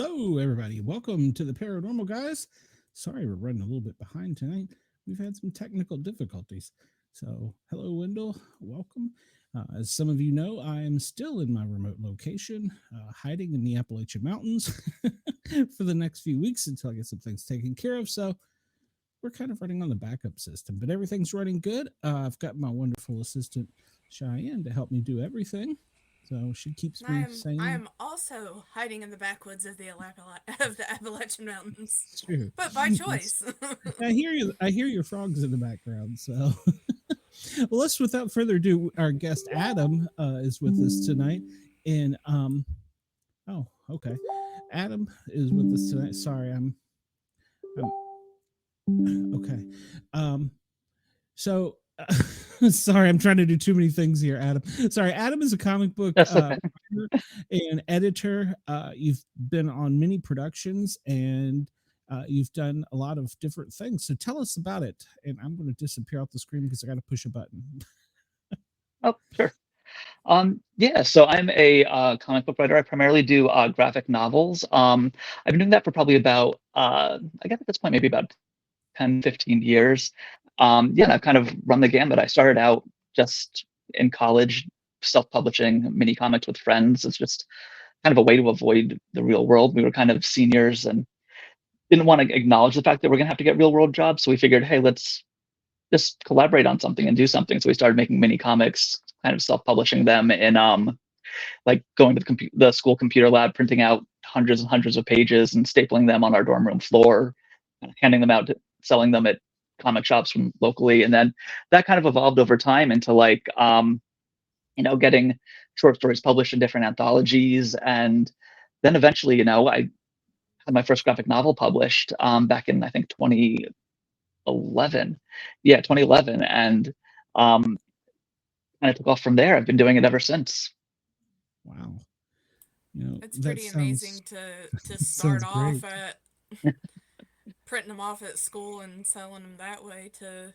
Hello, everybody. Welcome to the Paranormal Guys. Sorry, we're running a little bit behind tonight. We've had some technical difficulties. So, hello, Wendell. Welcome. As some of you know, I am still in my remote location, hiding in the Appalachian Mountains for the next few weeks until I get some things taken care of. So, we're kind of running on the backup system, but everything's running good. I've got my wonderful assistant, Cheyenne, to help me do everything. So she keeps me I sane. am also hiding in the backwoods of of the Appalachian Mountains, It's true. but by Yes. choice. I hear you. I hear your frogs in the background. So, well, let's without further ado, our guest Adam is with us tonight. And oh, okay, Adam is with us tonight. Sorry, I'm okay. Um, so. Sorry, I'm trying to do too many things here, Adam. Sorry, Adam is a comic book That's okay. writer and editor. You've been on many productions and you've done a lot of different things. So tell us about it. And I'm going to disappear off the screen because I got to push a button. Oh, sure. Yeah, so I'm a comic book writer. I primarily do graphic novels. I've been doing that for probably about, I guess at this point, maybe about 10, 15 years. Yeah, and I've kind of run the gamut. I started out just in college, self-publishing mini comics with friends. It's just kind of a way to avoid the real world. We were kind of seniors and didn't want to acknowledge the fact that we're going to have to get real world jobs. So we figured, hey, let's just collaborate on something and do something. So we started making mini comics, kind of self-publishing them, and like going to the school computer lab, printing out hundreds and hundreds of pages and stapling them on our dorm room floor, handing them out, selling them at comic shops from locally, and then that kind of evolved over time into like getting short stories published in different anthologies, and then eventually, I had my first graphic novel published back in I think 2011. Yeah, 2011, and um, kind of took off from there. I've been doing it ever since. Wow. It's That pretty sounds amazing to start sounds off great. at printing them off at school and selling them that way to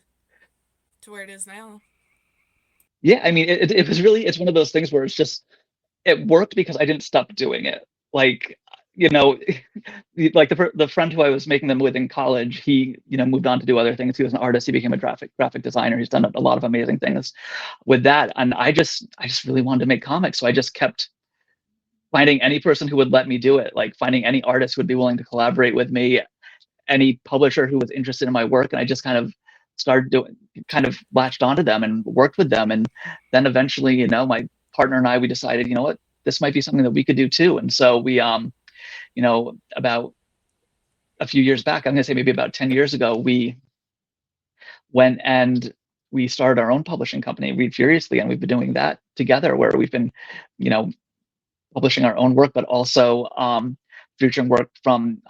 where it is now. Yeah, I mean, it was really, it's one of those things where it's just, it worked because I didn't stop doing it. Like, you know, like the friend who I was making them with in college, he, moved on to do other things. He was an artist. He became a graphic designer. He's done a lot of amazing things with that. And I just really wanted to make comics. So I just kept finding any person who would let me do it, like finding any artist who would be willing to collaborate with me, any publisher who was interested in my work. And I just kind of started doing, kind of latched onto them and worked with them. And then eventually, my partner and I, we decided, what, this might be something that we could do too. And so we, about a few years back, I'm going to say maybe about 10 years ago, we went and we started our own publishing company, Read Furiously. And we've been doing that together where we've been, you know, publishing our own work, but also featuring work from,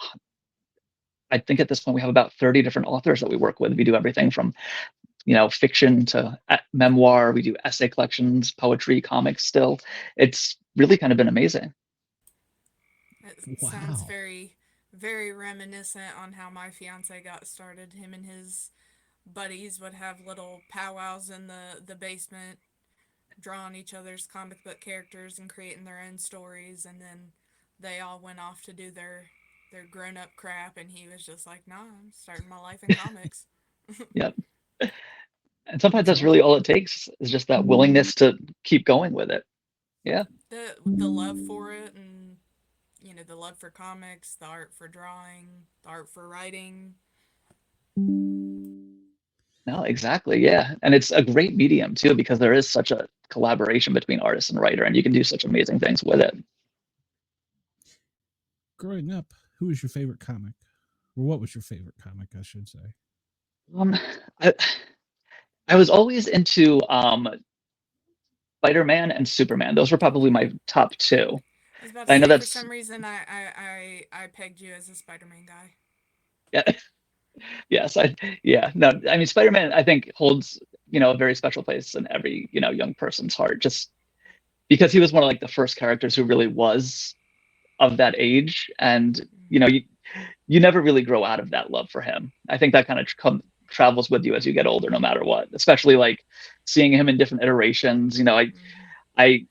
I think at this point we have about 30 different authors that we work with. We do everything from, fiction to memoir. We do essay collections, poetry, comics still. It's really kind of been amazing. It sounds Wow. very, very reminiscent on how my fiance got started. Him and his buddies would have little powwows in the basement, drawing each other's comic book characters and creating their own stories, and then they all went off to do their grown up crap, and he was just like, "Nah, I'm starting my life in comics." Yep. And sometimes That's that's really awesome. all it takes is just that willingness to keep going with it. Yeah. The love for it, and the love for comics, the art for drawing, the art for writing. No, exactly. Yeah. And it's a great medium too, because there is such a collaboration between artist and writer, and you can do such amazing things with it. Growing up, who was your favorite comic? Or what was your favorite comic, I should say? Um, I, I was always into Spider-Man and Superman. Those were probably my top two. I was about to I know say, for that's, some reason, I pegged you as a Spider-Man guy. yeah, yes, yeah, no, I mean, Spider-Man, I think holds, a very special place in every, young person's heart, just because he was one of like the first characters who really was of that age. And, you never really grow out of that love for him. I think that kind of travels with you as you get older, no matter what, especially like seeing him in different iterations. I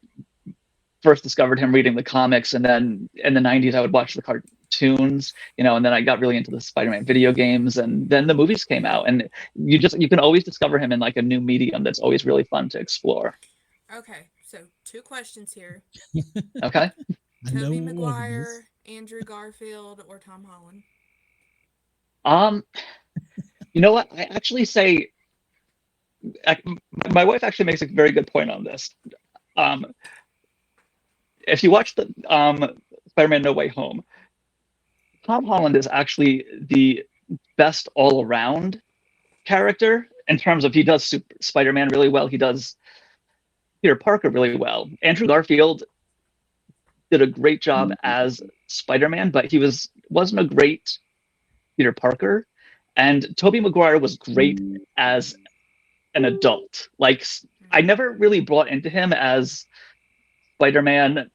first discovered him reading the comics, and then in the 90s I would watch cartoons, and then I got really into the Spider-Man video games, and then the movies came out, and you can always discover him in like a new medium that's always really fun to explore. Okay, so two questions here: Okay. I know Tobey what one it is. Maguire, Andrew Garfield, or Tom Holland? Um, you know what? I actually say I, my wife actually makes a very good point on this. Um, if you watch the Spider-Man No Way Home, Tom Holland is actually the best all-around character in terms of he does Spider-Man really well. He does Peter Parker really well. Andrew Garfield did a great job as Spider-Man, but he wasn't a great Peter Parker. And Tobey Maguire was great as an adult. Like I never really brought into him as Spider-Man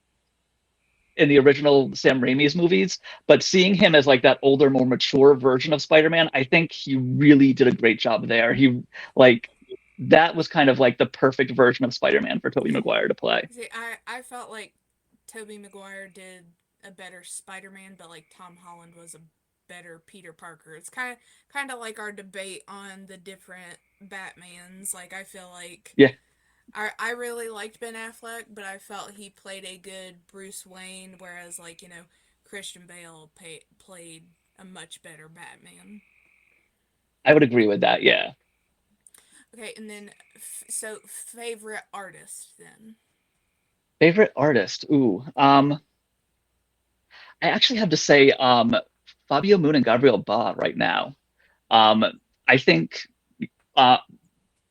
in the original Sam Raimi's movies, but seeing him as like that older, more mature version of Spider-Man, I think he really did a great job there. He like that was kind of like the perfect version of Spider-Man for Tobey Maguire to play. See, I felt like Tobey Maguire did a better Spider-Man, but like Tom Holland was a better Peter Parker. It's kind of like our debate on the different Batmans. Like I feel like Yeah. I really liked Ben Affleck, but I felt he played a good Bruce Wayne, whereas like Christian Bale played a much better Batman. I would agree with that. Yeah. Okay, and then so favorite artist then. Favorite artist. Ooh. I actually have to say Fabio Moon and Gabriel Ba right now. Um, I think uh,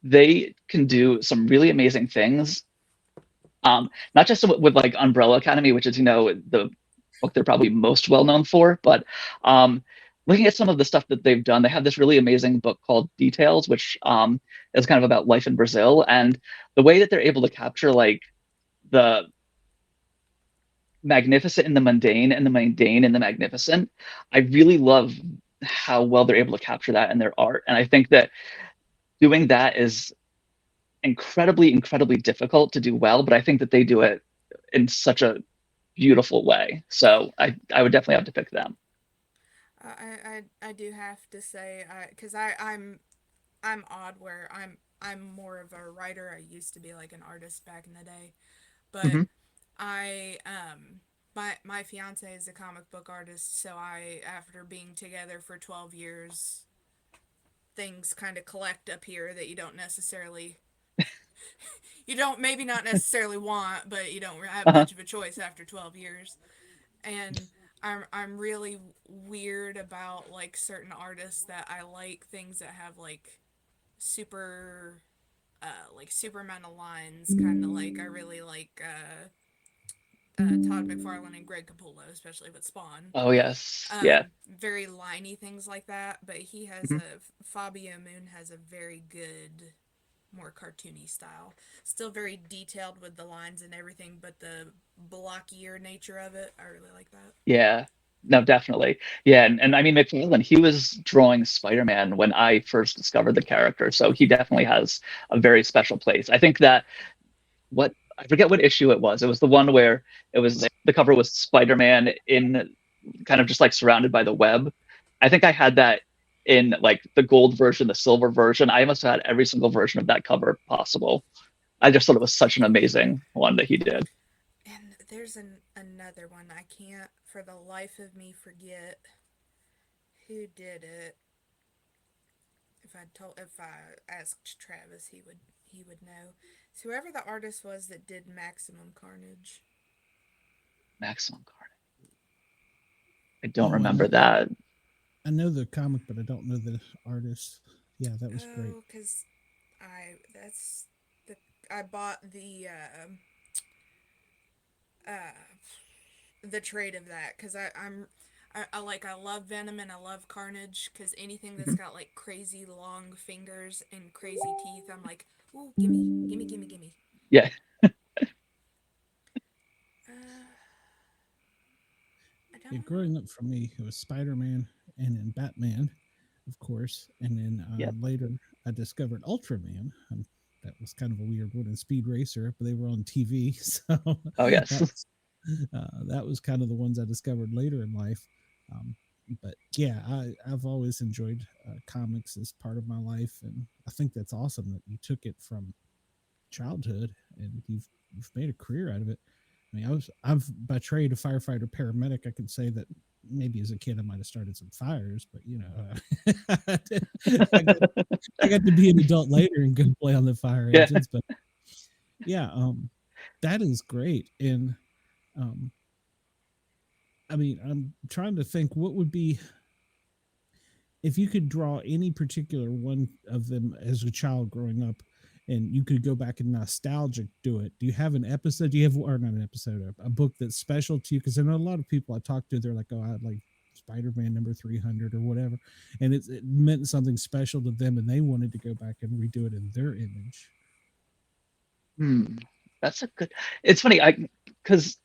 they can do some really amazing things. Not just with like Umbrella Academy, which is the book they're probably most well known for, but looking at some of the stuff that they've done, they have this really amazing book called Details, which is kind of about life in Brazil, and the way that they're able to capture like the magnificent in the mundane and the mundane in the magnificent. I really love how well they're able to capture that in their art, and I think that doing that is incredibly, incredibly difficult to do well, but I think that they do it in such a beautiful way. So I would definitely have to pick them. I do have to say because I'm odd where I'm more of a writer. I used to be like an artist back in the day, but Hmm. I my fiance is a comic book artist, so I after being together for 12 years, things kind of collect up here that you don't necessarily you don't maybe not necessarily want, but you don't have Uh-huh. much of a choice after 12 years. And I'm really weird about like certain artists that I like things that have super like super amount of lines, kind of like I really like Todd McFarlane and Greg Capullo, especially with Spawn. Oh yes, yeah. Very liney things like that, but he has Hmm. Fabio Moon has a very good, more cartoony style. Still very detailed with the lines and everything, but the blockier nature of it, I really like that. Yeah. No, definitely. Yeah, and I mean McFarlane, he was drawing Spider-Man when I first discovered the character, so he definitely has a very special place. I think that what I forget what issue it was. It was the one where it was the cover was Spider-Man in kind of just like surrounded by the web. I think I had that in like the gold version, the silver version. I must have had every single version of that cover possible. I just thought it was such an amazing one that he did. And there's another one I can't for the life of me forget who did it. If I asked Travis, he would know. So whoever the artist was that did Maximum Carnage. Maximum Carnage. I don't Oh, remember that. I know the comic, but I don't know the artist. Yeah, that was great. Oh, because that's the I bought uh the trade of that because I love Venom and I love Carnage because anything that's Mhm. got like crazy long fingers and crazy teeth, I'm like, ooh, gimme. Yeah. Uh, I Yeah, don't know. growing up for me, it was Spider Man and then Batman, of course, and then Yep. later I discovered Ultraman. That was kind of a weird one, and Speed Racer, but they were on TV, so Oh yes. that was that was kind of the ones I discovered later in life. But yeah, I've always enjoyed comics as part of my life, and I think that's awesome that you took it from childhood and you've made a career out of it. I mean, I've by trade a firefighter paramedic. I could say that maybe as a kid I might have started some fires, but I got to be an adult later and go play on the fire Yeah. engines. But yeah, that is great. And I mean, I'm trying to think what would be if you could draw any particular one of them as a child growing up, and you could go back and nostalgic do it. Do you have an episode? Do you have, or not an episode, a book that's special to you? Because I know a lot of people I talk to, they're like, oh, I like Spider-Man number 300 or whatever, and it meant something special to them, and they wanted to go back and redo it in their image. That's a good. It's funny, because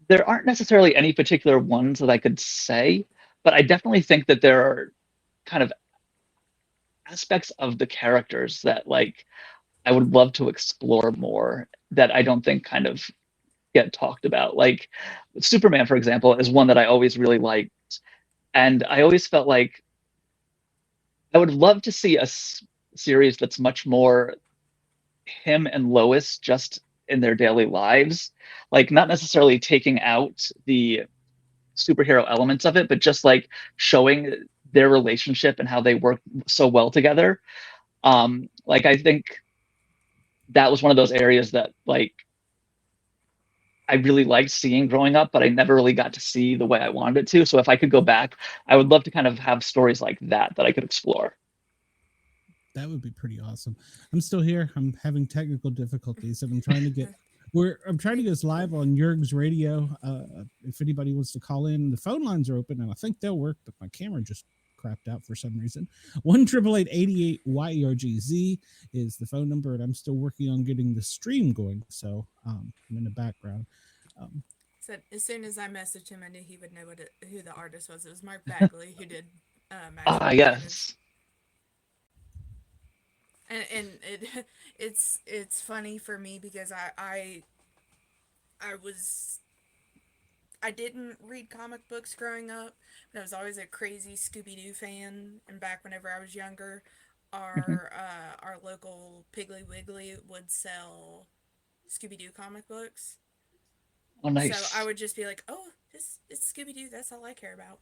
there aren't necessarily any particular ones that I could say, but I definitely think that there are kind of aspects of the characters that like I would love to explore more that I don't think kind of get talked about. Like Superman, for example, is one that I always really liked. And I always felt like I would love to see a series that's much more him and Lois just in their daily lives, like not necessarily taking out the superhero elements of it, but just like showing their relationship and how they work so well together. Like I think that was one of those areas that like I really liked seeing growing up, but I never really got to see the way I wanted it to. So if I could go back, I would love to kind of have stories like that I could explore. That would be pretty awesome. I'm still here. I'm having technical difficulties, and I'm trying to get I'm trying to get us live on Jurg's radio. If anybody wants to call in, the phone lines are open, and I think they'll work, but my camera just crapped out for some reason. 1-888-88-YERGZ is the phone number, and I'm still working on getting the stream going. So I'm in the background. So as soon as I messaged him, I knew he would know who the artist was. It was Mark Bagley who did Yes. And it's funny for me because I didn't read comic books growing up, but I was always a crazy Scooby-Doo fan. And back whenever I was younger, our local Piggly Wiggly would sell Scooby-Doo comic books. Oh, nice. So I would just be like, oh, it's Scooby-Doo. That's all I care about.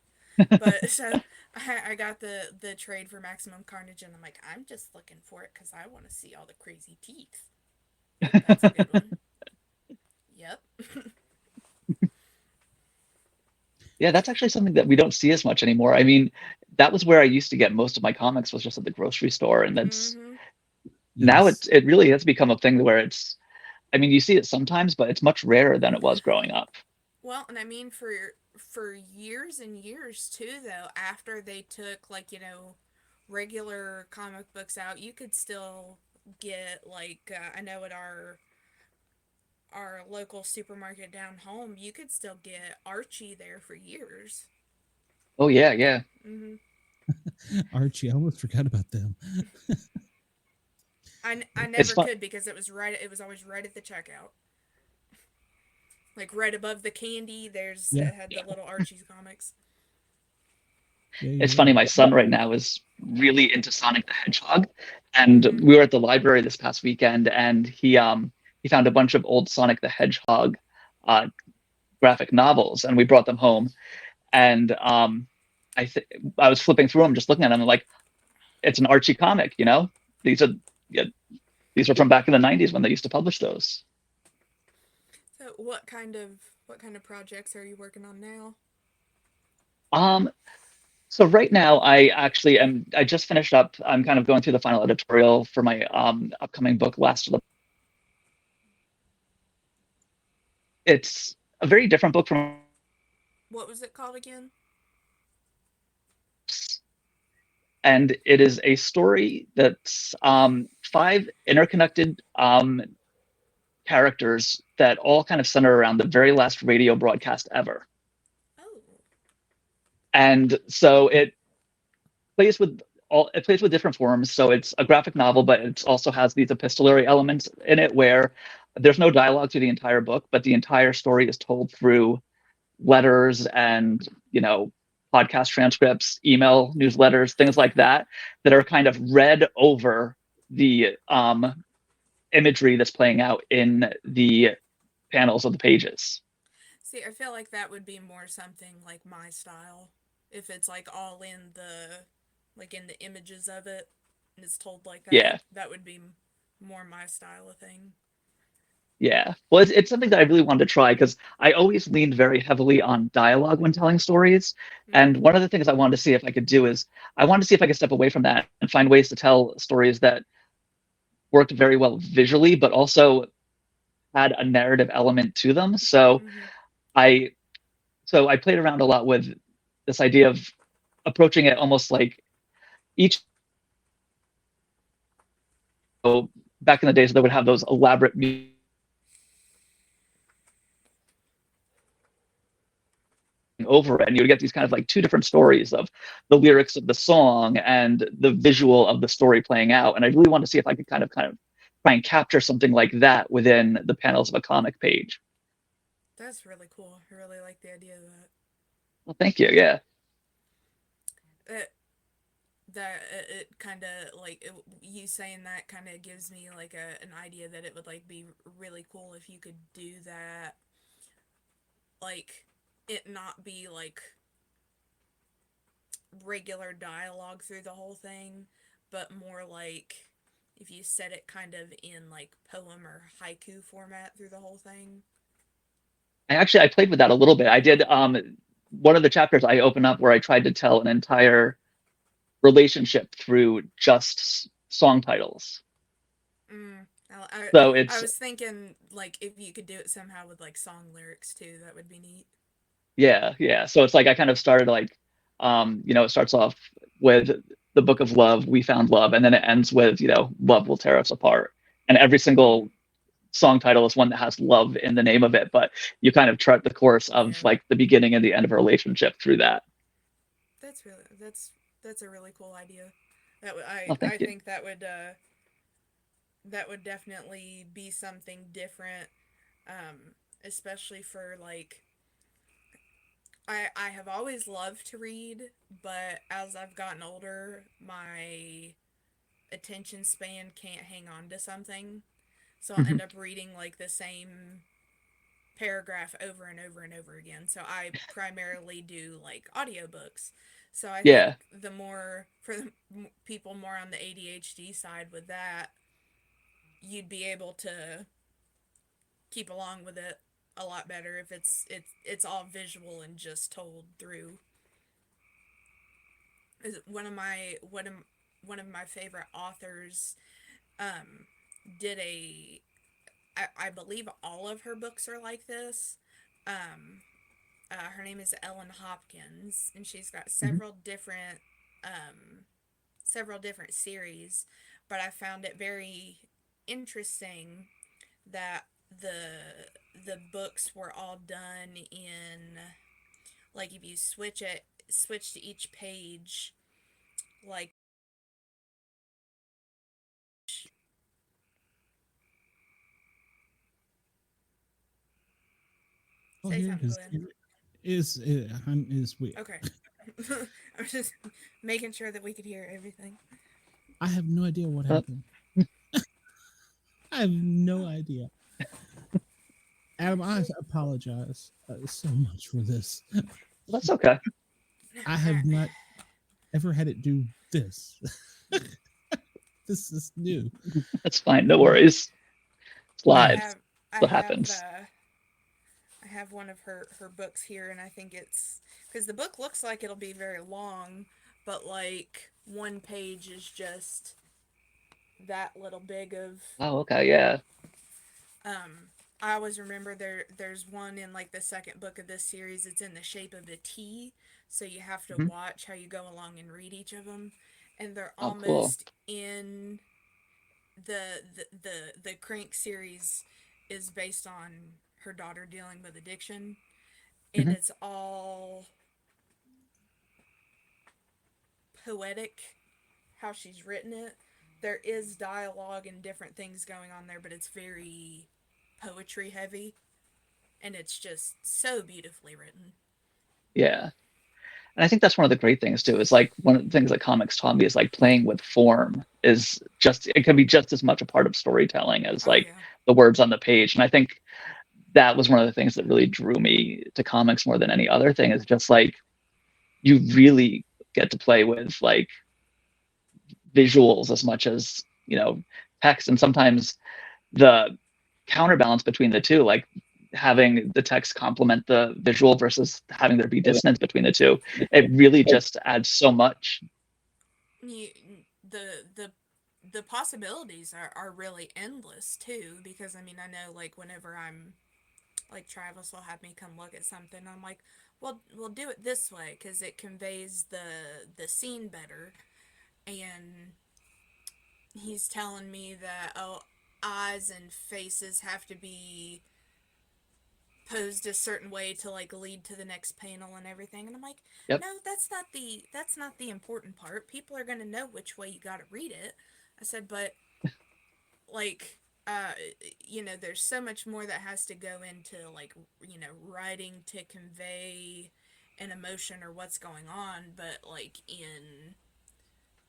But so I got the trade for Maximum Carnage, and I'm like, I'm just looking for it because I want to see all the crazy teeth. That's a good one. Yep. Yeah, that's actually something that we don't see as much anymore. I mean, that was where I used to get most of my comics, was just at the grocery store, and that's now it really has become a thing where it's, I mean, you see it sometimes, but it's much rarer than it was growing up. Well, and I mean for years and years too, though, after they took like, regular comic books out, you could still get like I know at our local supermarket down home, you could still get Archie there for years. Oh yeah. Archie, I almost forgot about them. I never could because it was always right at the checkout. Like right above the candy, it had the little Archie's comics. It's funny, my son right now is really into Sonic the Hedgehog, and we were at the library this past weekend, and he found a bunch of old Sonic the Hedgehog graphic novels, and we brought them home. And I was flipping through them, just looking at them, and like, it's an Archie comic, These are from back in the 90s when they used to publish those. So what kind of projects are you working on now? So right now I just finished up. I'm kind of going through the final editorial for my upcoming book, Last of the. It's a very different book from. What was it called again? And it is a story that's 5 interconnected characters that all kind of center around the very last radio broadcast ever. Oh. And so it plays with different forms. So it's a graphic novel, but it also has these epistolary elements in it where there's no dialogue through the entire book, but the entire story is told through letters and, podcast transcripts, email newsletters, things like that, that are kind of read over the imagery that's playing out in the panels of the pages. See, I feel like that would be more something like my style. If it's like all in the, like in the images of it, and it's told like Yeah. that would be more my style of thing. Yeah. Well, it's something that I really wanted to try because I always leaned very heavily on dialogue when telling stories. And Mm-hmm. one of the things I wanted to see if I could do is I wanted to see if I could step away from that and find ways to tell stories that worked very well visually, but also had a narrative element to them. Mm-hmm. I I played around a lot with this idea of approaching it almost like each back in the days they would have those elaborate over it, and you would get these kind of like two different stories of the lyrics of the song and the visual of the story playing out. And I really wanted to see if I could kind of try and capture something like that within the panels of a comic page. That's really cool. I really like the idea of that. Well, thank you. Yeah. It, that it kind of like you saying that kind of gives me like an idea that it would like be really cool if you could do that, like it not be like regular dialogue through the whole thing, but more like if you set it kind of in like poem or haiku format through the whole thing. I played with that a little bit. I did one of the chapters I open up where I tried to tell an entire relationship through just song titles. Mm. So I it's was thinking like if you could do it somehow with like song lyrics too, that would be neat. yeah. So it's like I kind of started like it starts off with the book of love, we found love, and then it ends with, love will tear us apart. And every single song title is one that has love in the name of it, but you kind of chart the course of Yeah, like the beginning and the end of a relationship through that. that's really that's a really cool idea. Oh, I thank you. think that would definitely be something different, especially for like I have always loved to read, but as I've gotten older, my attention span can't hang on to something. So I'll Mhm. end up reading like the same paragraph over and over and over again. So I primarily do like audiobooks. So I think Yeah. the more for the people more on the ADHD side with that, you'd be able to keep along with it a lot better if it's all visual and just told through. Is one of my favorite authors um did I believe all of her books are like this. Um, her name is Ellen Hopkins, and she's got Mhm. um, several different series. But I found it very interesting that the books were all done in like if you switch to each page, like Oh, say here something, is Glenn. is we. Okay. I was just making sure that we could hear everything. I have no idea what Uh, happened. I have no idea. Adam, I apologize so much for this. that's okay. I have not ever had it do this. This is new. That's fine. No worries. It's I live. have I What have happens? I have one of her books here, and I think it's because the book looks like it'll be very long, but like one page is just that little big of Oh, okay. Yeah. um. I always remember there's one in like the second book of this series. It's in the shape of a T, so you have to Mhm. watch how you go along and read each of them, and they're Oh, cool. almost in the Crank series is based on her daughter dealing with addiction, and Mhm. it's all poetic how she's written it. There is dialogue and different things going on there, but it's very poetry heavy. and it's just so beautifully written. Yeah. And I think that's one of the great things too, is like one of the things that comics taught me is like playing with form is just, it can be just as much a part of storytelling as Oh like yeah. the words on the page. And I think that was one of the things that really drew me to comics more than any other thing, is just like you really get to play with like visuals as much as, text. And sometimes the counterbalance between the two, like having the text complement the visual versus having there be dissonance between the two, it really just adds so much. You, the the possibilities are really endless too, because I mean I know like whenever I'm like Travis will have me come look at something, I'm like, well we'll do it this way because it conveys the scene better, and he's telling me that oh, eyes and faces have to be posed a certain way to like lead to the next panel and everything, and I'm like, Yep. no, that's not the important part. People are going to know which way you got to read it. I said, but like there's so much more that has to go into like writing to convey an emotion or what's going on, but like in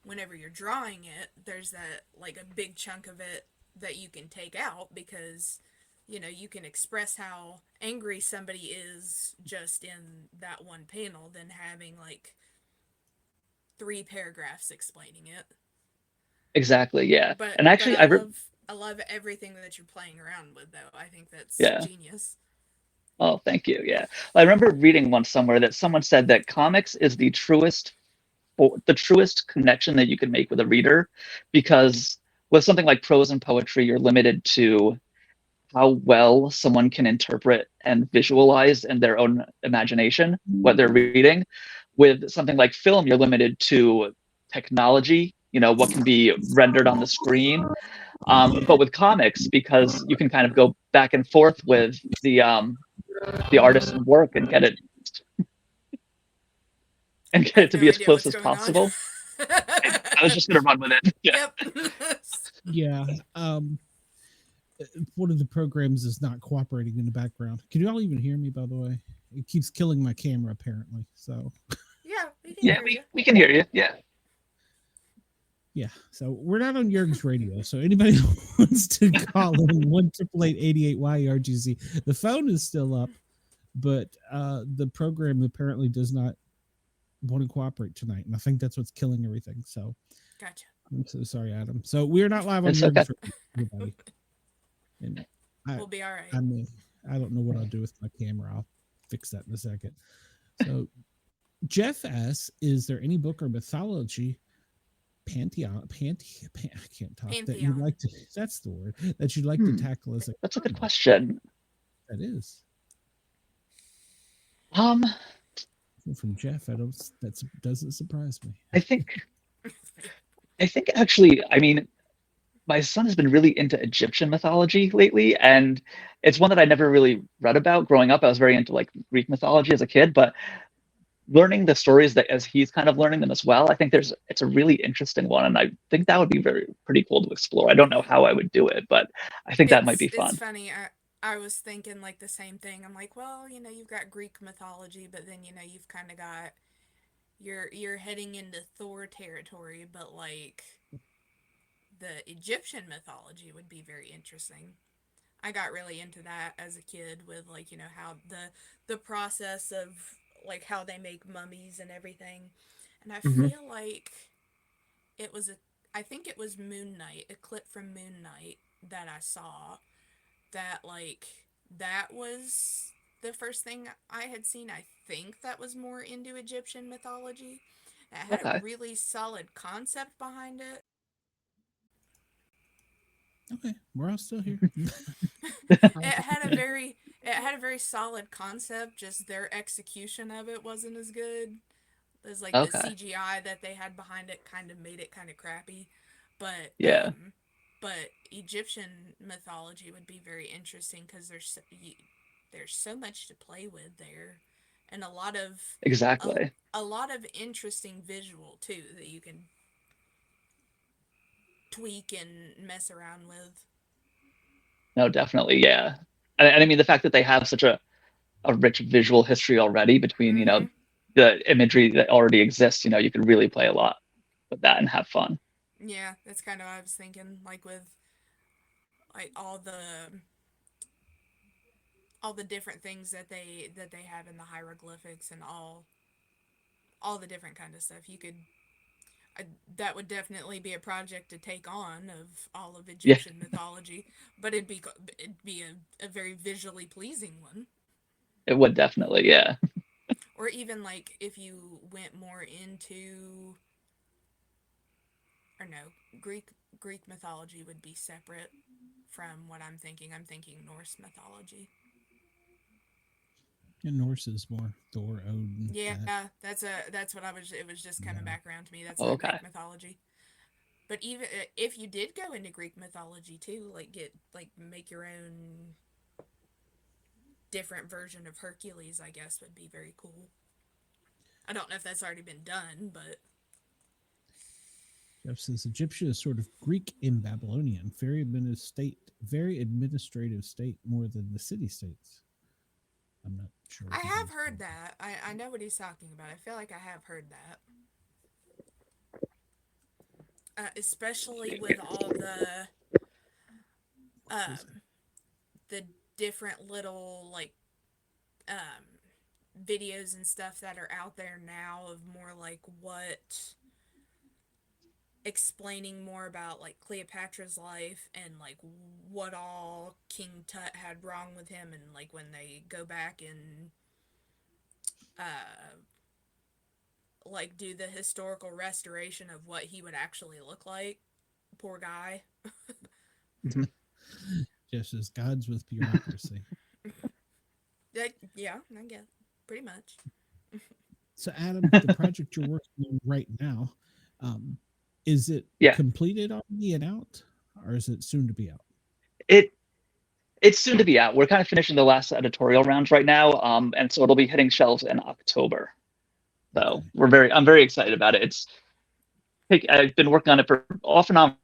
whenever you're drawing it, there's that like a big chunk of it that you can take out because you can express how angry somebody is just in that one panel than having like 3 paragraphs explaining it. Exactly. Yeah. But And but actually, I love everything that you're playing around with though. I think that's yeah. genius. Oh, thank you. Yeah. I remember reading once somewhere that someone said that comics is the truest connection that you can make with a reader, because with something like prose and poetry, you're limited to how well someone can interpret and visualize in their own imagination what they're reading. With something like film, you're limited to technology, what can be rendered on the screen. But with comics, because you can kind of go back and forth with the artist's work and I get it have to no be as idea close what's as going on. possible. I was just gonna run with it. Yeah. Yep. Yeah. One of the programs is not cooperating in the background. Can you all even hear me, by the way? It keeps killing my camera, apparently. So, Yeah, we can Yeah, hear we, you. we can hear you. Yeah. yeah. So, we're not on Jurgen's radio. So, anybody who wants to call in 1-888-88-YRGC, the phone is still up, but the program apparently does not want to cooperate tonight. And I think that's what's killing everything. So, Gotcha. I'm so sorry, Adam. So, we're not live on It's okay. Jurgen's radio, everybody. And I, We'll be all right. I mean, I don't know what I'll do with my camera. I'll fix that in a second. So Jeff asks, is there any book or mythology I can't talk, that you'd Pantheon. like to, that's the word, that you'd like to tackle as a That's a good comic? question. That is. Um, From Jeff, that doesn't surprise me. I think actually, I mean, my son has been really into Egyptian mythology lately, and it's one that I never really read about growing up. I was very into like Greek mythology as a kid, but learning the stories that as he's kind of learning them as well, I think it's a really interesting one, and I think that would be pretty cool to explore. I don't know how I would do it, but I think that might be It's fun. funny. I was thinking like the same thing. I'm like, well, you've got Greek mythology, but then you've kind of got you're heading into Thor territory, but like the Egyptian mythology would be very interesting. I got really into that as a kid with like how the process of like how they make mummies and everything, and I Hmm. feel like it was a I think it was Moon Knight, a clip from Moon Knight that I saw that like that was the first thing I had seen. I think that was more into Egyptian mythology. It had a Okay. really solid concept behind it. Okay, we're all still here. It had a very solid concept, just their execution of it wasn't as good. There's like the Okay. CGI that they had behind it kind of made it kind of crappy. But Yeah. Egyptian mythology would be very interesting because there's so much to play with there, and a, Exactly. a lot of interesting visual too that you can tweak and mess around with. No, definitely. Yeah. And I mean, the fact that they have such a rich visual history already between, you know, the imagery that already exists, you know, you could really play a lot with that and have fun. Yeah, that's kind of what I was thinking. Like with like all the different things that they have in the hieroglyphics and all the different kind of stuff. You could that would definitely be a project to take on of all of Yeah, Egyptian mythology, but it'd be a very visually pleasing one. it would definitely. Yeah. Or even like if you went more into, or no, Greek mythology would be separate from what I'm thinking. I'm thinking Norse mythology. And Norse is more Thor, Odin. Yeah, That, that's what I was. It was just coming yeah. back around to me. That's Oh, not okay. Greek mythology. But even if you did go into Greek mythology too, like make your own different version of Hercules, I guess would be very cool. I don't know if that's already been done, but Jeff says Egyptian is sort of Greek in Babylonian, very administrative state more than the city states. I'm not sure. I have heard that. I know what he's talking about. I feel like I have heard that. Especially with all the different little like videos and stuff that are out there now of more like what explaining more about like Cleopatra's life and like what all King Tut had wrong with him, and like when they go back and like do the historical restoration of what he would actually look like. Poor guy. Just as gods with bureaucracy. Yeah, I guess pretty much. So Adam, the project you're working on right now, is it completed already and out, or is it soon to be out? It's soon to be out. We're kind of finishing the last editorial rounds right now, and so it'll be hitting shelves in October. So I'm very excited about it. I've been working on it for off and on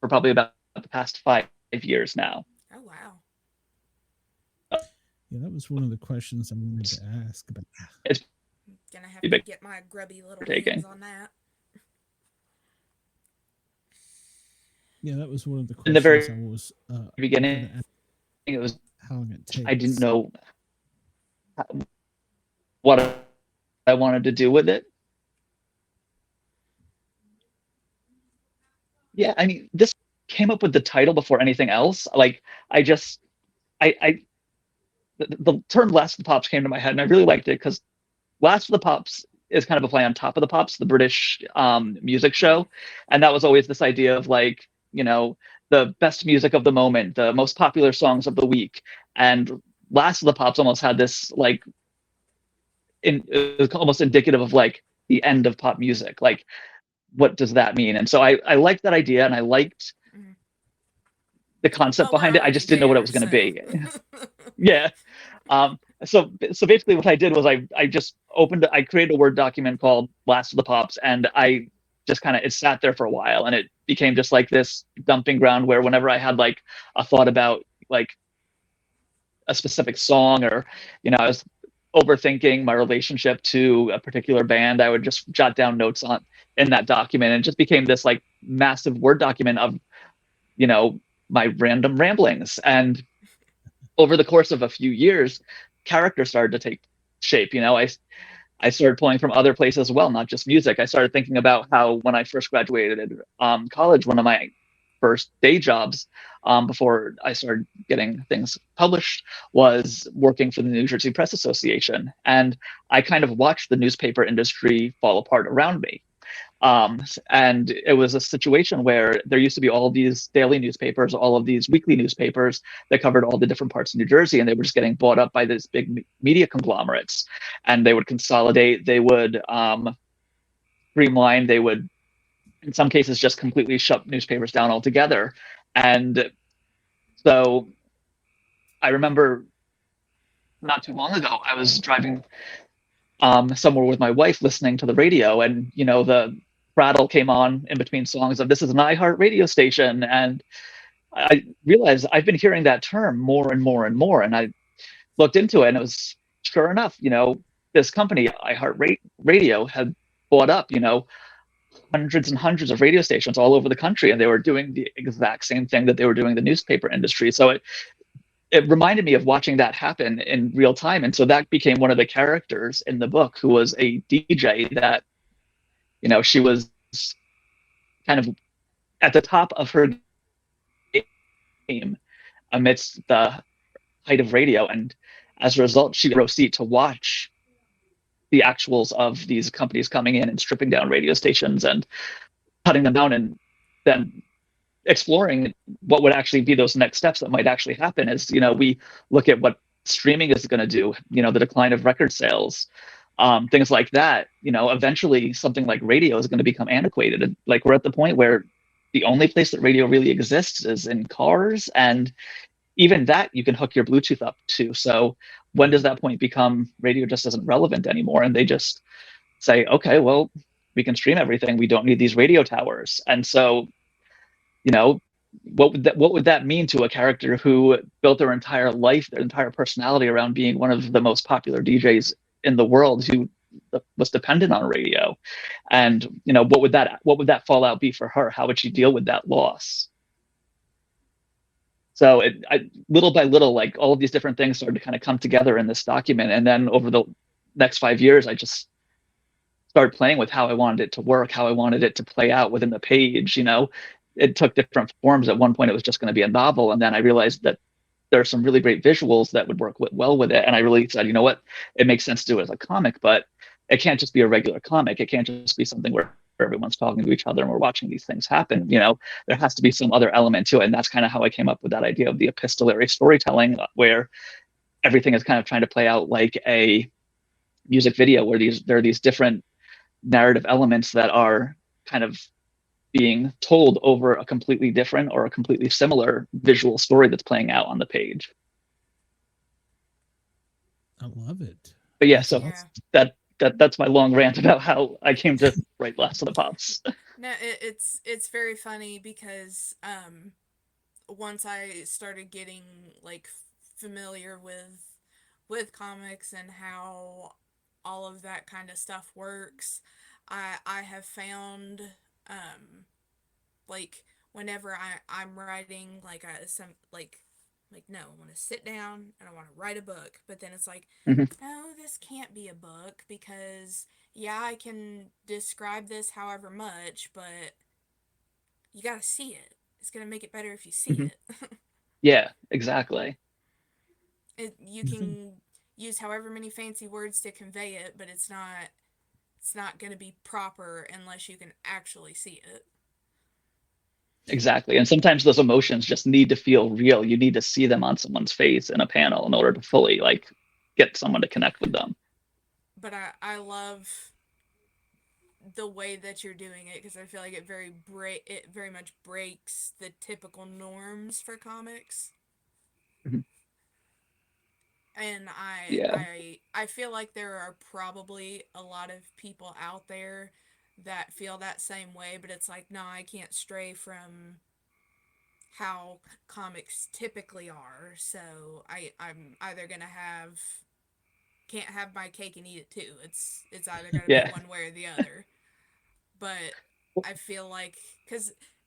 for probably about the past 5 years now. Oh wow. Yeah, that was one of the questions I wanted to ask about. It's gonna have to get my grubby little hands on that. Yeah, that was one of the questions in the very I was beginning. It was how long it takes. I didn't know what I wanted to do with it. Yeah, I mean, this came up with the title before anything else. Like, the term "Last of the Pops" came to my head, and I really liked it because "Last of the Pops" is kind of a play on "Top of the Pops," the British music show, and that was always this idea of like, you know, the best music of the moment, the most popular songs of the week, and "Last of the Pops" almost had this like, it was almost indicative of like the end of pop music. Like, what does that mean? And so I liked that idea, and I liked the concept behind it. I just didn't know what it was going to be. Yeah. So basically what I did was I just I created a Word document called "Last of the Pops," and I just kind of, it sat there for a while, and it became just like this dumping ground where whenever I had like a thought about like a specific song, or, you know, I was overthinking my relationship to a particular band, I would just jot down notes in that document, and it just became this like massive Word document of, you know, my random ramblings. And over the course of a few years, characters started to take shape. You know, I started pulling from other places as well, not just music. I started thinking about how when I first graduated college, one of my first day jobs before I started getting things published was working for the New Jersey Press Association. And I kind of watched the newspaper industry fall apart around me. And it was a situation where there used to be all of these daily newspapers, all of these weekly newspapers that covered all the different parts of New Jersey, and they were just getting bought up by these big media conglomerates. And they would consolidate, they would streamline, they would, in some cases, just completely shut newspapers down altogether. And so I remember not too long ago, I was driving somewhere with my wife listening to the radio, and, you know, the prattle came on in between songs of "This is an iHeart radio station," and I realized I've been hearing that term more and more and more, and I looked into it, and it was sure enough, this company, Radio, had bought up, hundreds and hundreds of radio stations all over the country, and they were doing the exact same thing that they were doing in the newspaper industry. So it reminded me of watching that happen in real time, and so that became one of the characters in the book, who was a DJ that, she was kind of at the top of her game amidst the height of radio, and as a result, she proceeded to watch the actuals of these companies coming in and stripping down radio stations and cutting them down, and then exploring what would actually be those next steps that might actually happen as, we look at what streaming is going to do, the decline of record sales, things like that. Eventually something like radio is going to become antiquated. And like, we're at the point where the only place that radio really exists is in cars, and even that you can hook your Bluetooth up to. So when does that point become radio just isn't relevant anymore? And they just say, okay, well, we can stream everything. We don't need these radio towers. And so, what would that mean to a character who built their entire life, their entire personality around being one of the most popular DJs in the world, who was dependent on radio? And, what would that fallout be for her? How would she deal with that loss? So little by little, like, all of these different things started to kind of come together in this document. And then over the next 5 years, I just started playing with how I wanted it to work, how I wanted it to play out within the page. It took different forms. At one point, it was just going to be a novel. And then I realized that there are some really great visuals that would work well with it. And I really said, you know what, it makes sense to do it as a comic, but it can't just be a regular comic. It can't just be something where everyone's talking to each other and we're watching these things happen. There has to be some other element to it. And that's kind of how I came up with that idea of the epistolary storytelling, where everything is kind of trying to play out like a music video, where there are these different narrative elements that are kind of being told over a completely different or a completely similar visual story that's playing out on the page. I love it. But yeah, so that's my long rant about how I came to write Last of the Pops. No, it's very funny because once I started getting like familiar with comics and how all of that kind of stuff works, I have found like whenever I'm writing like no, I want to sit down and I want to write a book, but then it's like, no, this can't be a book because I can describe this however much, but you got to see it. It's going to make it better if you see it. Yeah, exactly. You can use however many fancy words to convey it, but it's not going to be proper unless you can actually see it. Exactly. And sometimes those emotions just need to feel real. You need to see them on someone's face in a panel in order to fully get someone to connect with them. But I love the way that you're doing it, because I feel like it very much breaks the typical norms for comics. Mm-hmm. And I feel like there are probably a lot of people out there that feel that same way, but it's like, no, I can't stray from how comics typically are, so I'm either gonna can't have my cake and eat it too. It's either gonna be one way or the other. But I feel like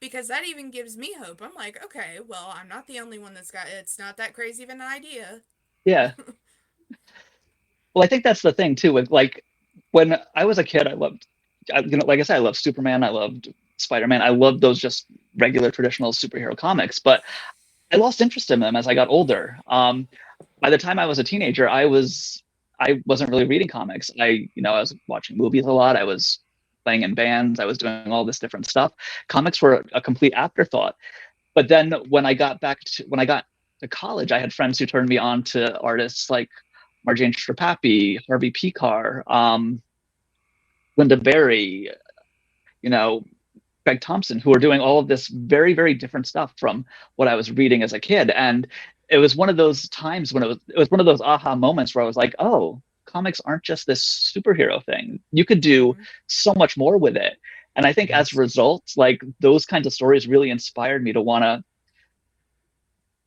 because that even gives me hope. I'm like, okay, well, I'm not the only one it's not that crazy of an idea. Yeah. Well, I think that's the thing too, with when I was a kid, I loved, like I said, I loved Superman, I loved Spider-Man, I loved those just regular traditional superhero comics, but I lost interest in them as I got older. By the time I was a teenager, I wasn't really reading comics. I was watching movies a lot. I was playing in bands. I was doing all this different stuff. Comics were a complete afterthought. But then when I got to college, I had friends who turned me on to artists like Marjane Strapapi, Harvey Pekar, Linda Berry, Greg Thompson, who were doing all of this very, very different stuff from what I was reading as a kid. And it was one of those times when it was one of those aha moments where I was like, oh, comics aren't just this superhero thing. You could do so much more with it. And I think as a result, those kinds of stories really inspired me to want to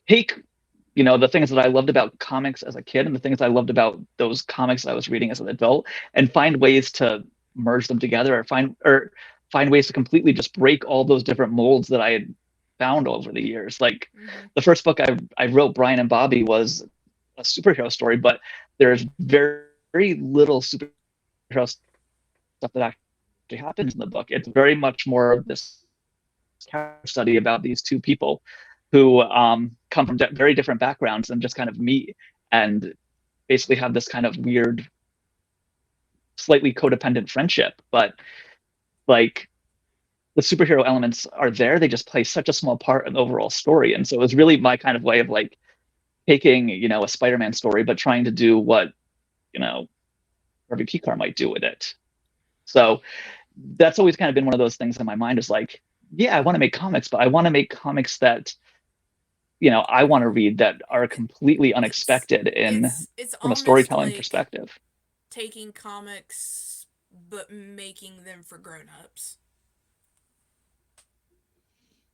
take, you know, the things that I loved about comics as a kid and the things I loved about those comics I was reading as an adult, and find ways to merge them together, or find ways to completely just break all those different molds that I had found over the years. Like Mm-hmm. the first book I wrote, Brian and Bobbi, was a superhero story, but there's very little superhero stuff that actually happens in the book. It's very much more of this character study about these two people who come from very different backgrounds and just kind of meet and basically have this kind of weird, slightly codependent friendship. But like the superhero elements are there, they just play such a small part in the overall story. And so it was really my kind of way of like taking, you know, a Spider-Man story, but trying to do what, you know, Harvey Pekar might do with it. So that's always kind of been one of those things in my mind, is like, yeah, I want to make comics, but I want to make comics that, you know, I want to read, that are completely unexpected It's from a almost storytelling like perspective. taking comics but making them for grown-ups.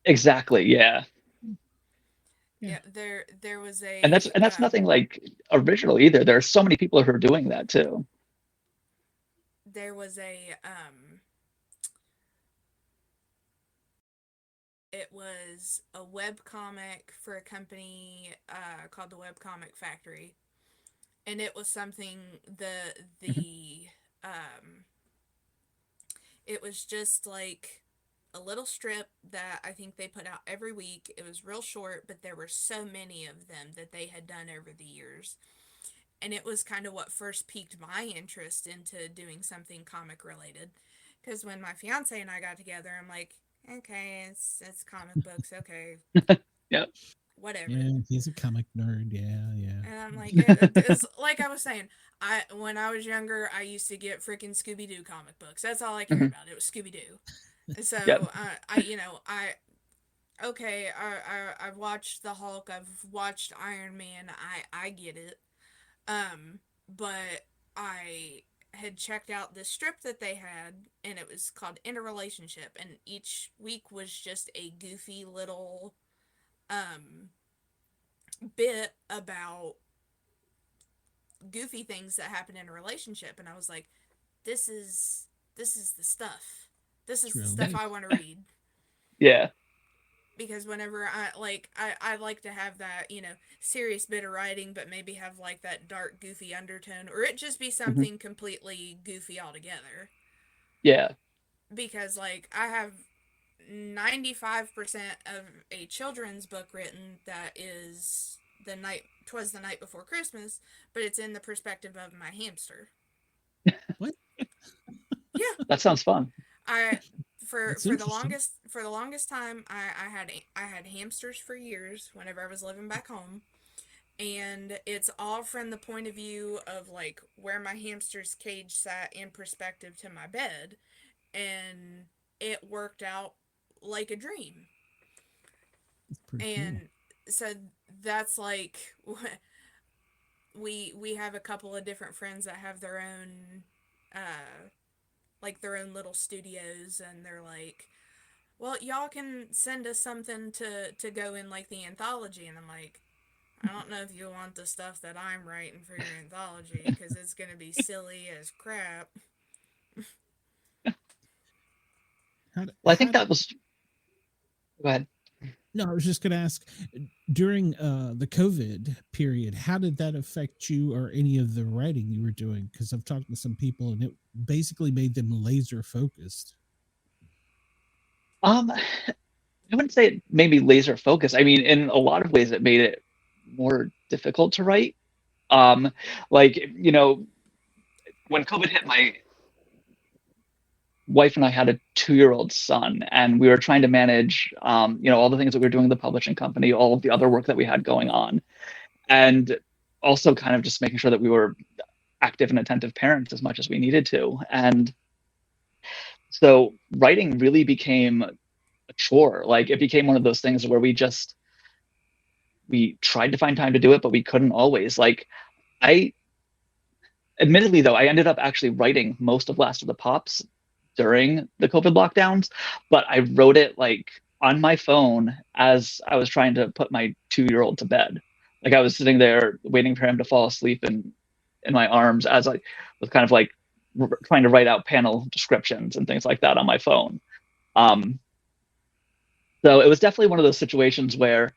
Exactly, yeah. Yeah, there was a And that's nothing like original either. There are so many people who are doing that too. there was a it was a web comic for a company called the Web Comic Factory, and it was something the it was just like a little strip that I think they put out every week. It was real short, but there were so many of them that they had done over the years. And it was kind of what first piqued my interest into doing something comic related. Because when my fiance and I got together, I'm like, okay, it's comic books, okay, Yeah. whatever. Yeah, he's a comic nerd. Yeah, yeah. And I'm like, it's like I was saying, when I was younger, I used to get freaking Scooby Doo comic books. That's all I cared Mhm. about. It was Scooby Doo. So Yep. I've watched the Hulk. I've watched Iron Man. I get it. But I had checked out this strip that they had, and it was called Interrelationship, and each week was just a goofy little bit about goofy things that happen in a relationship, and I was like, this is the stuff. This is the stuff I want to read. Yeah. Because whenever I like to have that, serious bit of writing, but maybe have like that dark goofy undertone, or it just be something completely goofy altogether. Yeah. Because like I have 95% of a children's book written that is twas the night before Christmas, but it's in the perspective of my hamster. What? Yeah. That sounds fun. For the longest time I had hamsters for years whenever I was living back home, and it's all from the point of view of like where my hamster's cage sat in perspective to my bed, and it worked out like a dream. That's pretty And cool. so that's like we have a couple of different friends that have their own their own little studios, and they're like, well, y'all can send us something to go in like the anthology, and I'm like, I don't know if you want the stuff that I'm writing for your anthology, because it's gonna be silly as crap. Well, I think that was. Go ahead. No, I was just going to ask, during the COVID period, how did that affect you or any of the writing you were doing? Because I've talked to some people, and it basically made them laser focused. I wouldn't say it made me laser focused. I mean, in a lot of ways, it made it more difficult to write. Um, like, you know, when COVID hit, my wife and I had a 2-year-old son, and we were trying to manage, you know, all the things that we were doing in the publishing company, all of the other work that we had going on, and also kind of just making sure that we were active and attentive parents as much as we needed to. And so writing really became a chore. Like it became one of those things where we tried to find time to do it, but we couldn't always. Like I admittedly though, I ended up actually writing most of Last of the Pops during the COVID lockdowns, but I wrote it like on my phone as I was trying to put my 2-year-old to bed. Like I was sitting there waiting for him to fall asleep in my arms as I was kind of like trying to write out panel descriptions and things like that on my phone. Um, so it was definitely one of those situations where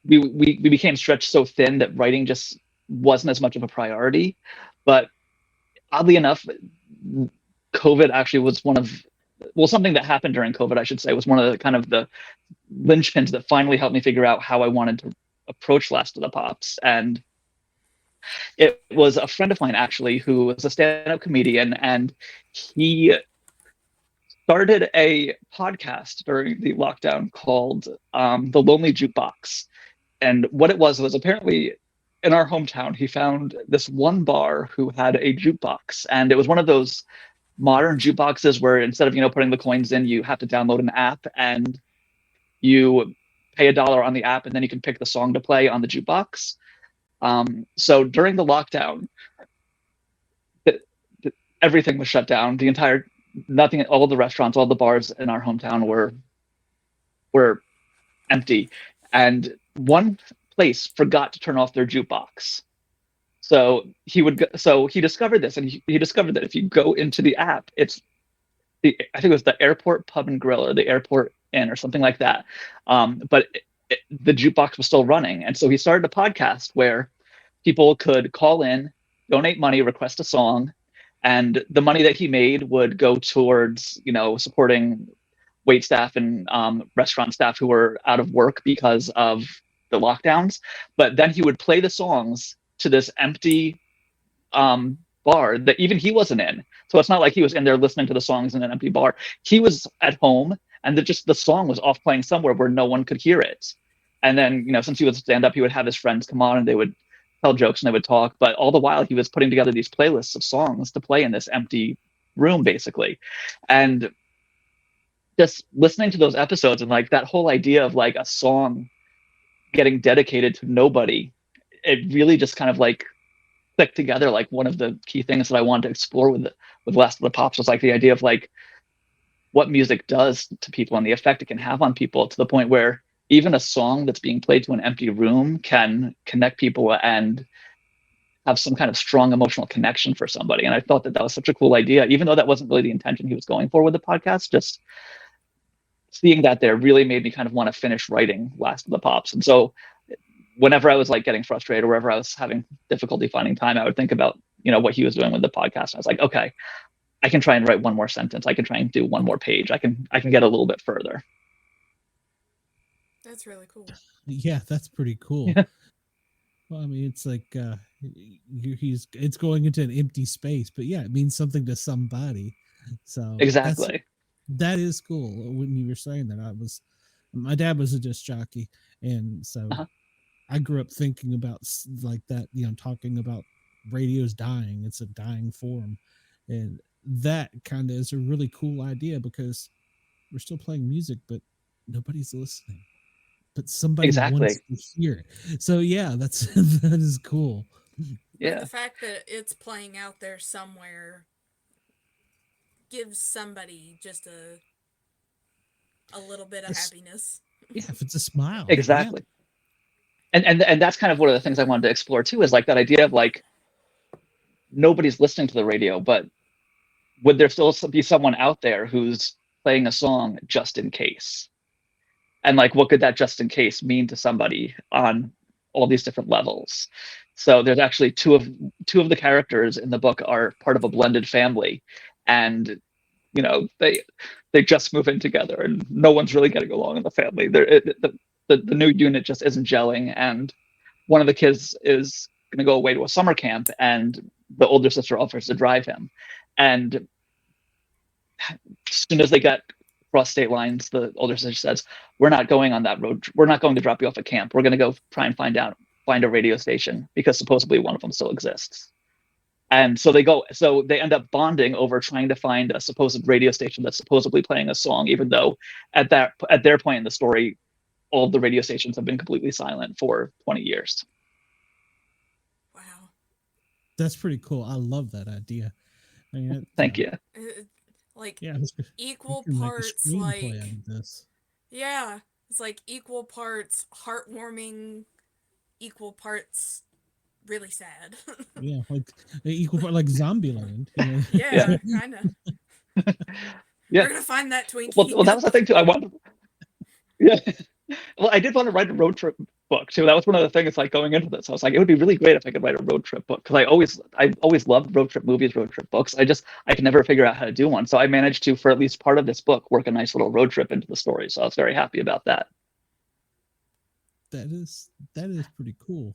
we became stretched so thin that writing just wasn't as much of a priority. But oddly enough, COVID actually was one of, well, something that happened during COVID, I should say, was one of the kind of the linchpins that finally helped me figure out how I wanted to approach Last of the Pops. And it was a friend of mine actually who was a stand-up comedian, and he started a podcast during the lockdown called The Lonely Jukebox. And what it was apparently in our hometown, he found this one bar who had a jukebox, and it was one of those modern jukeboxes where instead of putting the coins in, you have to download an app and you pay $1 on the app, and then you can pick the song to play on the jukebox. So during the lockdown, everything was shut down. Nothing, all the restaurants, all the bars in our hometown were empty, and one place forgot to turn off their jukebox. So he discovered this, and he discovered that if you go into the app, I think it was the Airport Pub and Grill or the Airport Inn or something like that. But the jukebox was still running, and so he started a podcast where people could call in, donate money, request a song, and the money that he made would go towards supporting wait staff and restaurant staff who were out of work because of the lockdowns. But then he would play the songs to this empty bar that even he wasn't in. So it's not like he was in there listening to the songs in an empty bar. He was at home, and the song was off playing somewhere where no one could hear it. And then, since he would stand up, he would have his friends come on and they would tell jokes and they would talk. But all the while he was putting together these playlists of songs to play in this empty room, basically. And just listening to those episodes and like that whole idea of like a song getting dedicated to nobody, it really just kind of like clicked together. Like one of the key things that I wanted to explore with Last of the Pops was like the idea of like what music does to people and the effect it can have on people, to the point where even a song that's being played to an empty room can connect people and have some kind of strong emotional connection for somebody. And I thought that was such a cool idea, even though that wasn't really the intention he was going for with the podcast. Just seeing that there really made me kind of want to finish writing Last of the Pops. And so whenever I was like getting frustrated or wherever I was having difficulty finding time, I would think about, what he was doing with the podcast. I was like, okay, I can try and write one more sentence. I can try and do one more page. I can get a little bit further. That's really cool. Yeah, that's pretty cool. Yeah. Well, I mean, it's like it's going into an empty space, but yeah, it means something to somebody. So Exactly. that is cool. When you were saying that, my dad was a disc jockey, and so I grew up thinking about like that, talking about radio's dying. It's a dying form, and that kind of is a really cool idea because we're still playing music, but nobody's listening. But somebody wants to hear it. So yeah, that is cool. Yeah. But the fact that it's playing out there somewhere gives somebody just a little bit of happiness. Yeah, if it's a smile. Exactly. Yeah. And that's kind of one of the things I wanted to explore too, is like that idea of like nobody's listening to the radio, but would there still be someone out there who's playing a song just in case? And like, what could that just in case mean to somebody on all these different levels? So there's actually two of the characters in the book are part of a blended family, and they just move in together, and no one's really getting along in the family. The new unit just isn't gelling, and one of the kids is going to go away to a summer camp, and the older sister offers to drive him. And as soon as they get across state lines, the older sister says, "We're not going on that road. We're not going to drop you off at camp. We're going to go try and find a radio station, because supposedly one of them still exists." And so they end up bonding over trying to find a supposed radio station that's supposedly playing a song, even though at their point in the story, all of the radio stations have been completely silent for 20 years. Wow. That's pretty cool. I love that idea. I mean, Thank you. Like Yeah, you equal can make a parts, screenplay out like of this. yeah, it's like equal parts heartwarming, equal parts really sad. Yeah, like equal part, like Zombieland. Yeah, Yeah, kind of. yeah. We're gonna find that Well, Twinkie. that was the thing too. I wanted, yeah. Well, I did want to write a road trip book too. That was one of the things like going into this. I was like, it would be really great if I could write a road trip book because I always loved road trip movies, road trip books. I could never figure out how to do one. So I managed to, for at least part of this book, work a nice little road trip into the story. So I was very happy about that. That is pretty cool.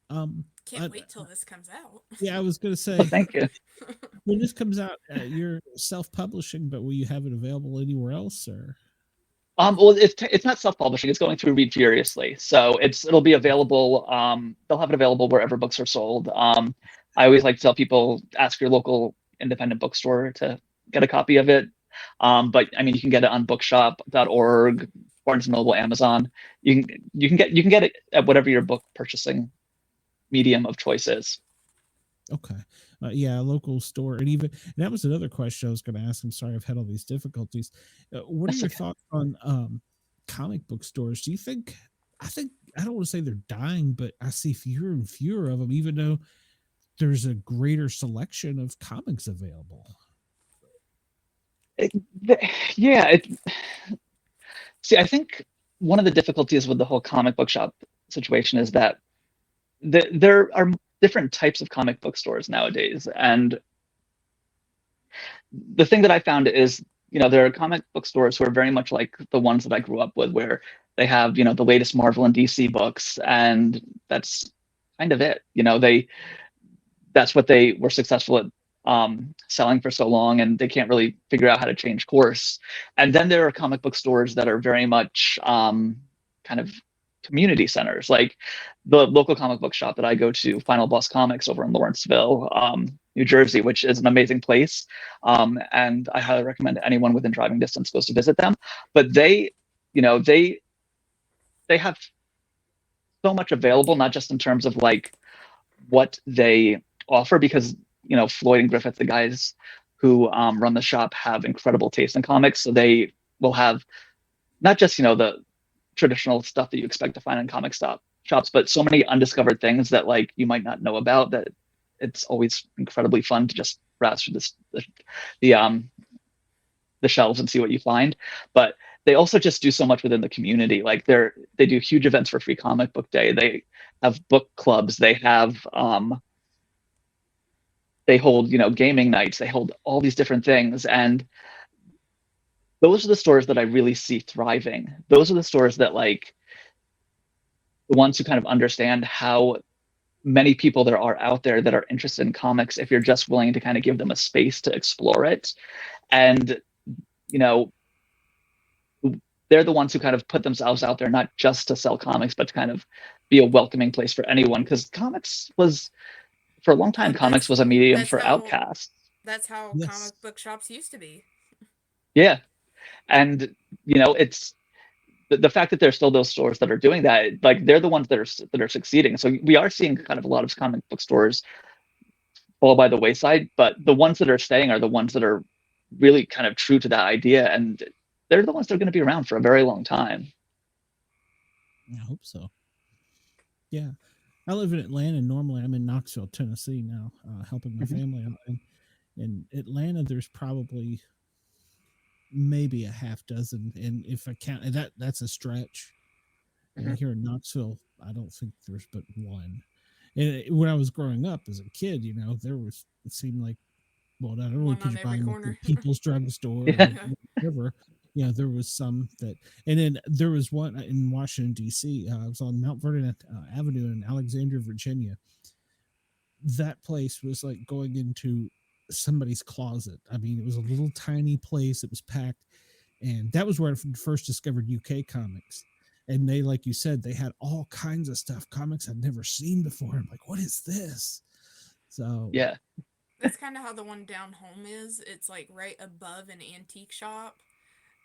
Can't wait till this comes out. Yeah, I was gonna say Well, thank you. when this comes out, you're self-publishing, but will you have it available anywhere else or? Well, it's not self-publishing. It's going through Read Furiously, so it'll be available. They'll have it available wherever books are sold. I always like to tell people, ask your local independent bookstore to get a copy of it. But I mean, you can get it on bookshop.org, Barnes and Noble, Amazon. You can get it at whatever your book purchasing medium of choice is. Okay. Yeah, a local store. And that was another question I was going to ask. I'm sorry, I've had all these difficulties. What are That's your okay. thoughts on comic book stores? Do you think, I don't want to say they're dying, but I see fewer and fewer of them, even though there's a greater selection of comics available. Yeah. See, I think one of the difficulties with the whole comic book shop situation is that there are different types of comic book stores nowadays. And the thing that I found is, there are comic book stores who are very much like the ones that I grew up with, where they have, the latest Marvel and DC books, and that's kind of it. That's what they were successful at selling for so long, and they can't really figure out how to change course. And then there are comic book stores that are very much kind of community centers, like the local comic book shop that I go to, Final Boss Comics, over in Lawrenceville, New Jersey, which is an amazing place. And I highly recommend anyone within driving distance goes to visit them. But they have so much available, not just in terms of like what they offer, because Floyd and Griffith, the guys who run the shop, have incredible taste in comics. So they will have not just the traditional stuff that you expect to find in shops, but so many undiscovered things that like you might not know about, that it's always incredibly fun to just browse through the shelves and see what you find. But they also just do so much within the community. Like they do huge events for Free Comic Book Day. They have book clubs. They hold gaming nights. They hold all these different things, and those are the stores that I really see thriving. Those are the stores that, like, the ones who kind of understand how many people there are out there that are interested in comics, if you're just willing to kind of give them a space to explore it. And they're the ones who kind of put themselves out there, not just to sell comics, but to kind of be a welcoming place for anyone, because for a long time, comics was a medium for outcasts. That's how Yes. comic book shops used to be. Yeah. And it's the fact that there's still those stores that are doing that, like, they're the ones that are succeeding. So we are seeing kind of a lot of comic book stores fall by the wayside, but the ones that are staying are the ones that are really kind of true to that idea, and they're the ones that are going to be around for a very long time. I hope so. Yeah, I live in Atlanta, and normally I'm in Knoxville, Tennessee now, helping my family out. And in Atlanta, there's probably maybe a half dozen, and if I count that's a stretch. And here in Knoxville, I don't think there's but one. And when I was growing up as a kid, it seemed like, well, not only One could on you every buy them at corner. the People's Drugstore Yeah. or whatever, there was some that, and then there was one in Washington D.C. It was on Mount Vernon Avenue in Alexandria, Virginia. That place was like going into somebody's closet. I mean, it was a little tiny place. It was packed, and that was where I first discovered UK comics. And they, like you said, they had all kinds of stuff, comics I'd never seen before. I'm like, what is this? So Yeah. That's kind of how the one down home is. It's like right above an antique shop,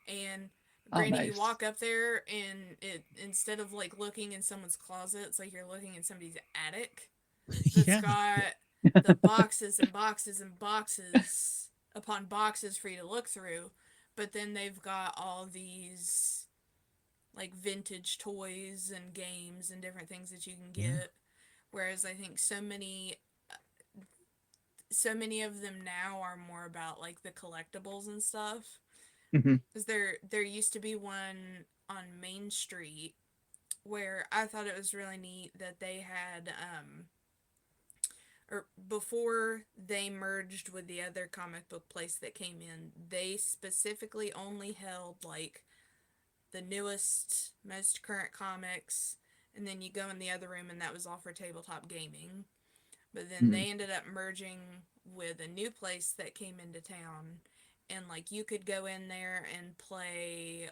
and granted, Nice. you walk up there, and it, instead of like looking in someone's closet, it's like you're looking in somebody's attic. That's yeah, got the boxes and boxes and boxes upon boxes for you to look through, but then they've got all these like vintage toys and games and different things that you can get. Whereas I think so many of them now are more about like the collectibles and stuff. Hmm. Because there used to be one on Main Street where I thought it was really neat that they had or before they merged with the other comic book place that came in, they specifically only held like the newest, most current comics, and then you go in the other room and that was all for tabletop gaming. But then Hmm. they ended up merging with a new place that came into town, and like you could go in there and play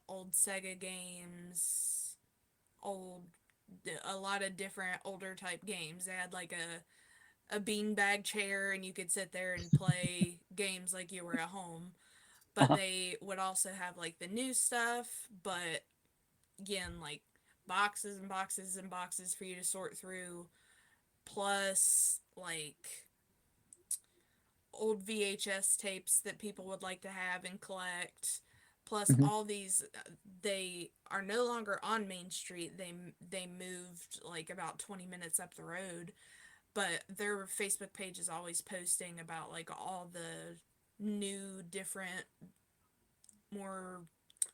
old Sega games, old a lot of different older type games. They had like a beanbag chair and you could sit there and play games like you were at home. But Uh-huh. they would also have like the new stuff, but again, like boxes and boxes and boxes for you to sort through, plus like old VHS tapes that people would like to have and collect. Plus Hmm. all these, they are no longer on Main Street. They moved like about 20 minutes up the road, but their Facebook page is always posting about like all the new, different, more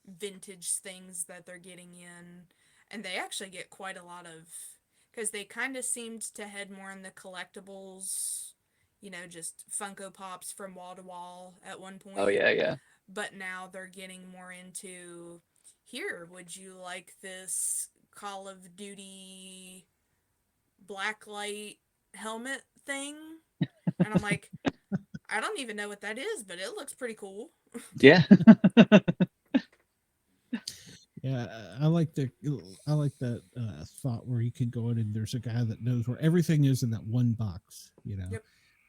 vintage things that they're getting in. And they actually get quite a lot of, because they kind of seemed to head more in the collectibles, just Funko Pops from wall to wall at one Oh point. yeah, yeah. But now they're getting more into, here, would you like this Call of Duty blacklight helmet thing? And I'm like, I don't even know what that is, but it looks pretty cool. Yeah. Yeah, I like that thought where you could go in and there's a guy that knows where everything is in that one box, you know. Yep.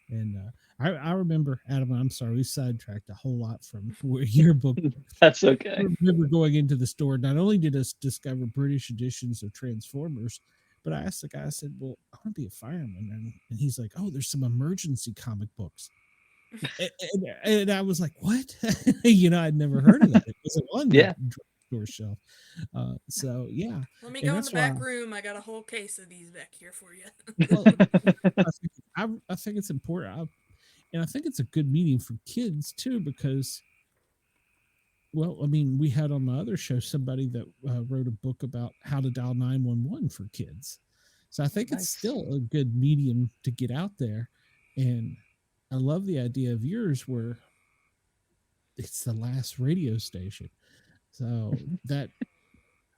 And I remember, Adam, I'm sorry, we sidetracked a whole lot from where your book. That's I okay. remember going into the store. Not only did us discover British editions of Transformers, but I asked the guy, I said, well, I want to be a fireman. And he's like, oh, there's some emergency comic books. And I was like, what? I'd never heard of that. It wasn't on the Yeah. drugstore shelf. So, yeah. Let me And go in the that's why, back room. I got a whole case of these back here for you. well, I think it's important. And I think it's a good medium for kids too, because, well, I mean, we had on the other show somebody that wrote a book about how to dial 911 for kids. So I think it's Nice. still a good medium to get out there. And I love the idea of yours where it's the last radio station. So that,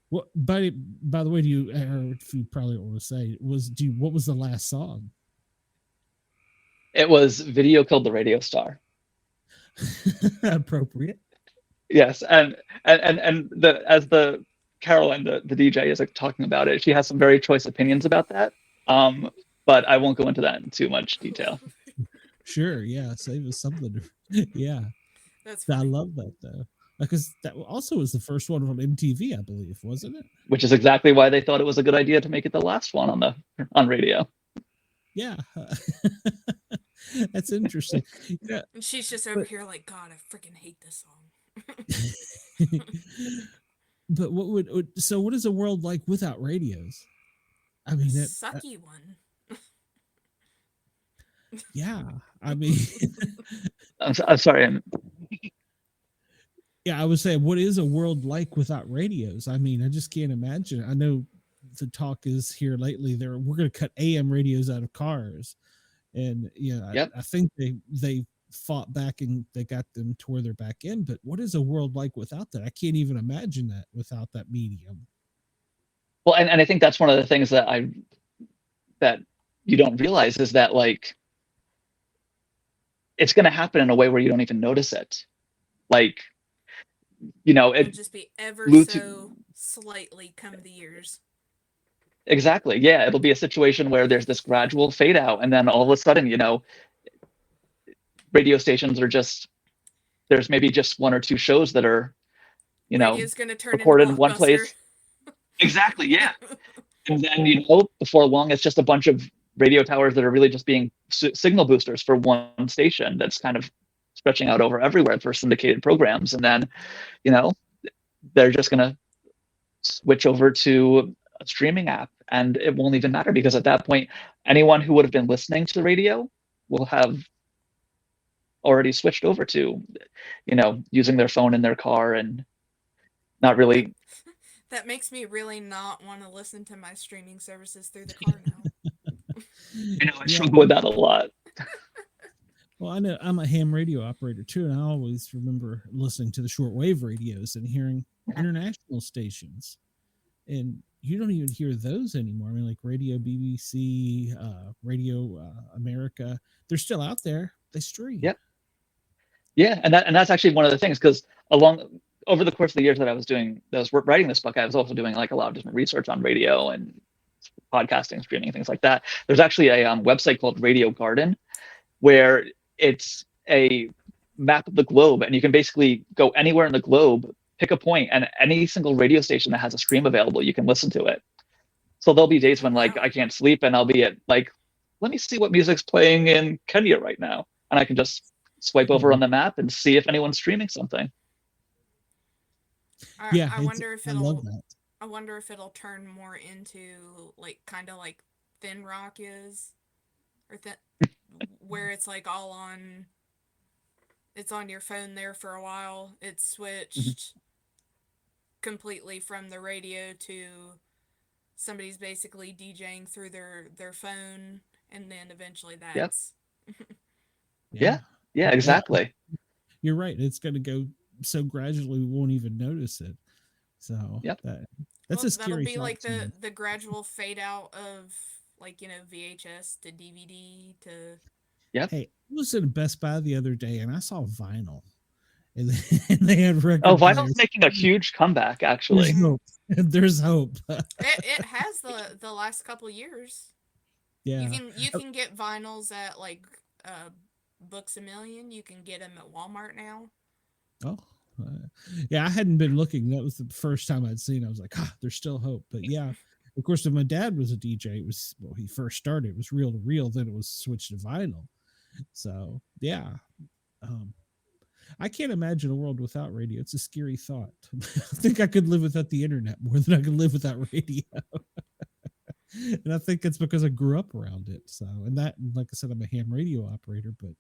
what, by the way, do you, or if you probably don't want to say, what was the last song? It was Video Killed the Radio Star. Appropriate. Yes, and the as the Caroline, the DJ, is like talking about it, she has some very choice opinions about that. Um, but I won't go into that in too much detail. Sure. Yeah. Save us something. Yeah. That's I funny. love that though, because that also was the first one from MTV, I believe, wasn't it? Which is exactly why they thought it was a good idea to make it the last one on radio. Yeah, that's interesting. Yeah, And she's just over but here like, God, I freaking hate this song. but so what is a world like without radios? I mean, Sucky one. yeah, I mean, I'm sorry. yeah, I would say, what is a world like without radios? I mean, I just can't imagine. I know the talk is here lately. We're going to cut AM radios out of cars, and Yep. I think they fought back and they got them to where they're back in. But what is a world like without that? I can't even imagine that without that medium. Well, and I think that's one of the things that you don't realize is that, like, it's going to happen in a way where you don't even notice it. Like, It'll it just be ever Bluetooth. so slightly come the years. Exactly. Yeah, it'll be a situation where there's this gradual fade out, and then all of a sudden, radio stations are just, there's maybe just one or two shows that are, Radio's gonna turn into recorded in one Blockbuster. place. Exactly. Yeah. And then, before long, it's just a bunch of radio towers that are really just being signal boosters for one station that's kind of stretching out over everywhere for syndicated programs. And then, you know, they're just going to switch over to a streaming app, and it won't even matter, because at that point, anyone who would have been listening to the radio will have already switched over to, you know, using their phone in their car and not really. That makes me really not want to listen to my streaming services through the car now. You know, I struggle with that a lot. Well, I know I'm a ham radio operator too, and I always remember listening to the shortwave radios and hearing international stations, and you don't even hear those anymore. I mean, like Radio BBC, Radio America, they're still out there. They stream. Yep. Yeah, and that's actually one of the things, because over the course of the years that I was writing this book, I was also doing like a lot of different research on radio and podcasting, streaming, things like that. There's actually a website called Radio Garden, where it's a map of the globe, and you can basically go anywhere in the globe, pick a point, and any single radio station that has a stream available, you can listen to it. So there'll be days when like I can't sleep, and I'll be at like, let me see what music's playing in Kenya right now, and I can just swipe over on the map and see if anyone's streaming something. Yeah, I wonder if I love that. I wonder if it'll turn more into like kind of like Thin Rock is, or where it's like all on. It's on your phone there for a while. It's switched completely from the radio to somebody's basically DJing through their phone, and then eventually that's. Yeah, exactly. You're right. It's going to go so gradually we won't even notice it. So that's a scary. That'll be like the gradual fade out of, like, you know, VHS to DVD to. Yep. Hey, I was at Best Buy the other day and I saw vinyl, and they had record. Oh, vinyl's making a huge comeback. Actually, there's hope. it has the last couple years. Yeah, you can get vinyls at like Books A Million. You can get them at Walmart now. Oh, yeah. I hadn't been looking. That was the first time I'd seen. I was like, there's still hope. But yeah, of course, when my dad was a DJ, it was he first started. It was reel to reel. Then it was switched to vinyl. So yeah, I can't imagine a world without radio. It's a scary thought. I think I could live without the internet more than I could live without radio. And I think it's because I grew up around it. So, and that, like I said, I'm a ham radio operator, but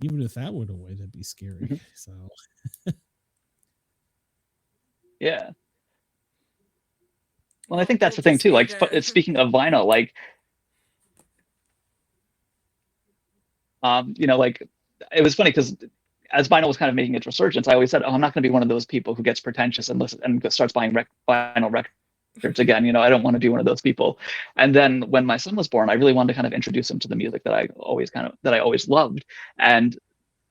even if that went away, that'd be scary. So, yeah. Well, I think that's the thing too. Like, speaking of vinyl, like, you know, like, it was funny because as vinyl was kind of making its resurgence, I always said, I'm not going to be one of those people who gets pretentious and starts buying vinyl records again. You know, I don't want to be one of those people. And then when my son was born, I really wanted to kind of introduce him to the music that I always loved. And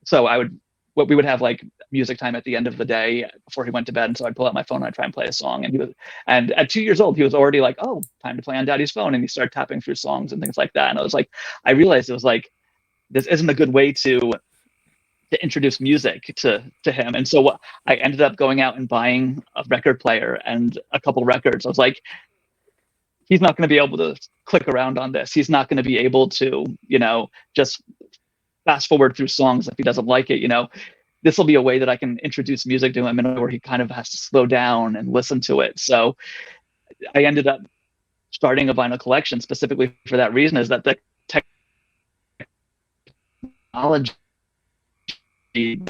so we would have like music time at the end of the day before he went to bed. And so I'd pull out my phone and I'd try and play a song. And at 2 years old, he was already like, oh, time to play on Daddy's phone. And he started tapping through songs and things like that. And I realized it was like, this isn't a good way to introduce music to him. And so I ended up going out and buying a record player and a couple records. I was like, he's not going to be able to click around on this. He's not going to be able to, you know, just fast forward through songs if he doesn't like it. You know, this will be a way that I can introduce music to him in a way where he kind of has to slow down and listen to it. So I ended up starting a vinyl collection specifically for that reason, is that the technology, you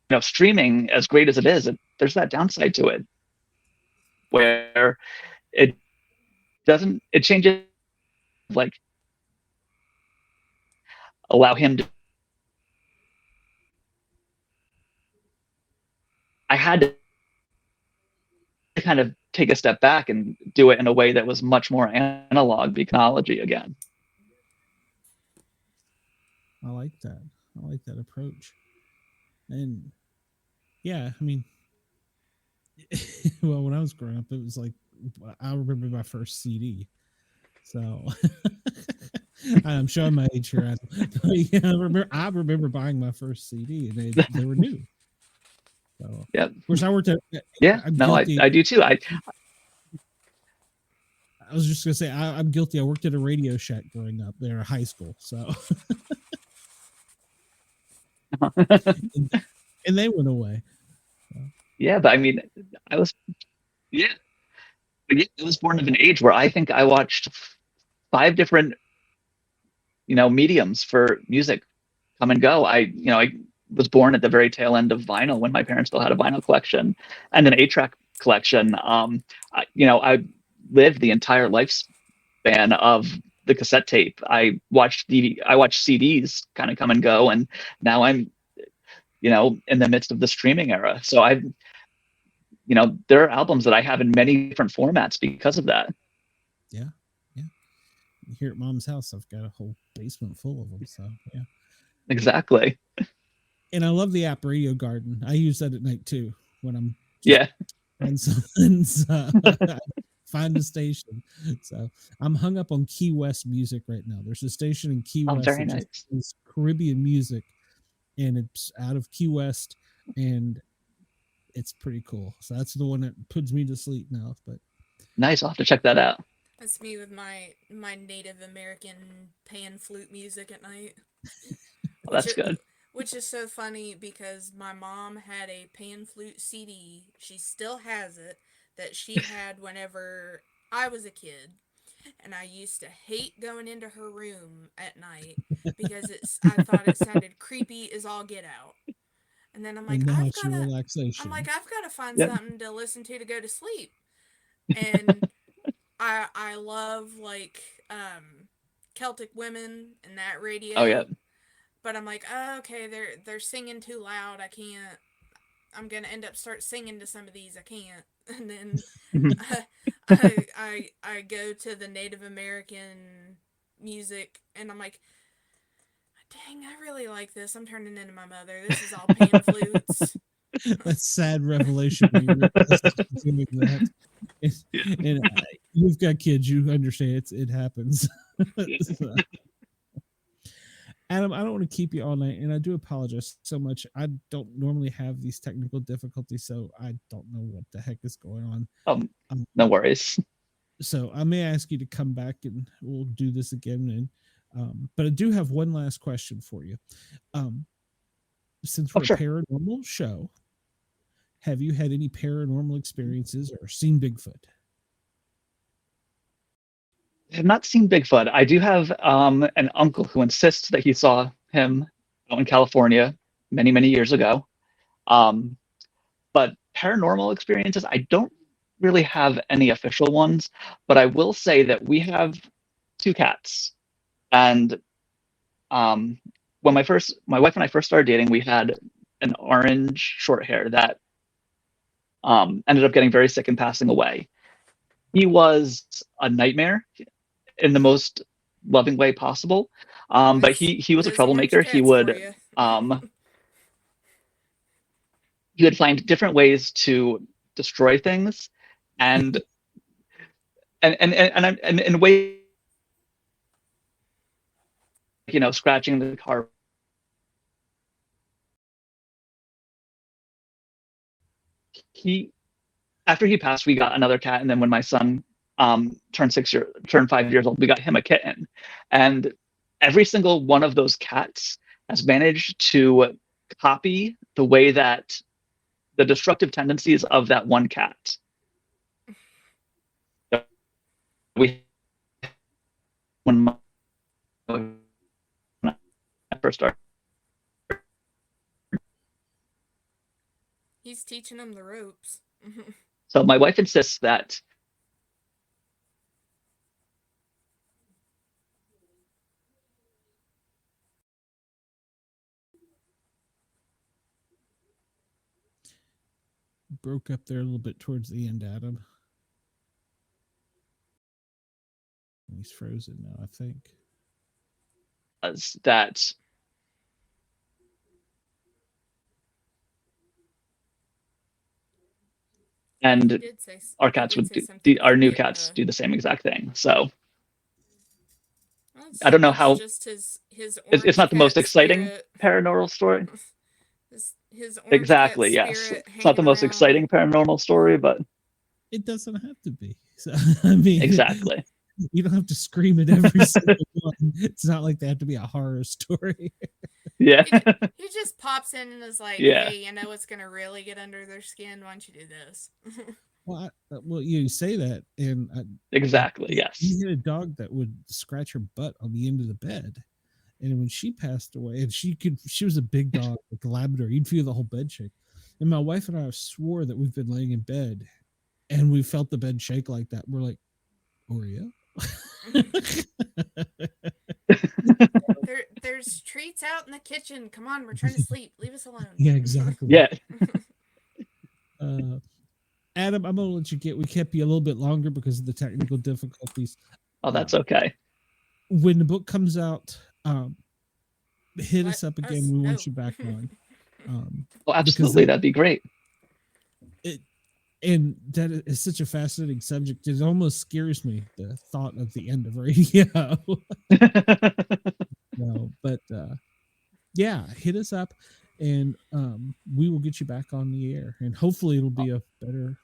know, streaming, as great as it is, there's that downside to it where it changes, like, allow him to. I had to kind of take a step back and do it in a way that was much more analog, technology again. I like that. I like that approach. And yeah, I mean, well, when I was growing up, it was like, I remember my first CD. So I'm showing my age here. Yeah, I remember buying my first CD, and they were new. So, yeah. Of course, I worked at. Yeah, I do too. I was just gonna say I'm guilty. I worked at a Radio Shack growing up there in high school, so and they went away. Yeah, but I mean, I was yeah, but yeah, I was born of an age where I think I watched 5 different mediums for music come and go. I was born at the very tail end of vinyl when my parents still had a vinyl collection and an 8-track collection. I lived the entire lifespan of the cassette tape. I watched CDs kind of come and go, and now I'm in the midst of the streaming era. So there are albums that I have in many different formats because of that. Yeah. Here at Mom's house, I've got a whole basement full of them. So yeah. Exactly. And I love the app Radio Garden. I use that at night too when I'm find a station. So I'm hung up on Key West music right now. There's a station in Key West very that nice. just is Caribbean music, and it's out of Key West, and it's pretty cool. So that's the one that puts me to sleep now. But nice, I'll have to check that out. That's me with my Native American pan flute music at night. Well, that's good. Which is so funny because my mom had a pan flute CD. She still has it, that she had whenever I was a kid. And I used to hate going into her room at night because I thought it sounded creepy as all get out. And then I'm like, I've got to find something to listen to go to sleep. And I love Celtic women and that radio. Oh yeah. But I'm like, oh, okay, they're singing too loud. I can't. I'm gonna end up start singing to some of these. I can't. And then I go to the Native American music, and I'm like, dang, I really like this. I'm turning into my mother. This is all pan flutes. That's sad revelation when you're doing that. And you've got kids, you understand it happens. So. Adam, I don't want to keep you all night, and I do apologize so much. I don't normally have these technical difficulties, so I don't know what the heck is going on. No worries. So I may ask you to come back, and we'll do this again. And but I do have one last question for you. Since we're a paranormal show, have you had any paranormal experiences or seen Bigfoot? I have not seen Bigfoot. I do have an uncle who insists that he saw him out in California many, many years ago. But paranormal experiences, I don't really have any official ones, but I will say that we have 2 cats. And when my wife and I first started dating, we had an orange short hair that ended up getting very sick and passing away. He was a nightmare in the most loving way possible. But he was a troublemaker. He would find different ways to destroy things, and in ways, scratching the car. After he passed, we got another cat, and then when my son turned 5 years old, we got him a kitten. And every single one of those cats has managed to copy the way that the destructive tendencies of that one cat. When I first started. He's teaching them the ropes. So my wife insists that broke up there a little bit towards the end, Adam. He's frozen now, I think. That and our cats would do, our new cats do the same exact thing. So I don't know how. Just his it's not the most exciting paranormal story. His exactly, yes. It's not the most exciting paranormal story, but it doesn't have to be. So I mean, Exactly. you don't have to scream at every single one. It's not like they have to be a horror story. Yeah. He just pops in and is like, Yeah. "Hey, you know what's gonna really get under their skin? Why don't you do this?" Well, you say that, and Exactly. we Yes. had a dog that would scratch her butt on the end of the bed, and when she passed away, and she was a big dog, like a Labrador. You'd feel the whole bed shake. And my wife and I swore that we've been laying in bed, and we felt the bed shake like that. We're like, Oreo. There's treats out in the kitchen. Come on, we're trying to sleep. Leave us alone. Yeah, exactly. Yeah. Adam, I'm gonna let you we kept you a little bit longer because of the technical difficulties. Oh, that's okay. When the book comes out, hit us up again. We want you back on. Oh, absolutely. That'd be great. And that is such a fascinating subject. It almost scares me, the thought of the end of radio. No, but yeah, hit us up, and we will get you back on the air, and hopefully it'll be a better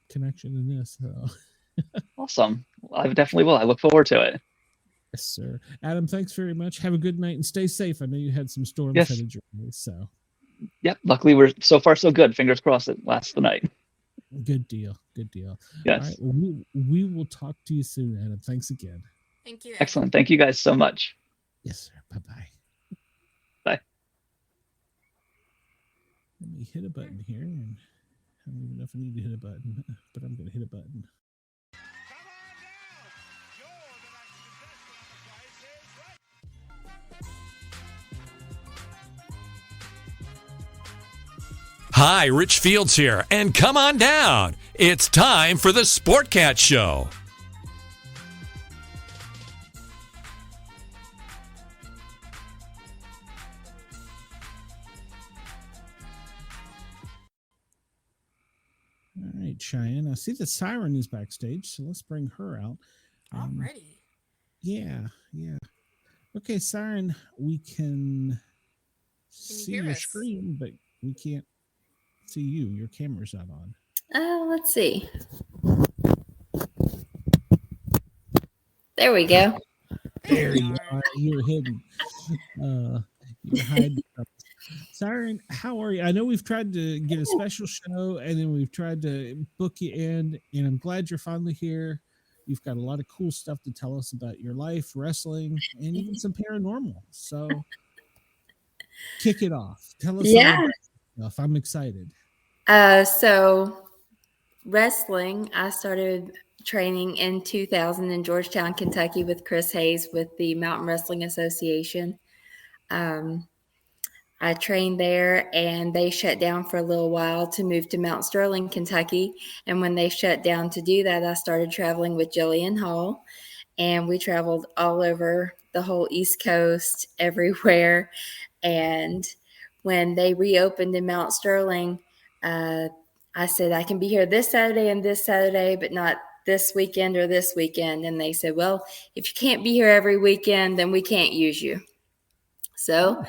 connection than this. So. Awesome. I definitely will. I look forward to it. Yes, sir. Adam, thanks very much. Have a good night and stay safe. I know you had some storms headed your way, so. Yep. Luckily, we're so far so good. Fingers crossed it lasts the night. Good deal. Good deal. Yes. All right. Well, we will talk to you soon, Adam. Thanks again. Thank you. Excellent. Thank you guys so much. Yes, sir. Bye-bye. Bye. Let me hit a button here, and I don't even know if I need to hit a button, but I'm going to hit a button. Hi, Rich Fields here, and come on down. It's time for the Sportcat Show. All right, Cheyenne. I see that Syren is backstage, so let's bring her out. Already. Yeah. Okay, Syren, we can see your screen, but we can't see you. Your camera's not on. Let's see. There we go. There you are. You're hidden. You're hiding. Syren, how are you? I know we've tried to get a special show, and then we've tried to book you in, and I'm glad you're finally here. You've got a lot of cool stuff to tell us about your life, wrestling, and even some paranormal. So kick it off. Tell us all about stuff. I'm excited. So wrestling, I started training in 2000 in Georgetown, Kentucky with Chris Hayes with the Mountain Wrestling Association. I trained there, and they shut down for a little while to move to Mount Sterling, Kentucky. And when they shut down to do that, I started traveling with Jillian Hall, and we traveled all over the whole East Coast, everywhere. And when they reopened in Mount Sterling, I said, I can be here this Saturday, but not this weekend or this weekend. And they said, well, if you can't be here every weekend, then we can't use you. So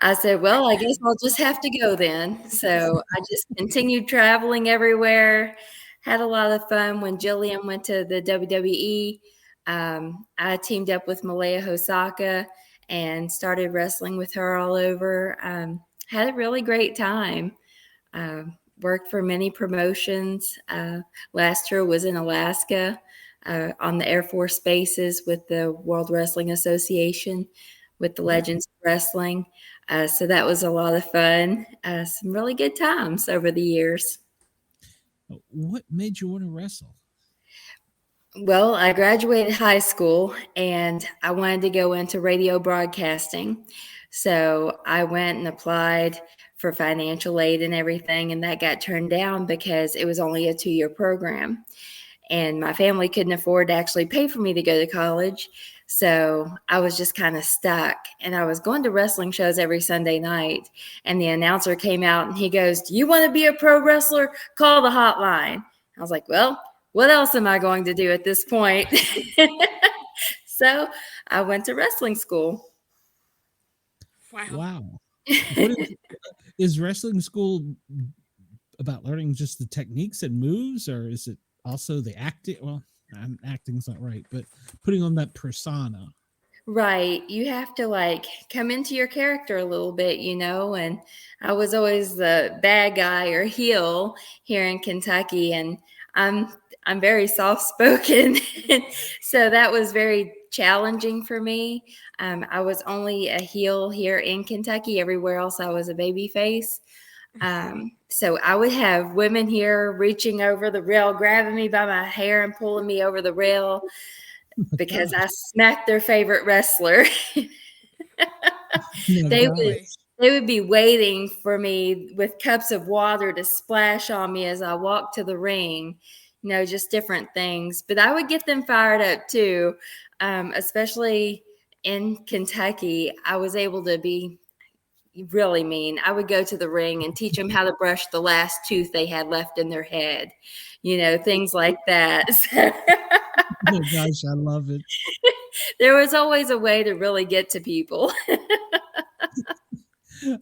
I said, well, I guess I'll just have to go then. So I just continued traveling everywhere, had a lot of fun. When Jillian went to the WWE, I teamed up with Malaya Hosaka and started wrestling with her all over. Had a really great time. Worked for many promotions. Last year was in Alaska on the Air Force bases with the World Wrestling Association with the Legends of Wrestling. So that was a lot of fun. Some really good times over the years. What made you want to wrestle? Well, I graduated high school and I wanted to go into radio broadcasting. So I went and applied for financial aid and everything, and that got turned down because it was only a 2-year program. And my family couldn't afford to actually pay for me to go to college. So I was just kind of stuck. And I was going to wrestling shows every Sunday night. And the announcer came out and he goes, do you want to be a pro wrestler? Call the hotline. I was like, well, what else am I going to do at this point? So I went to wrestling school. Wow. Is wrestling school about learning just the techniques and moves, or is it also the acting. Well, acting's not right, but putting on that persona. Right. You have to like come into your character a little bit, and I was always the bad guy or heel here in Kentucky, and I'm I'm very soft spoken. So that was very challenging for me. I was only a heel here in Kentucky. Everywhere else I was a baby face. So I would have women here reaching over the rail, grabbing me by my hair and pulling me over the rail because I smacked their favorite wrestler. They Oh would boy. they would be waiting for me with cups of water to splash on me as I walked to the ring. Just different things. But I would get them fired up too, especially in Kentucky. I was able to be really mean. I would go to the ring and teach them how to brush the last tooth they had left in their head, things like that. Oh my gosh, I love it. There was always a way to really get to people.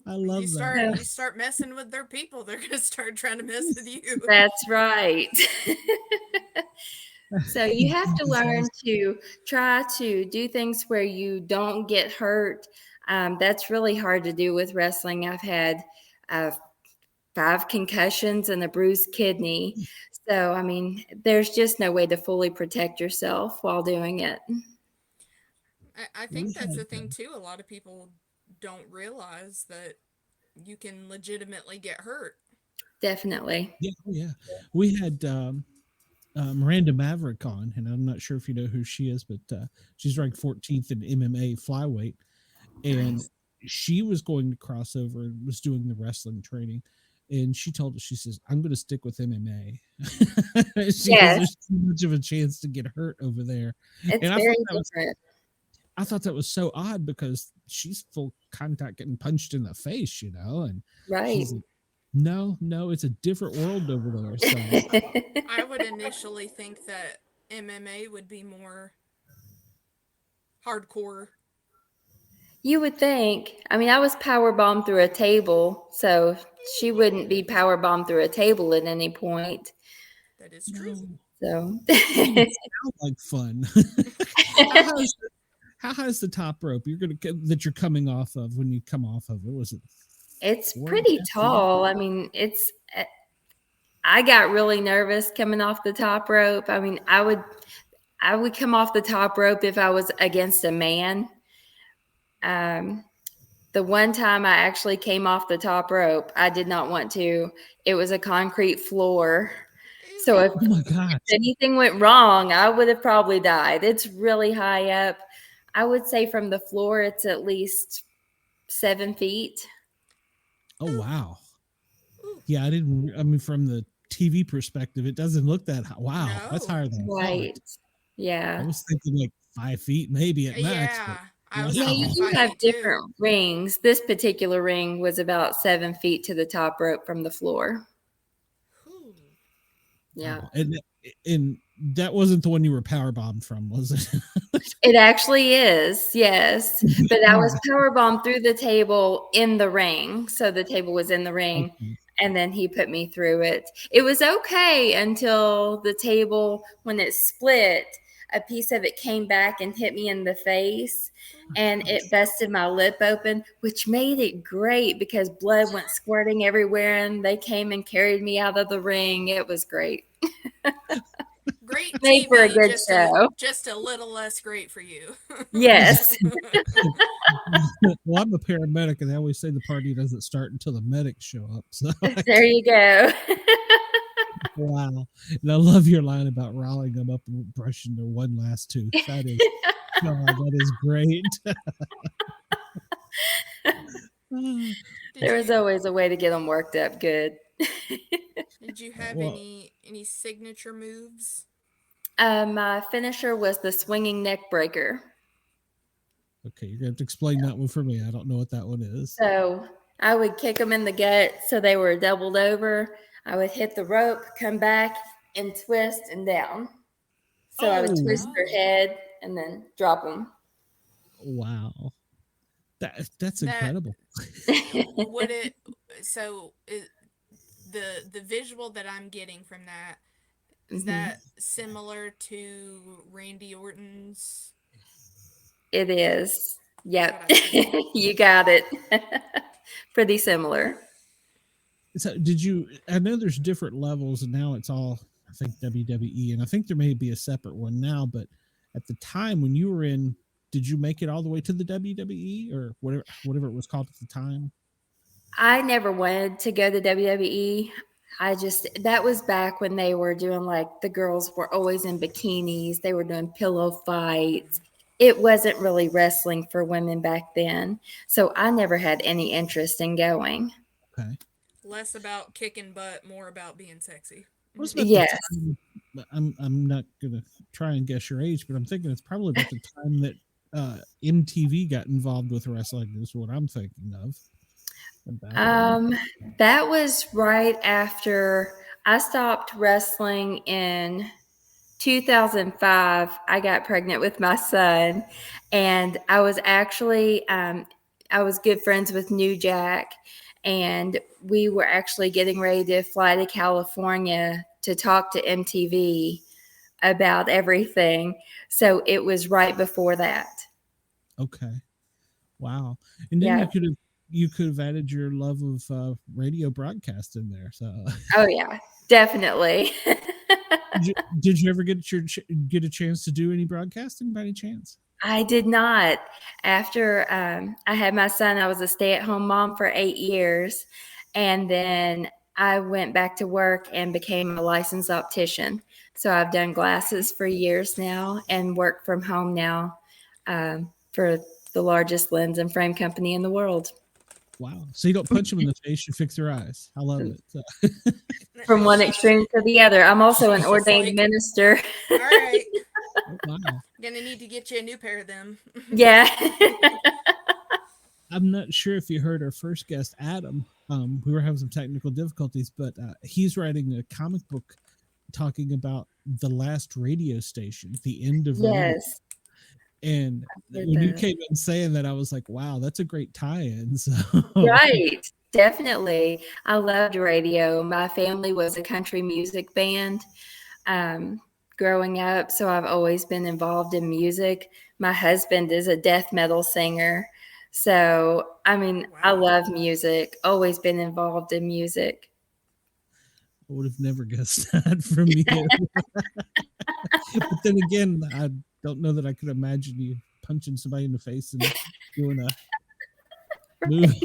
I love You that. start messing with their people, they're gonna start trying to mess with you. That's right. So you have to learn to try to do things where you don't get hurt. That's really hard to do with wrestling. I've had 5 concussions and a bruised kidney. So, I mean, there's just no way to fully protect yourself while doing it. I think that's the thing too. A lot of people don't realize that you can legitimately get hurt. Definitely. Yeah, oh, yeah. We had Miranda Maverick on, and I'm not sure if you know who she is, but she's ranked 14th in MMA flyweight, and Nice. she was going to cross over and was doing the wrestling training. And she told us, she says, I'm going to stick with MMA. She goes, Yes, there's too much of a chance to get hurt over there. it's And very different. I thought that was so odd because she's full contact getting punched in the face, and Right. she's like, no, it's a different world over there. So I would initially think that MMA would be more hardcore. You would think. I mean, I was power bombed through a table, so she wouldn't be power bombed through a table at any point. That is true. So it sounds like fun. How high is the top rope that you're coming off of when you come off of it? Was it? it's 4.5 pretty feet? tall. I mean, I got really nervous coming off the top rope. I mean, I would come off the top rope if I was against a man. The one time I actually came off the top rope, I did not want to. It was a concrete floor. So if Oh my gosh. anything went wrong, I would have probably died. It's really high up. I would say from the floor, it's at least 7 feet. Oh wow. Yeah, I mean, from the TV perspective, it doesn't look that high. Wow, that's No. higher than I thought. Right. Yeah. I was thinking like 5 feet, maybe at max. Yeah. But I was Yeah, wow. you thinking do 5 have feet too. different rings. This particular ring was about 7 feet to the top rope from the floor. Ooh. Yeah. Wow. And that wasn't the one you were power bombed from, was it? It actually is, yes. But I was power bombed through the table in the ring. So the table was in the ring, Okay. and then he put me through it. It was okay until the table, when it split, a piece of it came back and hit me in the face, and it busted my lip open, which made it great because blood went squirting everywhere, and they came and carried me out of the ring. It was great. Great Made TV, for a good just show. just a little less great for you. Yes. Well, I'm a paramedic, and they always say the party doesn't start until the medics show up. So There you go. wow. And I love your line about riling them up and brushing their one last tooth. That is, God, that is great. There was always a way to get them worked up good. Did you have Well- any signature moves? My finisher was the swinging neck breaker. Okay, you're gonna have to explain that one for me. I don't know what that one is. So I would kick them in the gut so they were doubled over. I would hit the rope, come back, and twist and down. So I would Oh. twist their head and then drop them. Wow. That's That- incredible. Would it? So the visual that I'm getting from that, Is that similar to Randy Orton's? It is. Yep. That's what I figured. You got it. Pretty similar. So did you, I know there's different levels and now it's all, I think WWE, and I think there may be a separate one now, but at the time when you were in, did you make it all the way to the WWE or whatever it was called at the time? I never wanted to go to WWE. That was back when they were doing like the girls were always in bikinis. They were doing pillow fights. It wasn't really wrestling for women back then. So I never had any interest in going. Okay. Less about kicking butt, more about being sexy. What's about Yes. the time, I'm not gonna try and guess your age, but I'm thinking it's probably about the time that MTV got involved with wrestling. Is what I'm thinking of. That was right after I stopped wrestling in 2005. I got pregnant with my son, and I was actually I was good friends with New Jack, and we were actually getting ready to fly to California to talk to MTV about everything. So it was right before that. Okay. Wow. And then you could have added your love of radio broadcast in there. So. Oh yeah, definitely. Did you ever get a chance to do any broadcasting by any chance? I did not. After I had my son, I was a stay-at-home mom for 8 years, and then I went back to work and became a licensed optician. So I've done glasses for years now and work from home now for the largest lens and frame company in the world. Wow. So you don't punch them in the face, you fix their eyes. I love it. So. From one extreme to the other. I'm also an ordained minister. All right. Oh, wow. Gonna need to get you a new pair of them. Yeah. I'm not sure if you heard our first guest, Adam. We were having some technical difficulties, but he's writing a comic book talking about the last radio station, the end of radio. Yes. And when you came in saying that, I was like, wow, that's a great tie-in. So. Right. Definitely. I loved radio. My family was a country music band growing up, so I've always been involved in music. My husband is a death metal singer. So, I mean, wow. I love music, always been involved in music. I would have never guessed that from you. But then again, I don't know that I could imagine you punching somebody in the face and doing a move.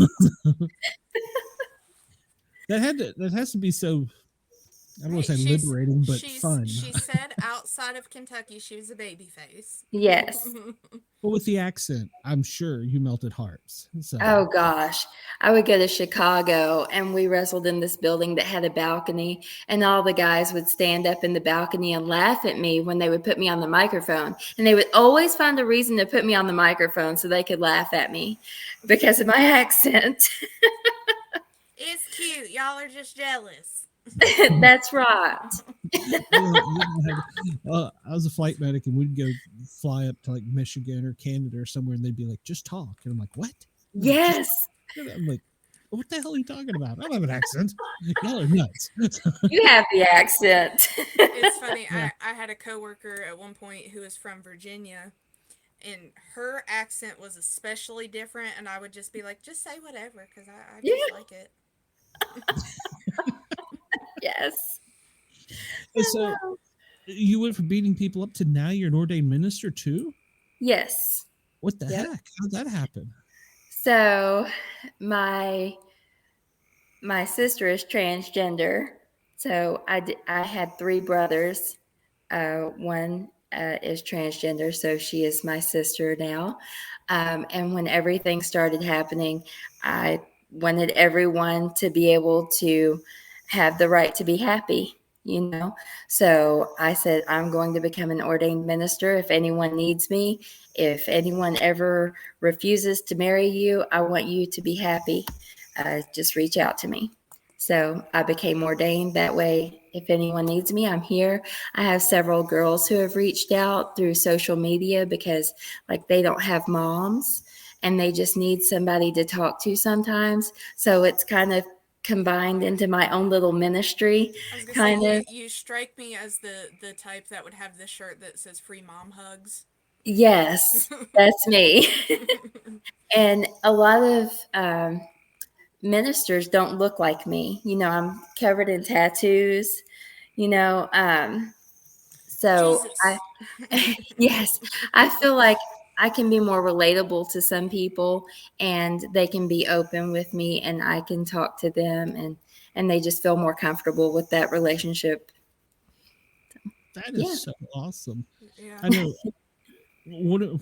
That has to be so, I don't want to say liberating, but fun. She said outside of Kentucky, she was a baby face. Yes. But with the accent, I'm sure you melted hearts. So. Oh, gosh. I would go to Chicago, and we wrestled in this building that had a balcony, and all the guys would stand up in the balcony and laugh at me when they would put me on the microphone. And they would always find a reason to put me on the microphone so they could laugh at me because of my accent. It's cute. Y'all are just jealous. That's right. I was a flight medic, and we'd go fly up to like Michigan or Canada or somewhere, and they'd be like, just talk. And I'm like, what? Yes. I'm like, what the hell are you talking about? I don't have an accent. Y'all are nuts. You have the accent. It's funny. Yeah. I had a coworker at one point who was from Virginia, and her accent was especially different, and I would just be like, just say whatever, because I just like it. Yes. And so you went from beating people up to now you're an ordained minister too? Yes. What the heck? How'd that happen? So my sister is transgender. So I had 3 brothers. One is transgender, so she is my sister now. And when everything started happening, I wanted everyone to be able to have the right to be happy, you know? So I said, I'm going to become an ordained minister. If anyone needs me, if anyone ever refuses to marry you, I want you to be happy. Just reach out to me. So I became ordained that way. If anyone needs me, I'm here. I have several girls who have reached out through social media because like they don't have moms and they just need somebody to talk to sometimes. So it's kind of combined into my own little ministry, I was gonna kind say of. you strike me as the type that would have the shirt that says "Free Mom Hugs." Yes, that's me. And a lot of ministers don't look like me. I'm covered in tattoos. So Jesus. yes, I feel like I can be more relatable to some people, and they can be open with me, and I can talk to them, and they just feel more comfortable with that relationship. That Yeah. is so awesome. Yeah. I know.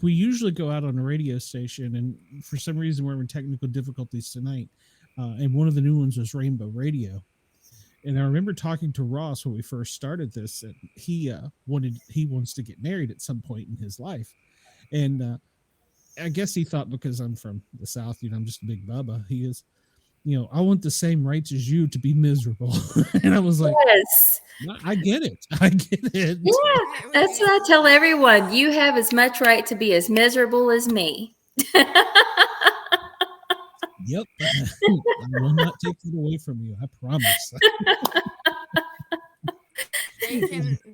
We usually go out on a radio station, and for some reason we're having technical difficulties tonight. And one of the new ones was Rainbow Radio. And I remember talking to Ross when we first started this, and he wants to get married at some point in his life, and I guess he thought because I'm from the South, I'm just a big Bubba. He is, I want the same rights as you to be miserable, and I was like, Yes. I get it, I get it. Yeah, that's what I tell everyone. You have as much right to be as miserable as me. Yep, I will not take it away from you. I promise.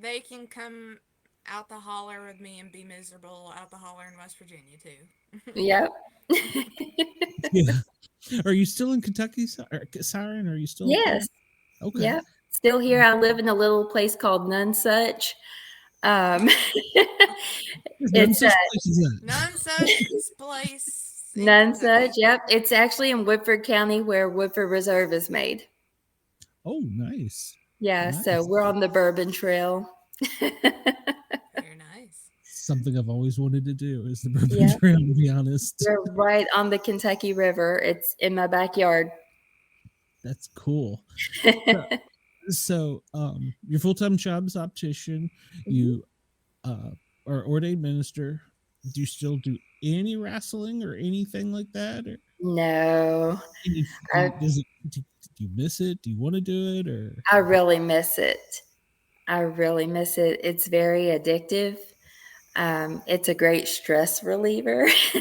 They can come out the holler with me and be miserable out the holler in West Virginia too. Yep. Yeah. Are you still in Kentucky, Syren? Are you still? Yes. Okay. Yep. Still here. I live in a little place called Nonesuch. It's Nonesuch place. Nonesuch. Yep. It's actually in Woodford County, where Woodford Reserve is made. Oh, nice. Yeah. Nice. So we're on the Bourbon Trail. Very nice. Something I've always wanted to do is the Bourbon Trail, to be honest. We're right on the Kentucky River. It's in my backyard. That's cool. So your full-time job is optician. You are ordained minister. Do you still do any wrestling or anything like that? Or no. Do you miss it? Do you want to do it? Or I really miss it. It's very addictive. It's a great stress reliever. So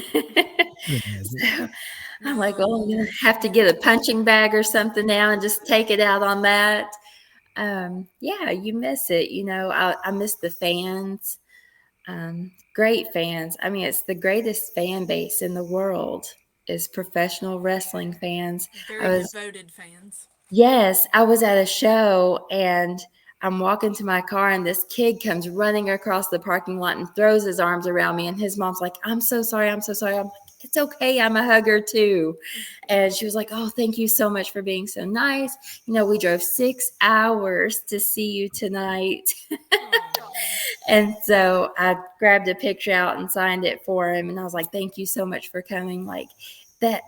I'm like, oh, I'm gonna have to get a punching bag or something now and just take it out on that. Yeah, you miss it. I miss the fans. Great fans. I mean, it's the greatest fan base in the world is professional wrestling fans. Very devoted fans. Yes, I was at a show and I'm walking to my car and this kid comes running across the parking lot and throws his arms around me, and his mom's like, I'm so sorry. I'm like, it's okay. I'm a hugger too. And she was like, oh, thank you so much for being so nice. We drove 6 hours to see you tonight. And so I grabbed a picture out and signed it for him. And I was like, thank you so much for coming. Like I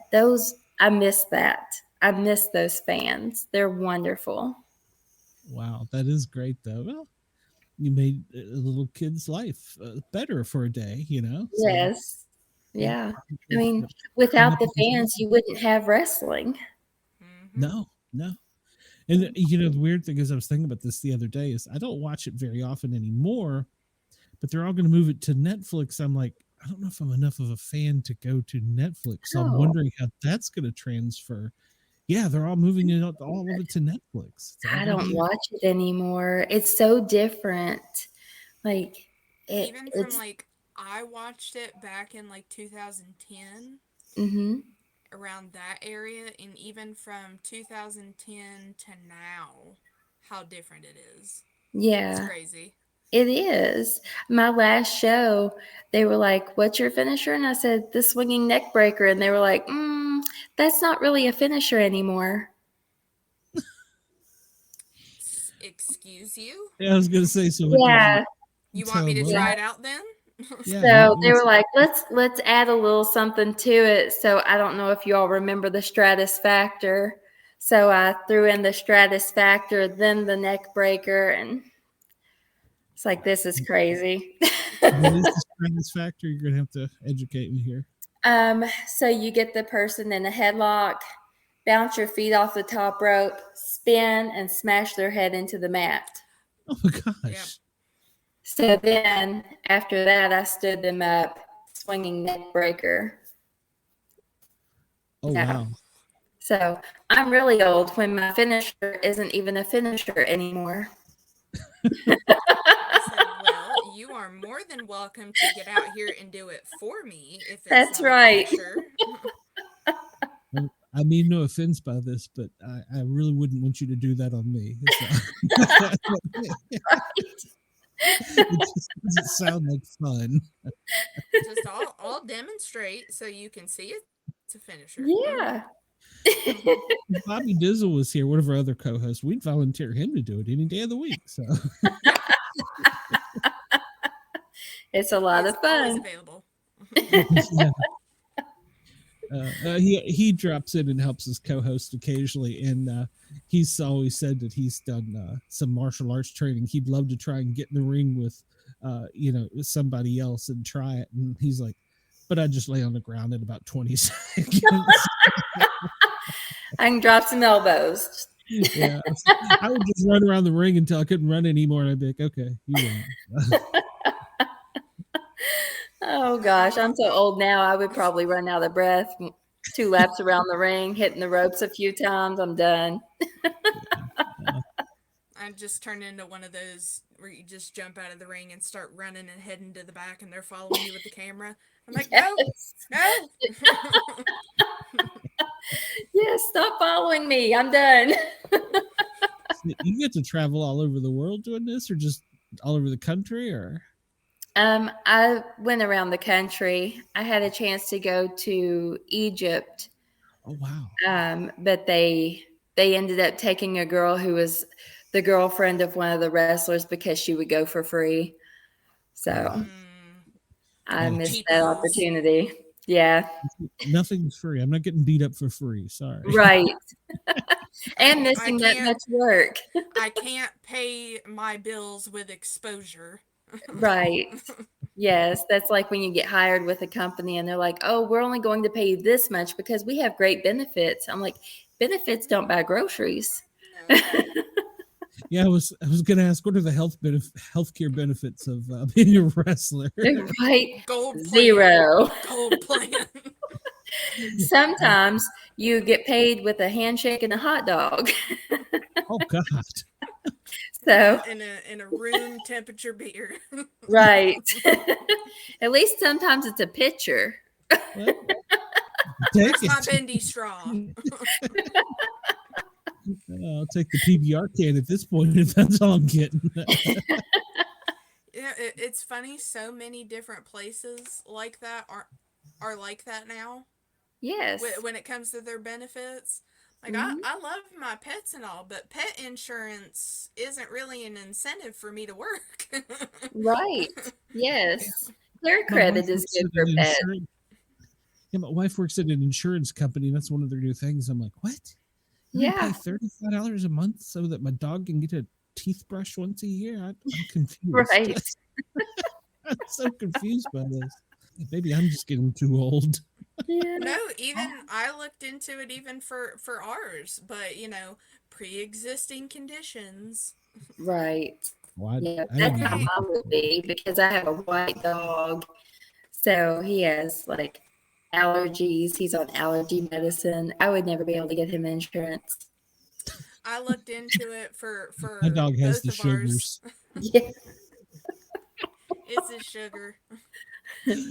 miss that. I miss those fans. They're wonderful. Wow, that is great, though. Well, you made a little kid's life better for a day, So, yes. Yeah. I mean, without the fans, you wouldn't have wrestling. No. And, the weird thing is, I was thinking about this the other day, is I don't watch it very often anymore, but they're all going to move it to Netflix. I'm like, I don't know if I'm enough of a fan to go to Netflix. So I'm wondering how that's going to transfer. Yeah, they're all moving all of it to Netflix. I don't watch it anymore. It's so different. Like even from I watched it back in 2010. Mm-hmm. Around that area, and even from 2010 to now, how different it is. Yeah. It's crazy. It is. My last show, they were like, what's your finisher? And I said, the swinging neck breaker. And they were like, that's not really a finisher anymore. Excuse you? Yeah, I was going to say, so yeah. You want me to try it out then? So they were like, let's add a little something to it. So I don't know if you all remember the Stratus Factor. So I threw in the Stratus Factor, then the neck breaker, and it's like, this is crazy. What is the Stratus Factor? You're gonna have to educate me here. So you get the person in a headlock, bounce your feet off the top rope, spin, and smash their head into the mat. Oh my gosh. Yep. So then after that, I stood them up, swinging neck breaker. Oh, wow. So I'm really old when my finisher isn't even a finisher anymore. I said, well, you are more than welcome to get out here and do it for me if it's That's not a right. finisher. I mean no offense by this, but I really wouldn't want you to do that on me. It just doesn't sound like fun. Just I'll demonstrate so you can see it's a finisher. Yeah. If Bobby Dizzle was here, one of our other co-hosts, we'd volunteer him to do it any day of the week. So It's a lot It's of always fun. available. he drops in and helps his co-host occasionally, and he's always said that he's done some martial arts training. He'd love to try and get in the ring with somebody else and try it, and he's like, but I just lay on the ground in about 20 seconds. I can drop some elbows. Yeah, I would just run around the ring until I couldn't run anymore, and I'd be like, okay, you win. Oh gosh, I'm so old now. I would probably run out of breath. 2 laps around the ring, hitting the ropes a few times. I'm done. I just turned into one of those where you just jump out of the ring and start running and heading to the back, and they're following you with the camera. I'm like, no. Yes, stop following me. I'm done. You get to travel all over the world doing this, or just all over the country, or? I went around the country. I had a chance to go to Egypt. Oh wow! But they ended up taking a girl who was the girlfriend of one of the wrestlers because she would go for free. So I missed that opportunity. Yeah. Nothing's free. I'm not getting beat up for free. Sorry. Right. And missing that much work. I can't pay my bills with exposure. Right. Yes. That's like when you get hired with a company and they're like, oh, we're only going to pay you this much because we have great benefits. I'm like, benefits don't buy groceries. Yeah, I was going to ask, what are the healthcare benefits of being a wrestler? Right. Gold plan. 0. Gold plan. Sometimes you get paid with a handshake and a hot dog. Oh God. So in a room temperature beer. Right. At least sometimes it's a pitcher. Well, Where's my bendy straw? I'll take the PBR can at this point if that's all I'm getting. Yeah, it's funny. So many different places like that are like that now. Yes. When it comes to their benefits. Like, Mhm. I love my pets and all, but pet insurance isn't really an incentive for me to work. Right. Yes. Their credit is good for pets. Yeah, my wife works at an insurance company. That's one of their new things. I'm like, what? You pay $35 a month so that my dog can get a teeth brush once a year? I'm confused. Right. I'm so confused by this. Maybe I'm just getting too old. Yeah. No, even I looked into it even for ours, but pre-existing conditions. Right. Well, Yeah, that's how mine would be because I have a white dog. So he has like allergies. He's on allergy medicine. I would never be able to get him insurance. I looked into it for my dog has both the of sugars. Ours. Yeah. It's his sugar.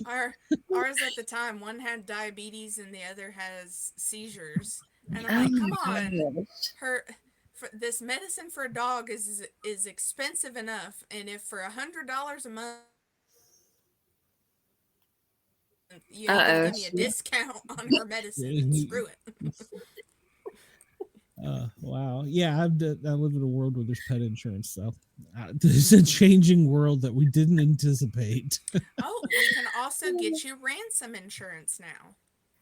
Ours at the time, one had diabetes and the other has seizures. And I'm like, come on, this medicine for a dog is expensive enough, and if for $100 a month you give me a discount on her medicine, screw it. Wow. Yeah, I live in a world where there's pet insurance, so there's a changing world that we didn't anticipate. Oh, we can also get you ransom insurance now.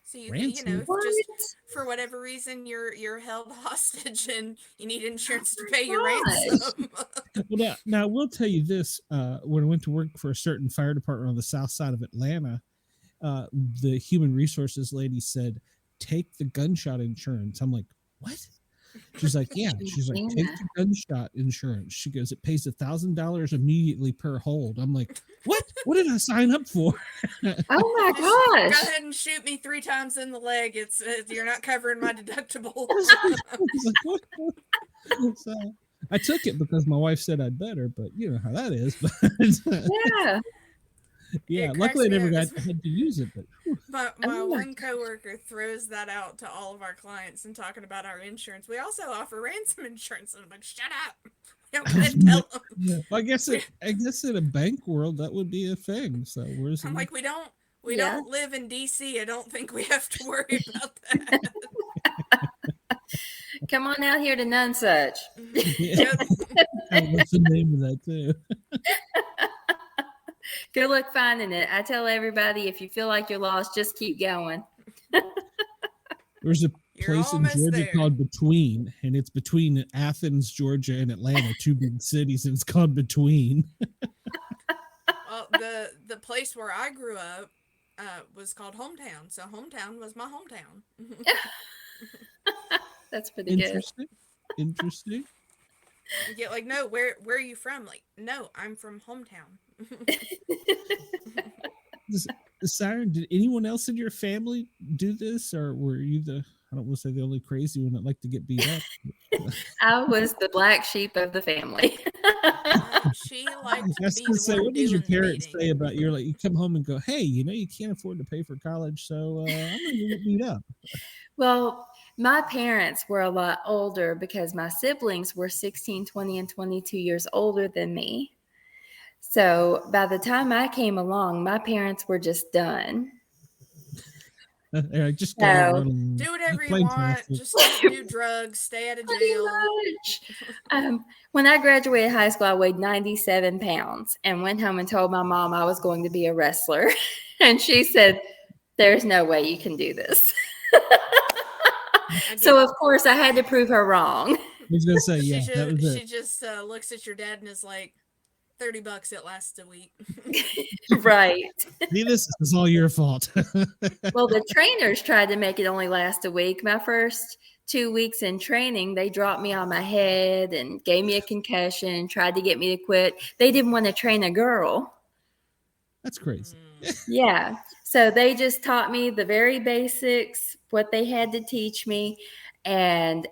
So you can, just for whatever reason you're held hostage and you need insurance to pay your ransom. Well, now I will tell you this: when I went to work for a certain fire department on the south side of Atlanta, the human resources lady said, "Take the gunshot insurance." I'm like, "What?" She's like, yeah. She's like, take the gunshot insurance. She goes, it pays $1,000 immediately per hold. I'm like, what? What did I sign up for? Oh my Just gosh. go ahead and shoot me 3 times in the leg. It's you're not covering my deductible. I was like, what? So I took it because my wife said I'd better, but you know how that is. Yeah. Yeah, It luckily I cracks me never up. had to use it. But My Oh. one coworker throws that out to all of our clients and talking about our insurance. We also offer ransom insurance, and I'm like, shut up! You don't gotta tell them. yeah, well, I guess in a bank world that would be a thing. So where's I'm like, we don't Yeah. live in DC. I don't think we have to worry about that. Come on out here to Nonesuch. Yeah. What's the name of that too? Good luck finding it. I tell everybody, if you feel like you're lost, just keep going. There's a You're place in almost Georgia there. called Between, and it's between Athens, Georgia, and Atlanta, 2 big cities, and it's called Between. Well, the place where I grew up was called Hometown. So Hometown was my hometown. That's pretty good. Interesting. You get like, no, where are you from? Like, no, I'm from Hometown. Syren, did anyone else in your family do this, or were you I don't want to say the only crazy one that liked to get beat up? I was the black sheep of the family. She liked to That's be to the say, one what did your doing the parents beating. say about you come home and go, hey, you can't afford to pay for college, so I'm gonna get beat up. Well, my parents were a lot older because my siblings were 16, 20, and 22 years older than me. So by the time I came along, my parents were just done. Just go So- run, Do whatever you play want. tennis. Just don't do drugs. Stay out of Pretty jail. much. When I graduated high school, I weighed 97 pounds and went home and told my mom I was going to be a wrestler. And she said, there's no way you can do this. So, of course, I had to prove her wrong. I was gonna say, yeah, that was She it. just looks at your dad and is like, $30, it lasts a week. Right. See, this is all your fault. Well, the trainers tried to make it only last a week. My first 2 weeks in training, they dropped me on my head and gave me a concussion, tried to get me to quit. They didn't want to train a girl. That's crazy. Yeah. So they just taught me the very basics, what they had to teach me, and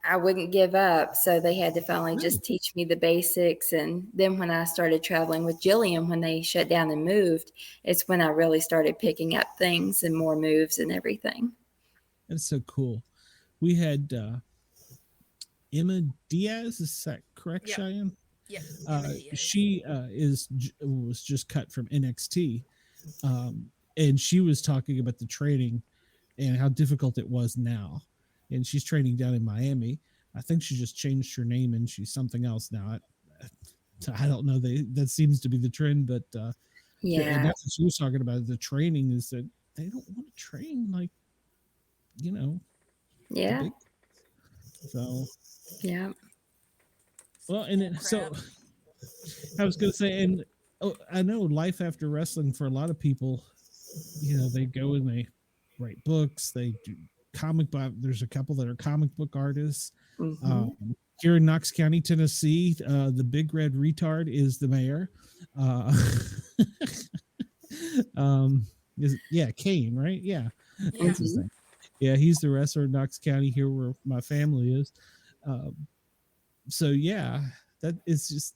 I wouldn't give up. So they had to finally just teach me the basics. And then when I started traveling with Gilliam, when they shut down and moved, it's when I really started picking up things and more moves and everything. That's so cool. We had Emma Diaz. Is that correct, Yep. Cheyenne? Yeah. She was just cut from NXT, and she was talking about the training and how difficult it was now. And she's training down in Miami. I think she just changed her name and she's something else now. I don't know. That seems to be the trend, but Yeah. and that's what she was talking about. The training is that they don't want to train like, the Yeah. big- so Yeah. well, and then, so I was going to say, and I know life after wrestling for a lot of people, they go and they write books, they do comic book. There's a couple that are comic book artists. Mhm. Here in Knox County, Tennessee, the big red retard is the mayor. Kane, right? Yeah. That's his name. Yeah, he's the wrestler in Knox County, here where my family is. So yeah, that is just.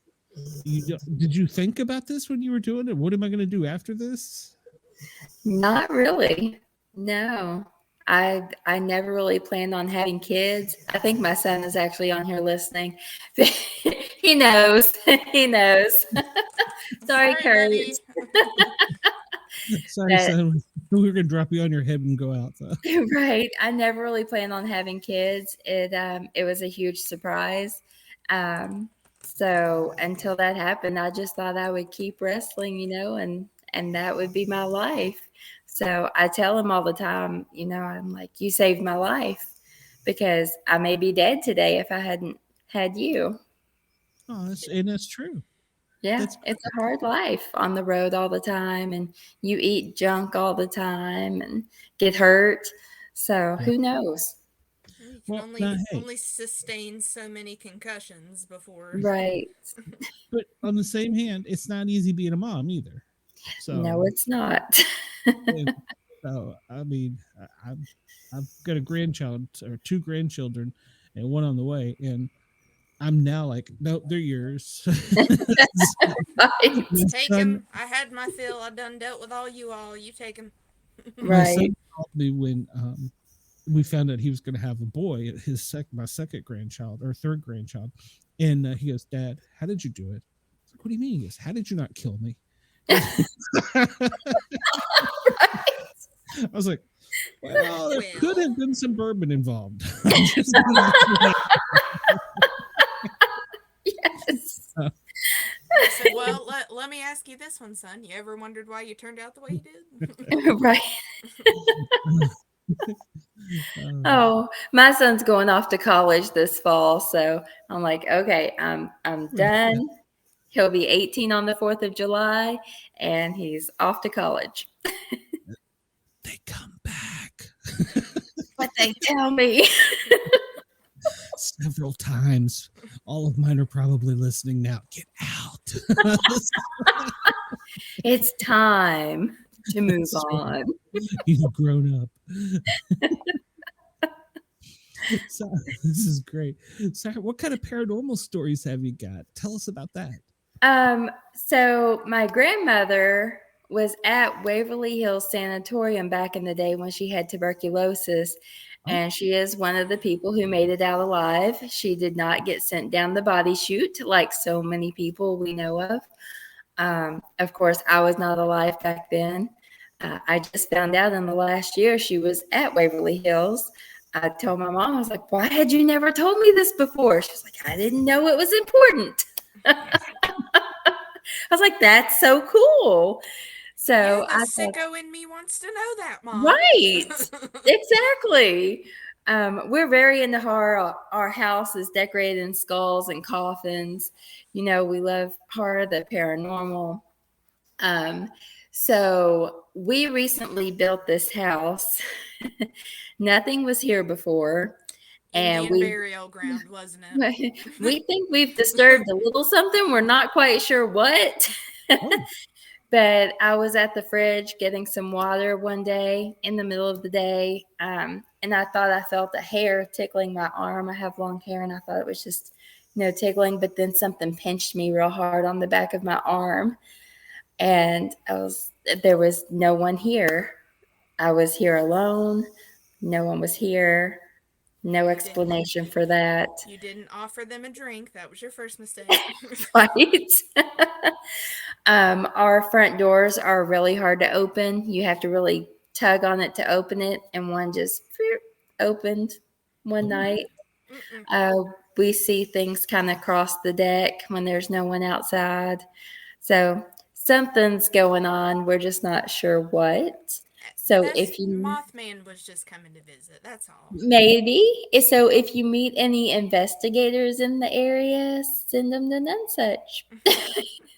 Did you think about this when you were doing it? What am I going to do after this? Not really. No. I never really planned on having kids. I think my son is actually on here listening. He knows. He knows. Sorry, Kurt. buddy. Sorry, son. We were going to drop you on your head and go out. So. Right. I never really planned on having kids. It was a huge surprise. So until that happened, I just thought I would keep wrestling, and that would be my life. So I tell him all the time, I'm like, you saved my life, because I may be dead today if I hadn't had you. Oh, that's true. Yeah, it's a hard life on the road all the time, and you eat junk all the time and get hurt. So who knows? You can Well, only now, hey, only sustain so many concussions before. Right. but on the same hand, it's not easy being a mom either. So No, it's not. and so I mean, I've got a grandchild or two grandchildren, and one on the way, and I'm now like, nope, they're yours. Right. My Take son, him. I had my fill. I done dealt with all you all. You take him. my son Right. called me when we found out he was going to have a boy, my second grandchild or third grandchild, and he goes, "Dad, how did you do it?" I was like, "What do you mean?" He goes, "How did you not kill me?" I was like, "Well, there could have been some bourbon involved." Yes. I said, well, let me ask you this one, son. You ever wondered why you turned out the way you did? Right. Oh, my son's going off to college this fall, so I'm like, okay, I'm done. He'll be 18 on the 4th of July, and he's off to college. They come back What they tell me. several times. All of mine are probably listening now. Get out. It's time to move That's right. on. You've grown up. So, this is great. So, what kind of paranormal stories have you got? Tell us about that. So my grandmother was at Waverly Hills Sanatorium back in the day when she had tuberculosis, and she is one of the people who made it out alive. She did not get sent down the body chute like so many people we know of. Of course, I was not alive back then. I just found out in the last year she was at Waverly Hills. I told my mom, I was like, why had you never told me this before? She was like, I didn't know it was important. I was like, that's so cool. So The I sicko thought, in me wants to know that, Mom. right, exactly. We're very into horror. Our house is decorated in skulls and coffins. You know, we love horror, the paranormal. So we recently built this house. Nothing was here before. And Indian burial ground, wasn't it? we think we've disturbed a little something. We're not quite sure what. Oh. But I was at the fridge getting some water one day in the middle of the day. And I thought I felt a hair tickling my arm. I have long hair, and I thought it was just, tickling. But then something pinched me real hard on the back of my arm. And there was no one here. I was here alone. No one was here. No explanation for that. You didn't offer them a drink. That was your first mistake. Right. Our front doors are really hard to open. You have to really tug on it to open it. And one just opened one night. We see things kind of cross the deck when there's no one outside. So something's going on. We're just not sure what. So if you Mothman was just coming to visit, that's all. Maybe. So if you meet any investigators in the area, send them to none such.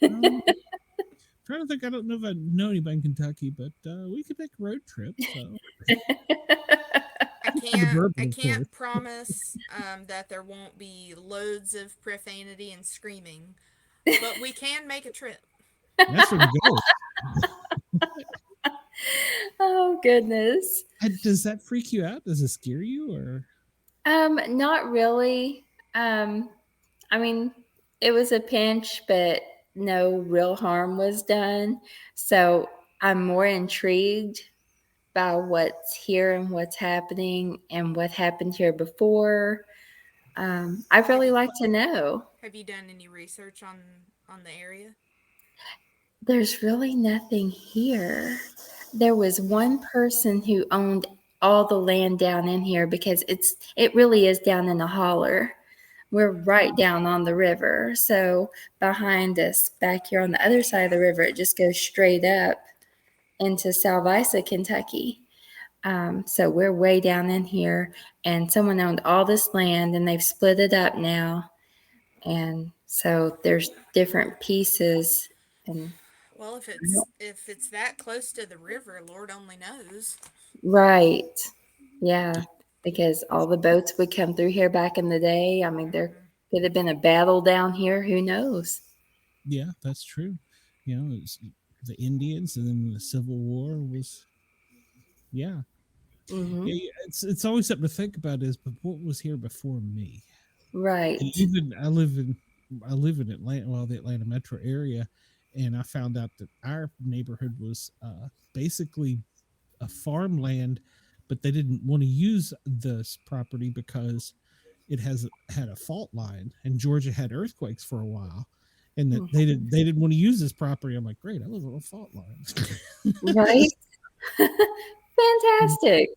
Trying to think, I don't know if I know anybody in Kentucky, but we could make a road trip. So I can't promise that there won't be loads of profanity and screaming, but we can make a trip. That's where we go. Oh goodness. Does that freak you out? Does it scare you, or? Not really. I mean, it was a pinch, but no real harm was done. So I'm more intrigued by what's here and what's happening and what happened here before. I'd really like to know. Have you done any research on the area? There's really nothing here. There was one person who owned all the land down in here because it really is down in a holler. We're right down on the river. So behind us, back here on the other side of the river, it just goes straight up into Salvisa, Kentucky. So we're way down in here, and someone owned all this land, and they've split it up now. And so there's different pieces. And well, if it's that close to the river, Lord only knows. Right. Yeah. because all the boats would come through here back in the day. I mean, there Mhm. could have been a battle down here. Who knows? Yeah, that's true. It's the Indians, and then the Civil War was. Yeah, Hmm. yeah. It's always something to think about. Is but what was here before me? And Right. even I live in Atlanta, well, the Atlanta metro area, and I found out that our neighborhood was basically a farmland, but they didn't want to use this property because it has had a fault line, and Georgia had earthquakes for a while, and that Mhm. they didn't want to use this property. I'm like, great, I live on a fault line. Right. Fantastic.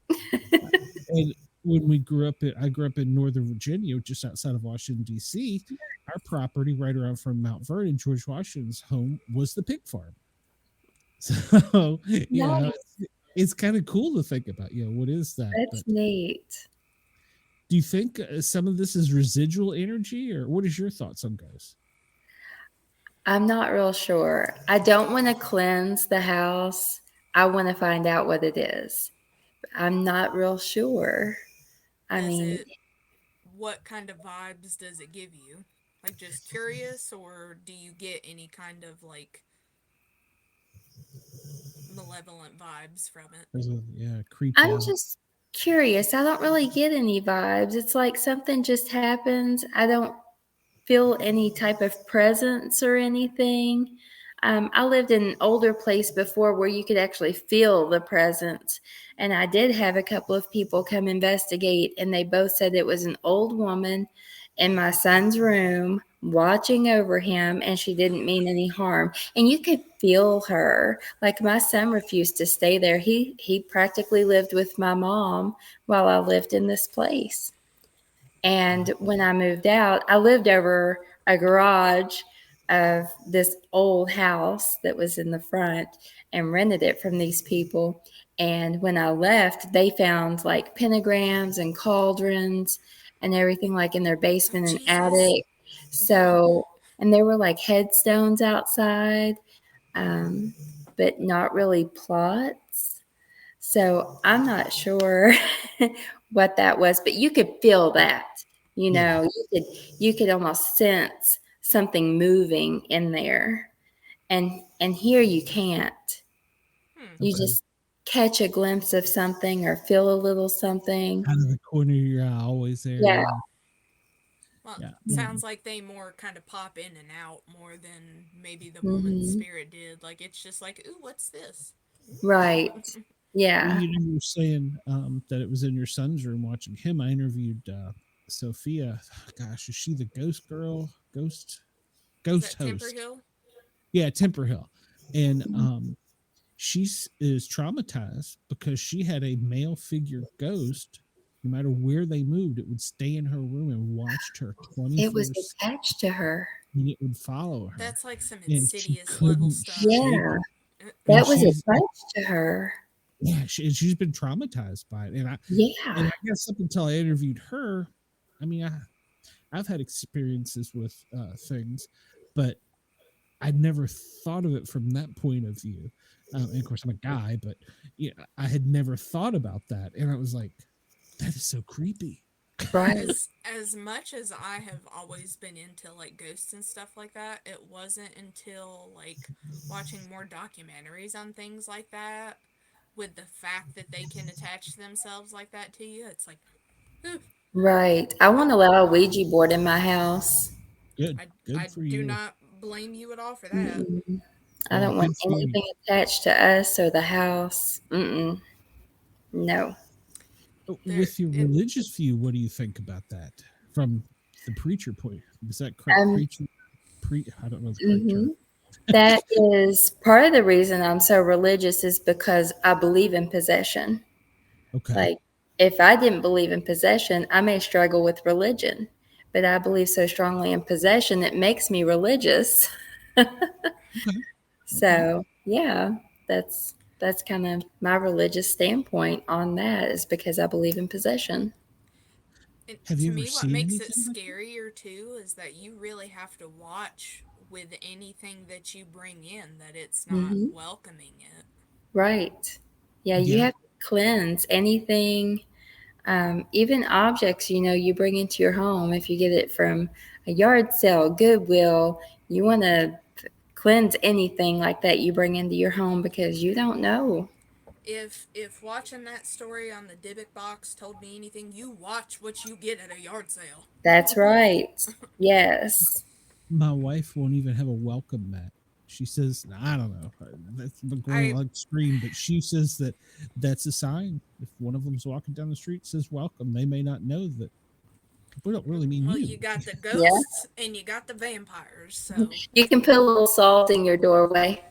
And when we grew up, I grew up in Northern Virginia, just outside of Washington D.C. Our property right around from Mount Vernon, George Washington's home, was the pig farm. So Nice. it's kind of cool to think about. What is that? That's But neat. do you think some of this is residual energy, or what is your thoughts on Guyz? I'm not real sure. I don't want to cleanse the house. I want to find out what it is. I'm not real sure. I Does mean, it? What kind of vibes does it give you? Like just curious, or do you get any kind of like malevolent vibes from it? Yeah, creeped I'm out. just curious. I don't really get any vibes. It's like something just happens. I don't feel any type of presence or anything. I lived in an older place before where you could actually feel the presence. And I did have a couple of people come investigate, and they both said it was an old woman in my son's room watching over him, and she didn't mean any harm. And you could feel her. Like my son refused to stay there. He practically lived with my mom while I lived in this place. And when I moved out, I lived over a garage of this old house that was in the front and rented it from these people. And when I left, they found like pentagrams and cauldrons and everything like in their Oh, basement and Jesus. attic. So, and there were like headstones outside, um, but not really plots. So I'm not sure what that was, but you could feel that. Yeah. You could almost sense something moving in there. And here you can't. Hmm. You Okay. just catch a glimpse of something or feel a little something. Out of the corner of your eye, always there. Yeah. Yeah. Well, Yeah. sounds like they more kind of pop in and out more than maybe the woman's Hmm. spirit did. Like it's just like, ooh, what's this? Right. Well, Yeah. you were saying that it was in your son's room watching him. I interviewed Sophia. Gosh, is she the ghost girl? Is Ghost that Temper host? Hill? Yeah, Temper Hill. And is traumatized because she had a male figure ghost. No matter where they moved, it would stay in her room and watched her It was 24, attached to her. and it would follow her. That's like some And she insidious level couldn't stuff. shake Yeah. it. And That was attached to her. she's been traumatized by it. And Yeah. I guess up until I interviewed her, I mean, I've had experiences with things, but I never thought of it from that point of view. And of course, I'm a guy, but yeah, I had never thought about that, and I was like, "That is so creepy." Right. As much as I have always been into like ghosts and stuff like that, it wasn't until like watching more documentaries on things like that with the fact that they can attach themselves like that to you. It's like, "Ooh, Right. I won't allow a Ouija board in my house. Good, I good I for do you. not blame you at all for that." Mm-mm. I Yeah, don't want good for you. anything attached to us or the house. Mm-mm. No. There With your it religious view, what do you think about that from the preacher point? Is that correct? Um, I don't know the correct hmm term. That is part of the reason I'm so religious is because I believe in possession. Okay. Like, if I didn't believe in possession, I may struggle with religion, but I believe so strongly in possession, it makes me religious. Okay. Okay. So, yeah, that's kind of my religious standpoint on that is because I believe in possession. And Have you to ever me, what seen makes it anything like that? scarier too is that you really have to watch with anything that you bring in that it's not Hmm. welcoming it. Right. Yeah, you Yeah. have to cleanse anything Even objects, you bring into your home. If you get it from a yard sale, Goodwill, you want to cleanse anything like that you bring into your home because you don't know. If watching that story on the Dybbuk box told me anything, you watch what you get at a yard sale. That's right. Yes. My wife won't even have a welcome mat. She says, I don't know. That's going like extreme, but she says that's a sign. If one of them's walking down the street, says welcome, they may not know that we don't really mean Well, you. you got the ghosts and you got the vampires, so You can put a little salt in your doorway.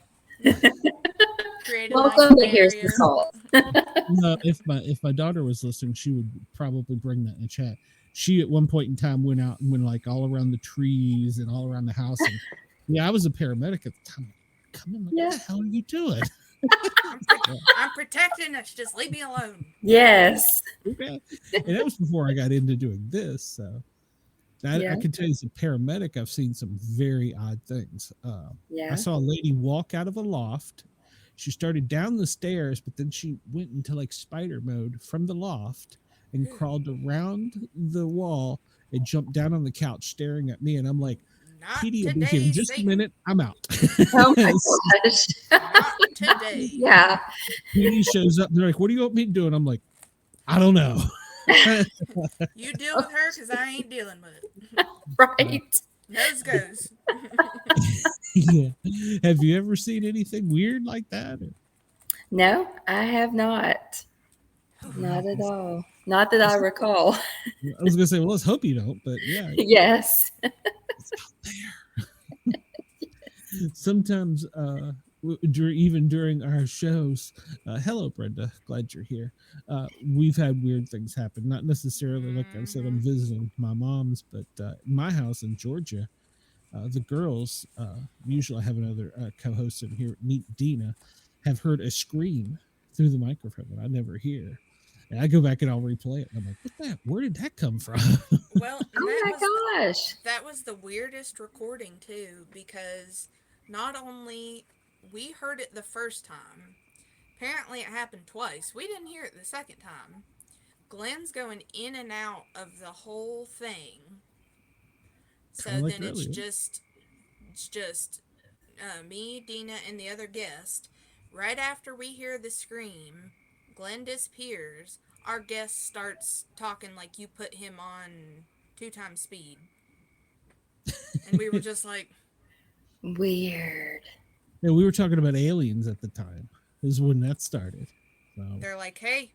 create a Welcome, nice but here's the area. salt. No, if my daughter was listening, she would probably bring that in the chat. She at one point in time went out and went like all around the trees and all around the house. And yeah, I was a paramedic at the time. Come on, what the hell are you doing? I'm protecting us. Just leave me alone. Yes. Okay. And that was before I got into doing this. So I can tell you, as a paramedic, I've seen some very odd things. I saw a lady walk out of a loft. She started down the stairs, but then she went into like spider mode from the loft and crawled around the wall and jumped down on the couch staring at me. And I'm like, Petey, will be here in just a minute. I'm out. Oh my gosh. Not today. Yeah. Petey shows up and they're like, what do you want me to do? And I'm like, I don't know. You deal with her because I ain't dealing with it. Right. Nose goes. Yeah. Have you ever seen anything weird like that? No, I have not. Not at all. Not that I recall. I was gonna say, well, let's hope you don't, but yeah. Yes. It's out there. Sometimes even during our shows, hello Brenda, glad you're here. We've had weird things happen. Not necessarily like I said, I'm visiting my mom's, but in my house in Georgia, the girls, usually I have another co-host in here, meet Dina, have heard a scream through the microphone that I never hear. And I go back and I'll replay it. And I'm like, what that? Where did that come from? Well, gosh. That was the weirdest recording too, because not only we heard it the first time, apparently it happened twice. We didn't hear it the second time. Glenn's going in and out of the whole thing. So like then earlier. it's just me, Dina, and the other guest. Right after we hear the scream, Glenn disappears. Our guest starts talking like you put him on 2 times speed. And we were just like, weird. Yeah, we were talking about aliens at the time. Is when that started. So, they're like, hey,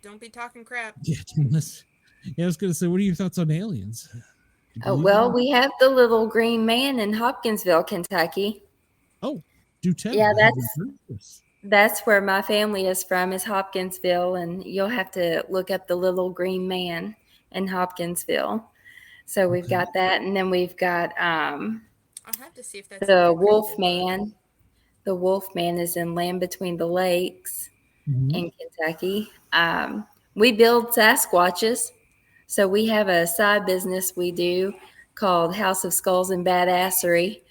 don't be talking crap. yeah, I was gonna say, what are your thoughts on aliens? Oh, well, we have the little green man in Hopkinsville, Kentucky. Oh, do tell. Yeah, that's where my family is from, is Hopkinsville, and you'll have to look up the little green man in Hopkinsville. So we've got that, and then we've got I'll have to see if that's the Wolf Man. The Wolf Man is in Land Between the Lakes in Kentucky. We build Sasquatches. So we have a side business we do called House of Skulls and Badassery,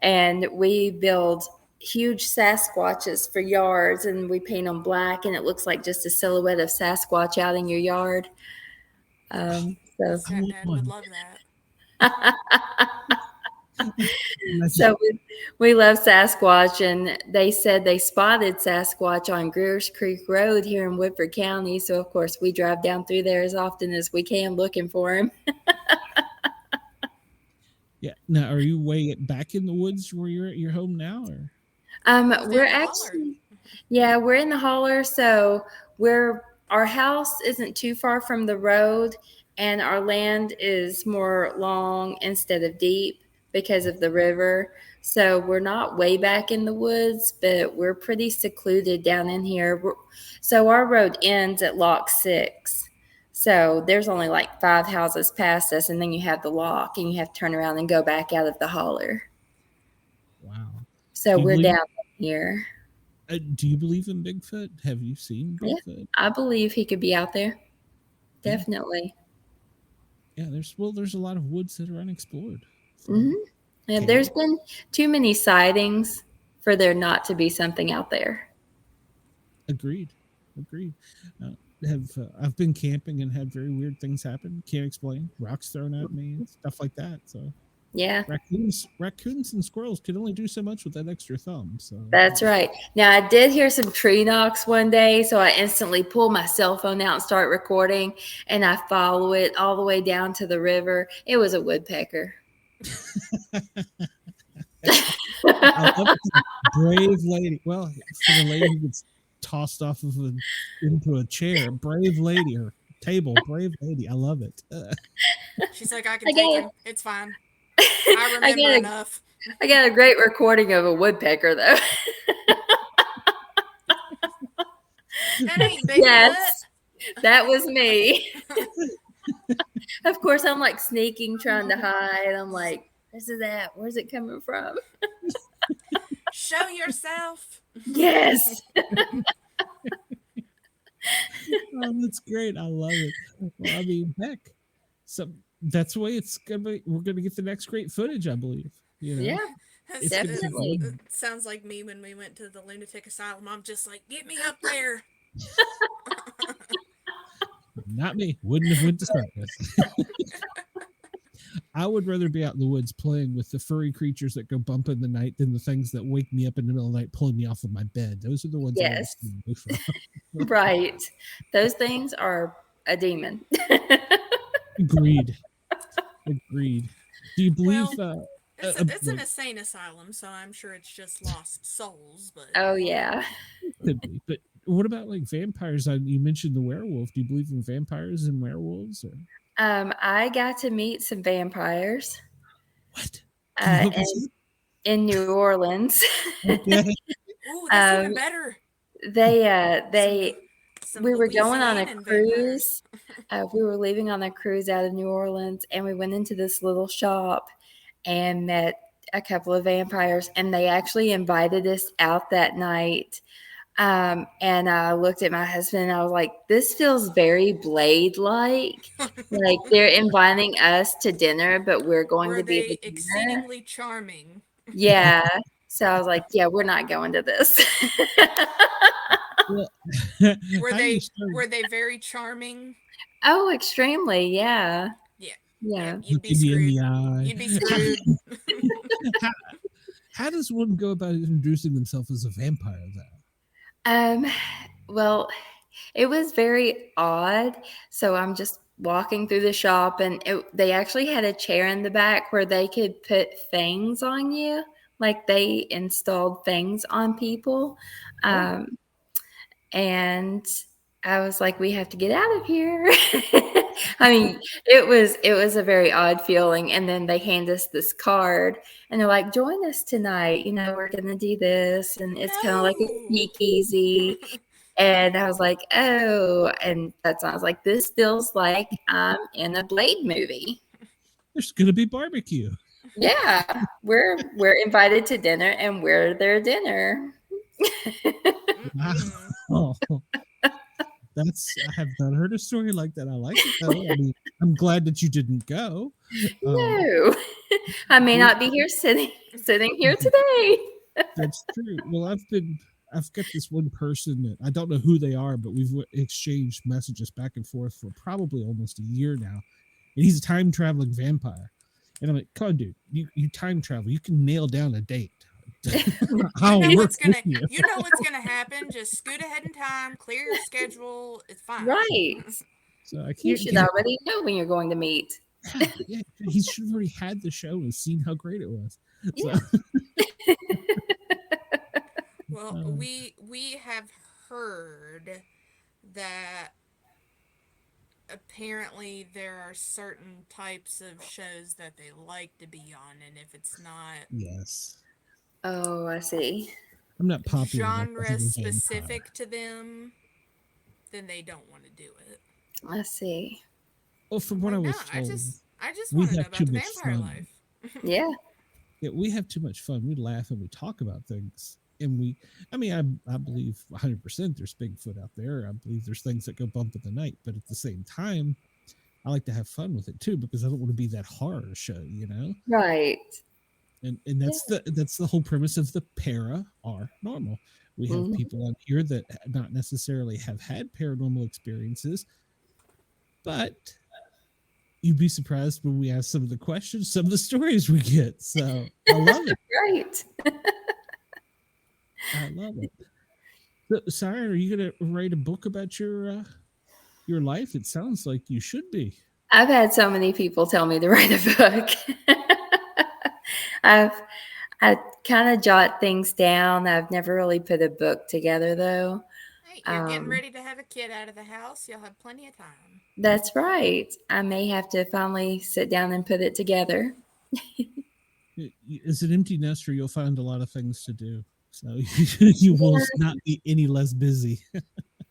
and we build huge Sasquatches for yards, and we paint them black, and it looks like just a silhouette of Sasquatch out in your yard. Dad would love that. So we love Sasquatch, and they said they spotted Sasquatch on Greer's Creek Road here in Woodford County. So, of course, we drive down through there as often as we can looking for him. Yeah. Now, are you way back in the woods where you're at your home now? Or? We're actually, we're in the holler. So our house isn't too far from the road, and our land is more long instead of deep because of the river. So we're not way back in the woods, but we're pretty secluded down in here. So our road ends at Lock 6. So there's only like 5 houses past us, and then you have the lock, and you have to turn around and go back out of the holler. Wow. So we're down here. Do you believe in Bigfoot? Have you seen Bigfoot? Yeah, I believe he could be out there. Definitely. Yeah, there's a lot of woods that are unexplored. Yeah, there's been too many sightings for there not to be something out there. Agreed. I've been camping and had very weird things happen. Can't explain. Rocks thrown at me and stuff like that. So Yeah, raccoons and squirrels can only do so much with that extra thumb. So that's right. Now, I did hear some tree knocks one day, so I instantly pull my cell phone out and start recording, and I follow it all the way down to the river. It was a woodpecker. I love it. Brave lady. Well, for the lady who gets tossed off of into a chair, brave lady or table, brave lady. I love it. She's like, I can take him. It's fine. I remember enough. I got a great recording of a woodpecker, though. That ain't big. Yes, that was me. Of course, I'm like sneaking, trying to hide. I'm like, this is that. Where's it coming from? Show yourself. Yes. Oh, that's great. I love it. Well, I mean, heck, so that's the way it's gonna be. We're gonna get the next great footage, I believe. You know? Yeah. It's gonna be Definitely. fun. It sounds like me when we went to the lunatic asylum. I'm just like, get me up there. Not me. Wouldn't have went to start with. I would rather be out in the woods playing with the furry creatures that go bump in the night than the things that wake me up in the middle of the night, pulling me off of my bed. Those are the ones. Yes. I want to stay away from. Right. Those things are a demon. Agreed. Agreed. Do you believe? It's an insane asylum, so I'm sure it's just lost souls. But Oh, yeah. Could be. But what about like vampires? You mentioned the werewolf. Do you believe in vampires and werewolves? Or I got to meet some vampires what? Can you hook in, us up? in New Orleans. Okay. ooh, that's even better. We were going on a Louisianan cruise. We were leaving on a cruise out of New Orleans, and we went into this little shop and met a couple of vampires, and they actually invited us out that night. And I looked at my husband and I was like, this feels very Blade-like. Like they're inviting us to dinner, but we're going Were to be they the dinner. exceedingly charming? Yeah. So I was like, yeah, we're not going to this. Well, Were how they you start- were they very charming? Oh, extremely. Yeah. Yeah. Yeah. You'd be looking you in screwed. the eye? You'd be screwed. How does one go about introducing themselves as a vampire, though? Well, it was very odd. So I'm just walking through the shop, and they actually had a chair in the back where they could put fangs on you. Like they installed fangs on people. And I was like, we have to get out of here. I mean, it was a very odd feeling. And then they hand us this card and they're like, join us tonight. You know, we're going to do this. And it's kind of like a No. speakeasy. And I was like, oh, and that sounds like this feels like I'm in a Blade movie. There's going to be barbecue. Yeah, we're invited to dinner and we're their dinner. Oh, I have not heard a story like that. I like it though. I mean, I'm glad that you didn't go. No, I may not be here sitting here today. That's true. Well, I've got this one person that I don't know who they are, but we've exchanged messages back and forth for probably almost a year now. And he's a time traveling vampire. And I'm like, come on, dude, you time travel. You can nail down a date. You know what's gonna happen. Just scoot ahead in time, clear your schedule. It's fine. Right. So I can't. You should already know when you're going to meet. Yeah, he should have already had the show and seen how great it was. Yeah. So. Well, we have heard that apparently there are certain types of shows that they like to be on, and if it's not Oh, I see. I'm not popular genre specific to them, then they don't want to do it. I see. Well, from what I was told, I just we want to know have about too the much vampire fun. life. Yeah. Yeah, we have too much fun. We laugh and we talk about things. And I believe 100% there's Bigfoot out there. I believe there's things that go bump in the night. But at the same time, I like to have fun with it too, because I don't want to be that horror show, you know? Right. And that's the whole premise of the para are normal. We have people on here that not necessarily have had paranormal experiences, but you'd be surprised when we ask some of the questions, some of the stories we get. So I love it. Right. I love it. So, Syren, are you going to write a book about your life? It sounds like you should be. I've had so many people tell me to write a book. I kind of jot things down. I've never really put a book together though. Hey, you're getting ready to have a kid out of the house. You'll have plenty of time. That's right. I may have to finally sit down and put it together. As an empty nester, you'll find a lot of things to do. So you will not be any less busy.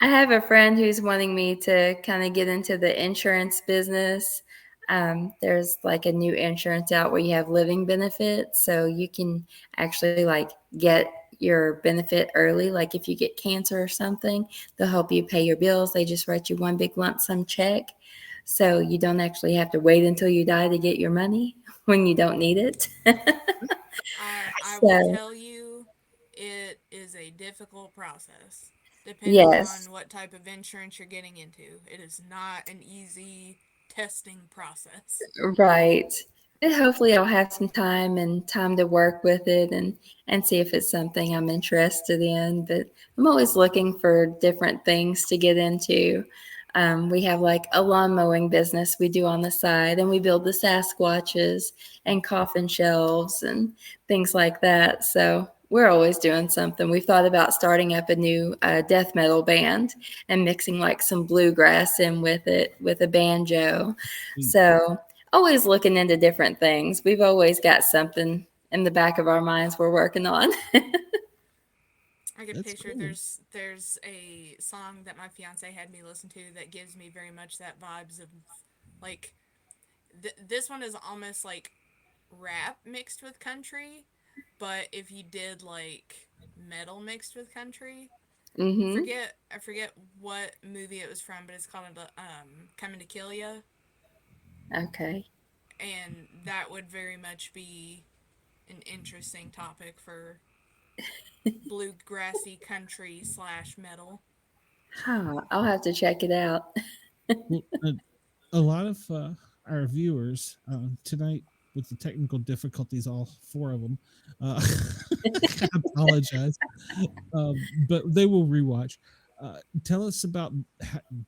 I have a friend who's wanting me to kind of get into the insurance business. There's like a new insurance out where you have living benefits. So you can actually like get your benefit early. Like if you get cancer or something, they'll help you pay your bills. They just write you one big lump sum check. So you don't actually have to wait until you die to get your money when you don't need it. I will tell you, it is a difficult process. Depending on what type of insurance you're getting into. It is not an easy testing process. Right. And hopefully I'll have some time to work with it and see if it's something I'm interested in. But I'm always looking for different things to get into. We have like a lawn mowing business we do on the side, and we build the Sasquatches and coffin shelves and things like that. So we're always doing something. We've thought about starting up a new death metal band and mixing like some bluegrass in with it with a banjo. So always looking into different things. We've always got something in the back of our minds we're working on. I can picture cool. There's a song that my fiance had me listen to that gives me very much that vibes of like this one is almost like rap mixed with country. But if you did like metal mixed with country, I forget what movie it was from, but it's called Coming to Kill Ya. Okay. And that would very much be an interesting topic for bluegrassy country / metal. Huh, I'll have to check it out. Well, a lot of our viewers tonight, with the technical difficulties, all four of them, I apologize, but they will rewatch. Tell us about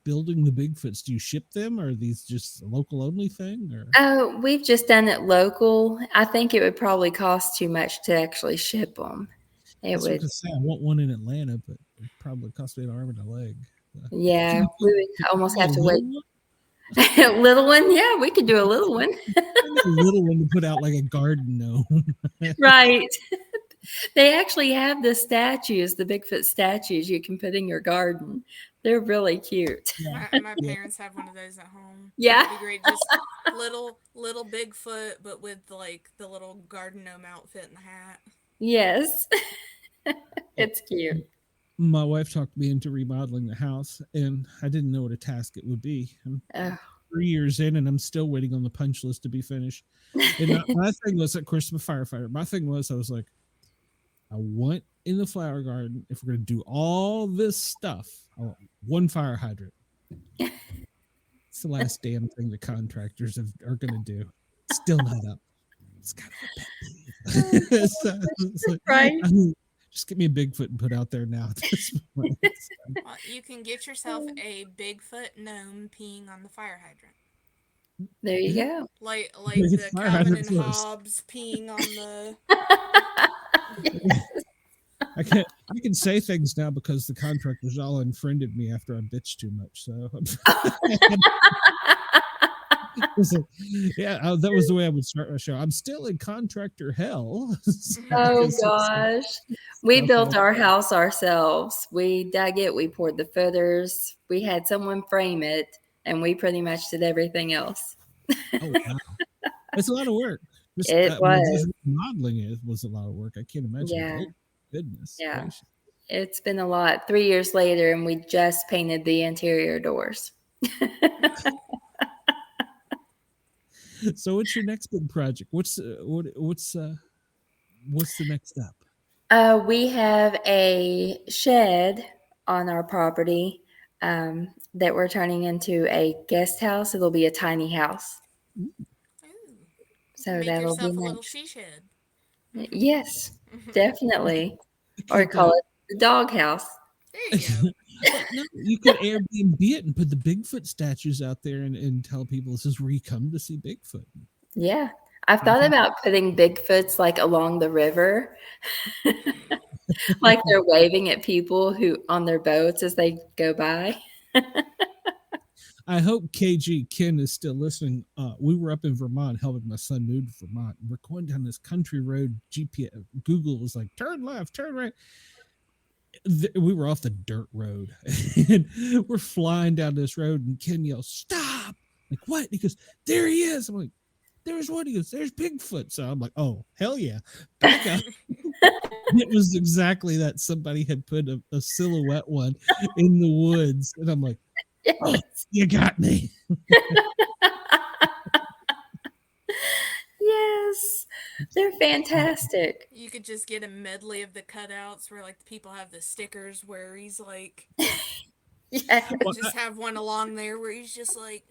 building the Bigfoots. Do you ship them, or are these just a local only thing? Or we've just done it local. I think it would probably cost too much to actually ship them. I want one in Atlanta, but it probably cost me an arm and a leg. Yeah, we would almost have to wait. Little one? Yeah, we could do a little one. A little one to put out like a garden gnome. Right. They actually have the statues, the Bigfoot statues you can put in your garden. They're really cute. Yeah. My parents have one of those at home. Yeah. It'd be great. Just little Bigfoot, but with like the little garden gnome outfit and the hat. Yes. It's cute. My wife talked me into remodeling the house, and I didn't know what a task it would be. I'm 3 years in, and I'm still waiting on the punch list to be finished. And my thing was, of course, I'm a firefighter. My thing was, I was like, I want in the flower garden, if we're going to do all this stuff, I want one fire hydrant. It's the last damn thing the contractors are going to do. Still not up. It's kind of a pet peeve. Right. Just get me a Bigfoot and put out there now. Well, you can get yourself a Bigfoot gnome peeing on the fire hydrant. There you go. Like the Calvin and Hobbes peeing on the. I can say things now because the contractors all unfriended me after I bitched too much. So yeah, that was the way I would start my show. I'm still in contractor hell. Oh gosh. We built our house ourselves. We dug it, we poured the footers, we had someone frame it, and we pretty much did everything else. Oh wow. It's a lot of work. Modeling it was a lot of work. I can't imagine. Yeah. Oh, goodness. Yeah. Gracious. It's been a lot. 3 years later, and we just painted the interior doors. So what's your next big project? What's what's the next step? We have a shed on our property that we're turning into a guest house. It'll be a tiny house. Ooh. So Make that'll yourself be a nice. little she shed. Yes, definitely. You Or could, call it the dog house. There you go. well, no, you could Airbnb it and put the Bigfoot statues out there and tell people this is where you come to see Bigfoot. Yeah. I've thought about putting Bigfoots like along the river, like they're waving at people who on their boats as they go by. I hope KG Ken is still listening. We were up in Vermont helping my son move to Vermont. We're going down this country road. GPS Google was like, turn left, turn right. We were off the dirt road and we're flying down this road and Ken yells, stop. Like, what? He goes, there he is. I'm like, there's what? He goes, there's Bigfoot. So I'm like, oh, hell yeah. Back up. It was exactly that. Somebody had put a silhouette one in the woods. And I'm like, oh, you got me. Yes, they're fantastic. You could just get a medley of the cutouts where like the people have the stickers where he's like, Yeah. just have one along there where he's just like.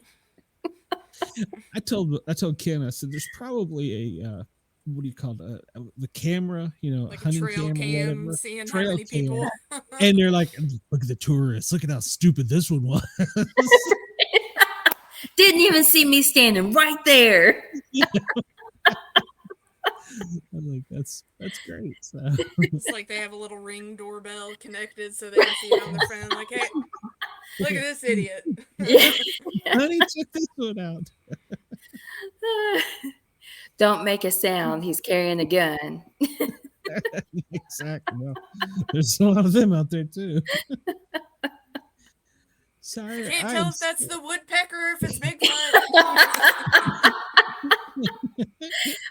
I told Ken, I said, there's probably a what do you call it? The camera, Like a hunting trail cam, whatever. seeing Trail how many people. And they're like, look at the tourists. Look at how stupid this one was. Didn't even see me standing right there. I'm like, that's great. So. It's like they have a little Ring doorbell connected so they can see it on their phone. Like, hey, look at this idiot. Yeah. Honey, check this one out. Don't make a sound. He's carrying a gun. Exactly. Well, there's a lot of them out there too. Sorry, Can't tell if that's the woodpecker or if it's Bigfoot.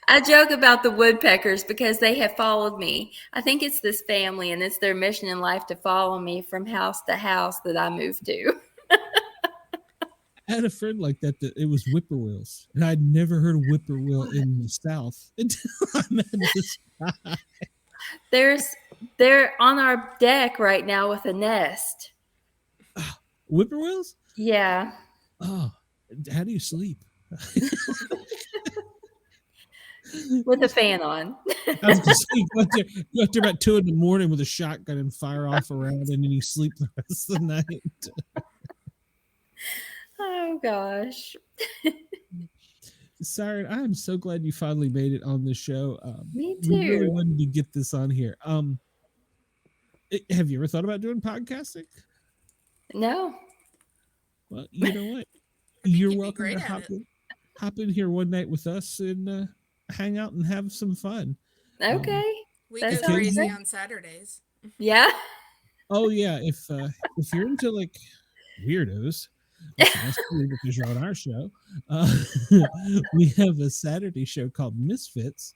I joke about the woodpeckers because they have followed me. I think it's this family and it's their mission in life to follow me from house to house that I moved to. I had a friend like that it was whippoorwills, and I'd never heard of whippoorwill in the South until I met this guy. They're on our deck right now with a nest. Whippoorwills? Yeah. Oh, how do you sleep? With a fan on. I was just saying, go out there about 2 a.m. with a shotgun and fire off around, and then you sleep the rest of the night. Oh gosh. Syren, I am so glad you finally made it on the show. Me We really too. wanted to get this on here. Have you ever thought about doing podcasting? No. Well, you know what? think You're you'd be welcome great to at hop in here one night with us and hang out and have some fun. Okay. We That go sounds crazy great. on Saturdays. Yeah. Oh yeah, if you're into like weirdos, which must be because you're on our show, we have a Saturday show called Misfits,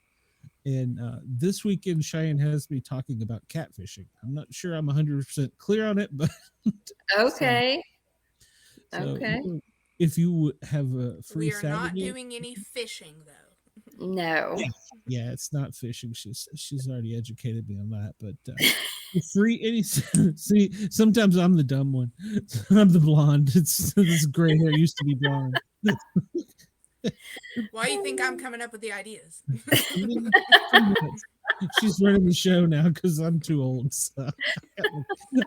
and this weekend Cheyenne has me talking about catfishing. I'm not sure I'm 100% clear on it, but Okay. so Okay. if you would have a free We are not Saturday, doing any fishing though. No. yeah, it's not fishing. She's already educated me on that, but free any. See, sometimes I'm the dumb one. I'm the blonde. It's this gray hair used to be blonde. Why do you think I'm coming up with the ideas? She's running the show now because I'm too old. So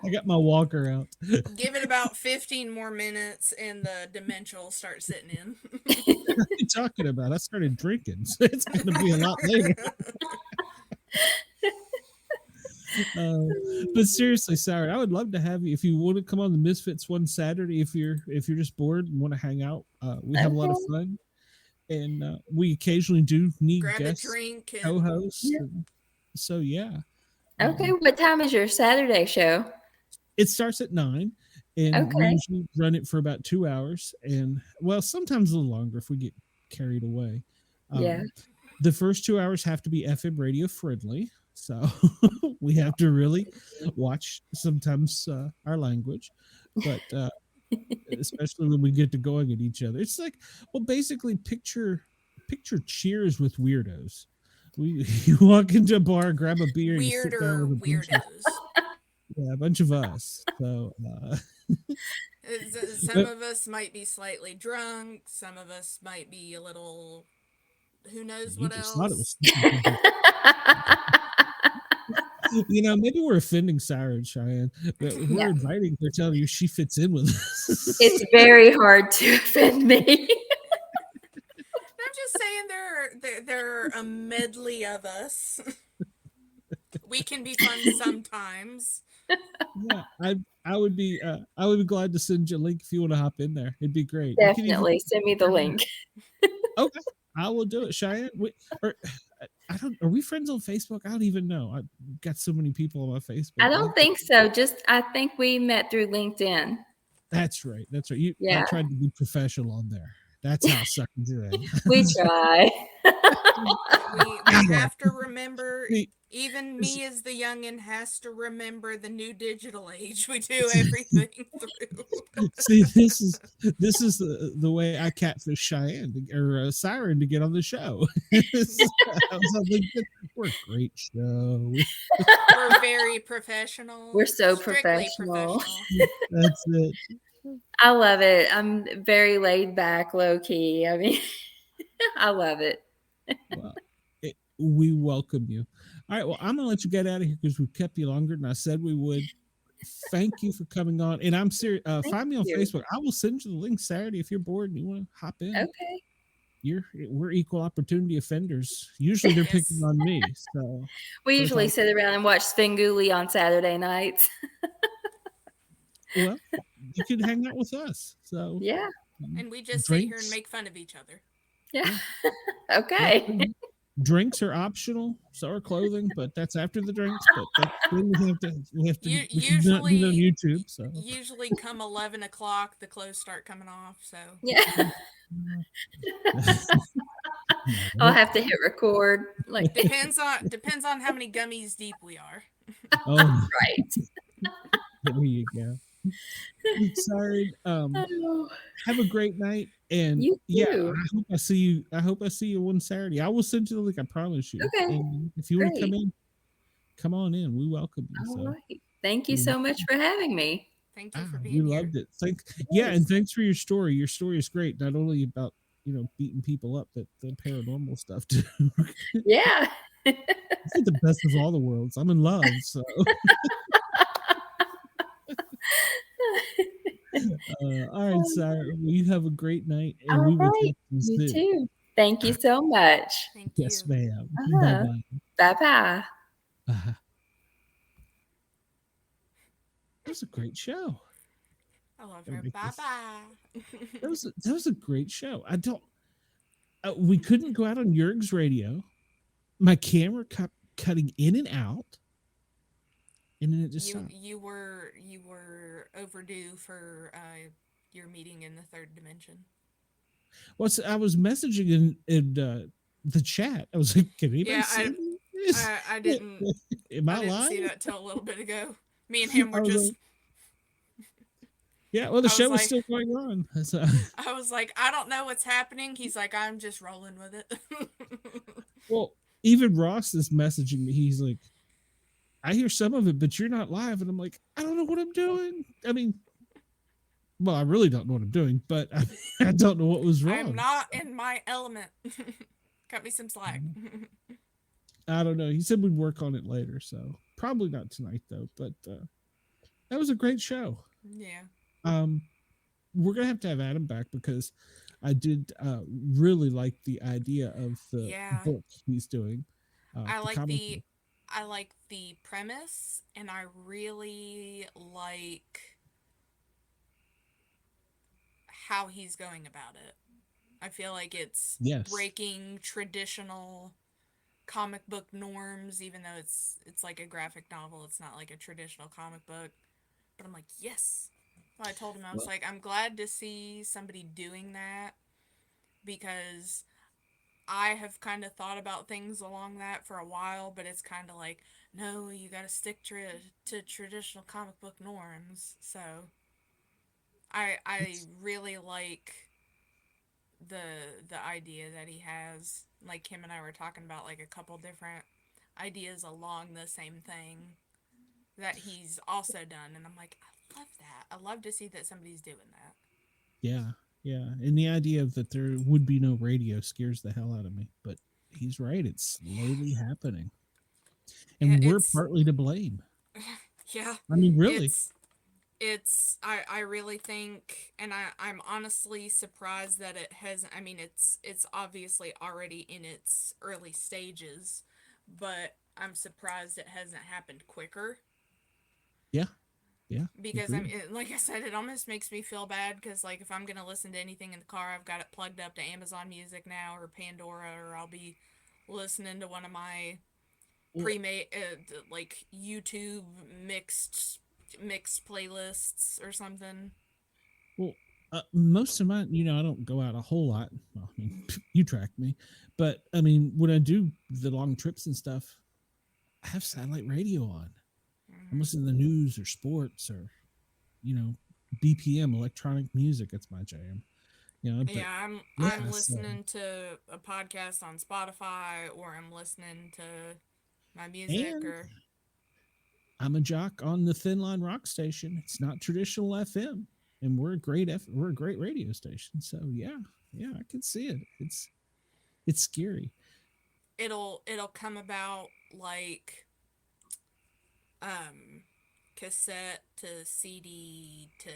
I got my walker out. Give it about 15 more minutes and the dementia will start sitting in. What are you talking about? I started drinking, so it's going to be a lot later. But seriously, Syren, I would love to have you if you want to come on the Misfits one Saturday. If you're just bored and want to hang out, we have a lot of fun, and we occasionally do need Grab a guests, drink and co-hosts. Yeah. So yeah. Okay. What time is your Saturday show? It starts at 9, and we Okay. usually run it for about 2 hours, and well, sometimes a little longer if we get carried away. Yeah. The first 2 hours have to be FM radio friendly, so we have to really watch sometimes our language, but especially when we get to going at each other. It's like, well, basically picture Cheers with weirdos. You walk into a bar, grab a beer, and you sit down Weirder with a bunch of, weirdos. yeah, a bunch of us. So Some of us might be slightly drunk. Some of us might be a little. Who knows you what just thought it else? was. Maybe we're offending Syren, Cheyenne. But we're No. inviting her, telling you she fits in with us. It's very hard to offend me. I'm just saying there are a medley of us. We can be fun sometimes. Yeah, I would be glad to send you a link if you want to hop in there. It'd be great. Definitely send me the link. Okay, I will do it, Cheyenne. I don't. Are we friends on Facebook? I don't even know. I've got so many people on my Facebook. I don't think so. I think we met through LinkedIn. That's right. That's right. I Yeah. tried to be professional on there. That's how sucking today. We try. We have to remember. See, Even me as the youngin' has to remember the new digital age. We do everything through. see, this is the way I catfish Cheyenne or Syren to get on the show. We're a great show. We're very professional. We're so Strictly professional. That's it. I love it. I'm very laid back, low key. I mean, I love it. Well, we welcome you. All right. Well, I'm gonna let you get out of here because we've kept you longer than I said we would. Thank you for coming on. And I'm serious. Find me on Facebook. I will send you the link Saturday if you're bored and you want to hop in. Okay. We're equal opportunity offenders. Usually they're picking on me. So we usually sit around and watch Svengoolie on Saturday nights. Well, you can hang out with us. So yeah. And we just sit here and make fun of each other. Yeah. Okay. Drinks are optional, so are clothing, but that's after the drinks. But then we have to usually do it on YouTube. So usually come 11 o'clock, the clothes start coming off. So yeah. I'll have to hit record. Like depends on how many gummies deep we are. Oh, right. There you go. Sorry. Have a great night, and you yeah, too. I hope I see you one Saturday. I will send you the link. I promise you. Okay. And if you want to come on in. We welcome you. All right. Thank you so much for having me. Thank you for being here. We loved it. Yeah, and thanks for your story. Your story is great. Not only about beating people up, but the paranormal stuff too. Yeah. It's the best of all the worlds. I'm in love. So. All right, Sarah. Well, you have a great night, and we will talk to you soon. You too. Thank you so much. Thank you. Yes, ma'am. Bye-bye. Bye-bye. That was a great show. I love her. Bye-bye. That was a great show. We couldn't go out on Jurg's radio. My camera kept cutting in and out. And then it just you were overdue for your meeting in the third dimension. Well, I was messaging in the chat. I was like, "Can anybody see this?" I didn't. Am I didn't lying? see that till a little bit ago. Me and him were just. Yeah, well, the show was still going on. So. I was like, I don't know what's happening. He's like, I'm just rolling with it. Well, even Ross is messaging me. He's like, I hear some of it, but you're not live. And I'm like, I don't know what I'm doing. I mean, well, I really don't know what I'm doing, but I don't know what was wrong. I'm not in my element. Cut me some slack. I don't know. He said we'd work on it later, so probably not tonight though. But that was a great show. Yeah. We're gonna have to have Adam back because I did really like the idea of the book he's doing. I like the premise, and I really like how he's going about it. I feel like it's breaking traditional comic book norms, even though it's like a graphic novel. It's not like a traditional comic book. But I'm like, yes. Well, I told him, I was like, I'm glad to see somebody doing that, because I have kind of thought about things along that for a while, but it's kind of like, no, you got to stick to traditional comic book norms. So I really like the idea that he has. Like him and I were talking about like a couple different ideas along the same thing that he's also done, and I'm like, I love that. I love to see that somebody's doing that. Yeah, yeah. And the idea of that there would be no radio scares the hell out of me. But he's right; it's slowly happening, Yeah, and we're it's partly to blame. yeah, I mean, really. it's I really think, and I'm honestly surprised that it hasn't. I mean, it's obviously already in its early stages, but I'm surprised it hasn't happened quicker. Yeah, yeah. Because Agreed. like I said, it almost makes me feel bad because like if I'm gonna listen to anything in the car, I've got it plugged up to Amazon Music now or Pandora, or I'll be listening to one of my Well, pre-made like YouTube mixed playlists or something. well, most of mine, I don't go out a whole lot. Well, I mean, you track me, but I mean, when I do the long trips and stuff, I have satellite radio on. I'm Mm-hmm. listening to the news or sports or you know BPM electronic music. That's my jam. But Yeah, I'm yeah, so listening to a podcast on Spotify, or I'm listening to my music, and or I'm a jock on the Thin Line Rock station. It's not traditional FM, and we're a great radio station. So yeah, yeah, I can see it. It's scary. it'll come about like um cassette to CD to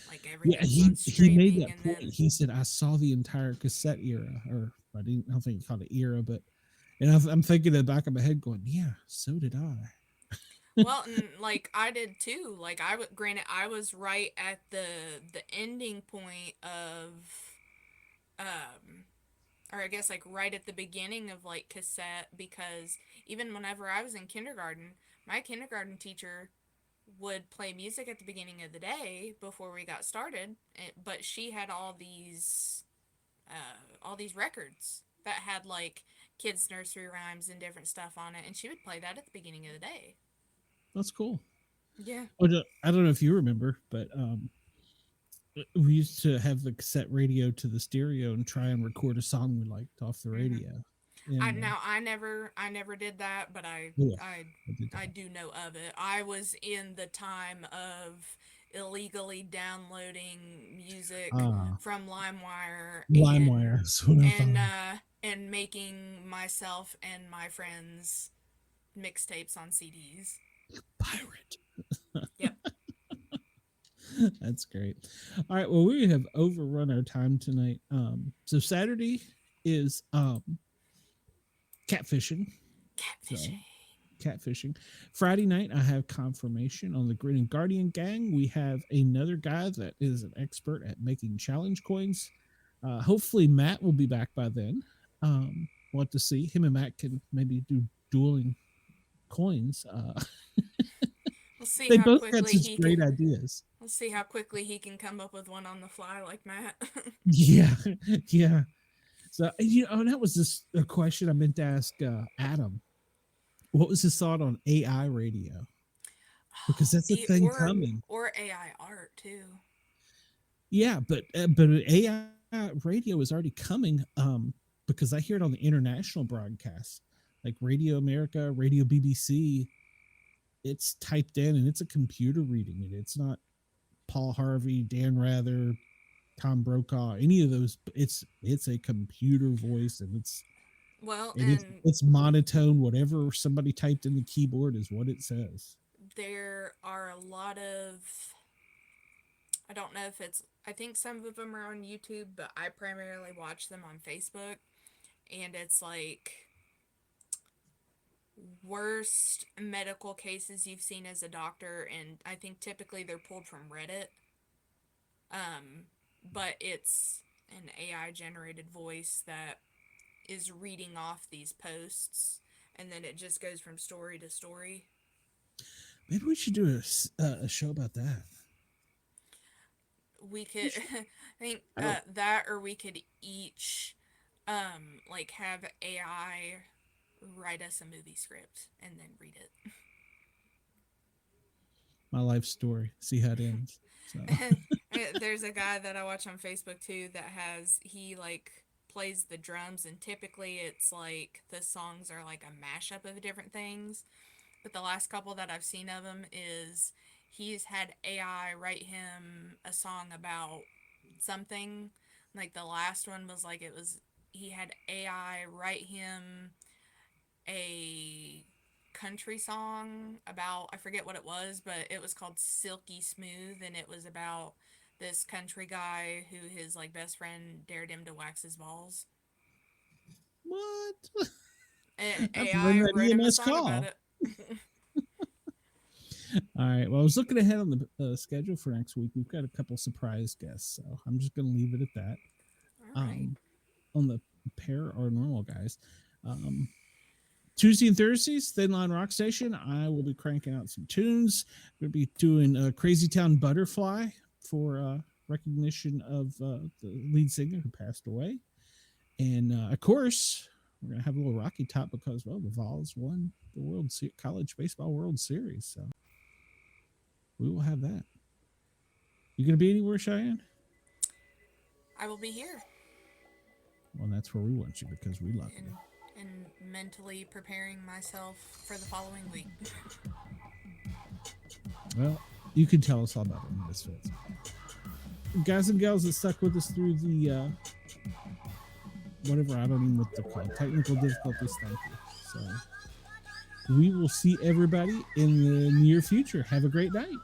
like Yeah, everything's on he made streaming, that and point. then He said, "I saw the entire cassette era," or I don't think he called it era, but and I'm thinking in the back of my head, going, "Yeah, so did I." well, and like I did too. Like granted, I was right at the ending point of um or I guess like right at the beginning of like cassette, because even whenever I was in kindergarten, my kindergarten teacher would play music at the beginning of the day before we got started, but she had all these records that had like kids nursery rhymes and different stuff on it, and she would play that at the beginning of the day. That's cool. Yeah. I don't know if you remember, but we used to have the cassette radio to the stereo and try and record a song we liked off the Mm-hmm. radio. And I never did that, but yeah, I I did I that. do know of it. I was in the time of illegally downloading music Ah, from LimeWire LimeWire. That's what I thought. and making myself and my friends mixtapes on CDs. Pirate. Yep. That's great. All right. Well, we have overrun our time tonight. So Saturday is catfishing. So Catfishing. catfishing. Friday night, I have confirmation on the Grid and Guardian gang. We have another guy that is an expert at making challenge coins. Hopefully, Matt will be back by then. Want to see him and Matt can maybe do dueling coins. We'll see They how both got quickly such he can. great ideas. We'll see how quickly he can come up with one on the fly like Matt. Yeah, yeah. So that was just a question I meant to ask Adam. What was his thought on AI radio? Because that's a thing coming. or AI art too. Yeah, but AI radio is already coming. Because I hear it on the international broadcast, like Radio America, Radio BBC. It's typed in and it's a computer reading it. It's not Paul Harvey, Dan Rather, Tom Brokaw, any of those. It's a computer voice, and Well, and it's monotone. Whatever somebody typed in the keyboard is what it says. there are a lot of, I don't know if it's, I think some of them are on YouTube, but I primarily watch them on Facebook, and it's like worst medical cases you've seen as a doctor, and I think typically they're pulled from Reddit. But it's an AI generated voice that is reading off these posts, and then it just goes from story to story. Maybe we should do a show about that. We could, I think that, or we could each, like have AI write us a movie script and then read it. My life story. See how it ends. So. There's a guy that I watch on Facebook too that he like plays the drums, and typically it's like the songs are like a mashup of different things. But the last couple that I've seen of him is he's had AI write him a song about something. Like the last one was like he had AI write him a country song about, I forget what it was, but it was called Silky Smooth, and it was about this country guy who his like best friend dared him to wax his balls. What? And That's AI when that wrote him a EMS song call. about it. All right. Well, I was looking ahead on the schedule for next week. We've got a couple surprise guests, so I'm just going to leave it at that. All right. On the Paranormal Guys, Tuesday and Thursdays, Thin Line Rock Station, I will be cranking out some tunes. We'll be doing Crazy Town Butterfly for recognition of the lead singer who passed away. And of course, we're going to have a little Rocky Top because, well, the Vols won the College Baseball World Series. So we will have that. You going to be anywhere, Cheyenne? I will be here. Well, that's where we want you because we love you. And mentally preparing myself for the following week. Well, you can tell us all about it, Misfits. Guys and gals that stuck with us through the whatever, I don't even know what they're called, technical difficulties, thank you. So we will see everybody in the near future. Have a great night.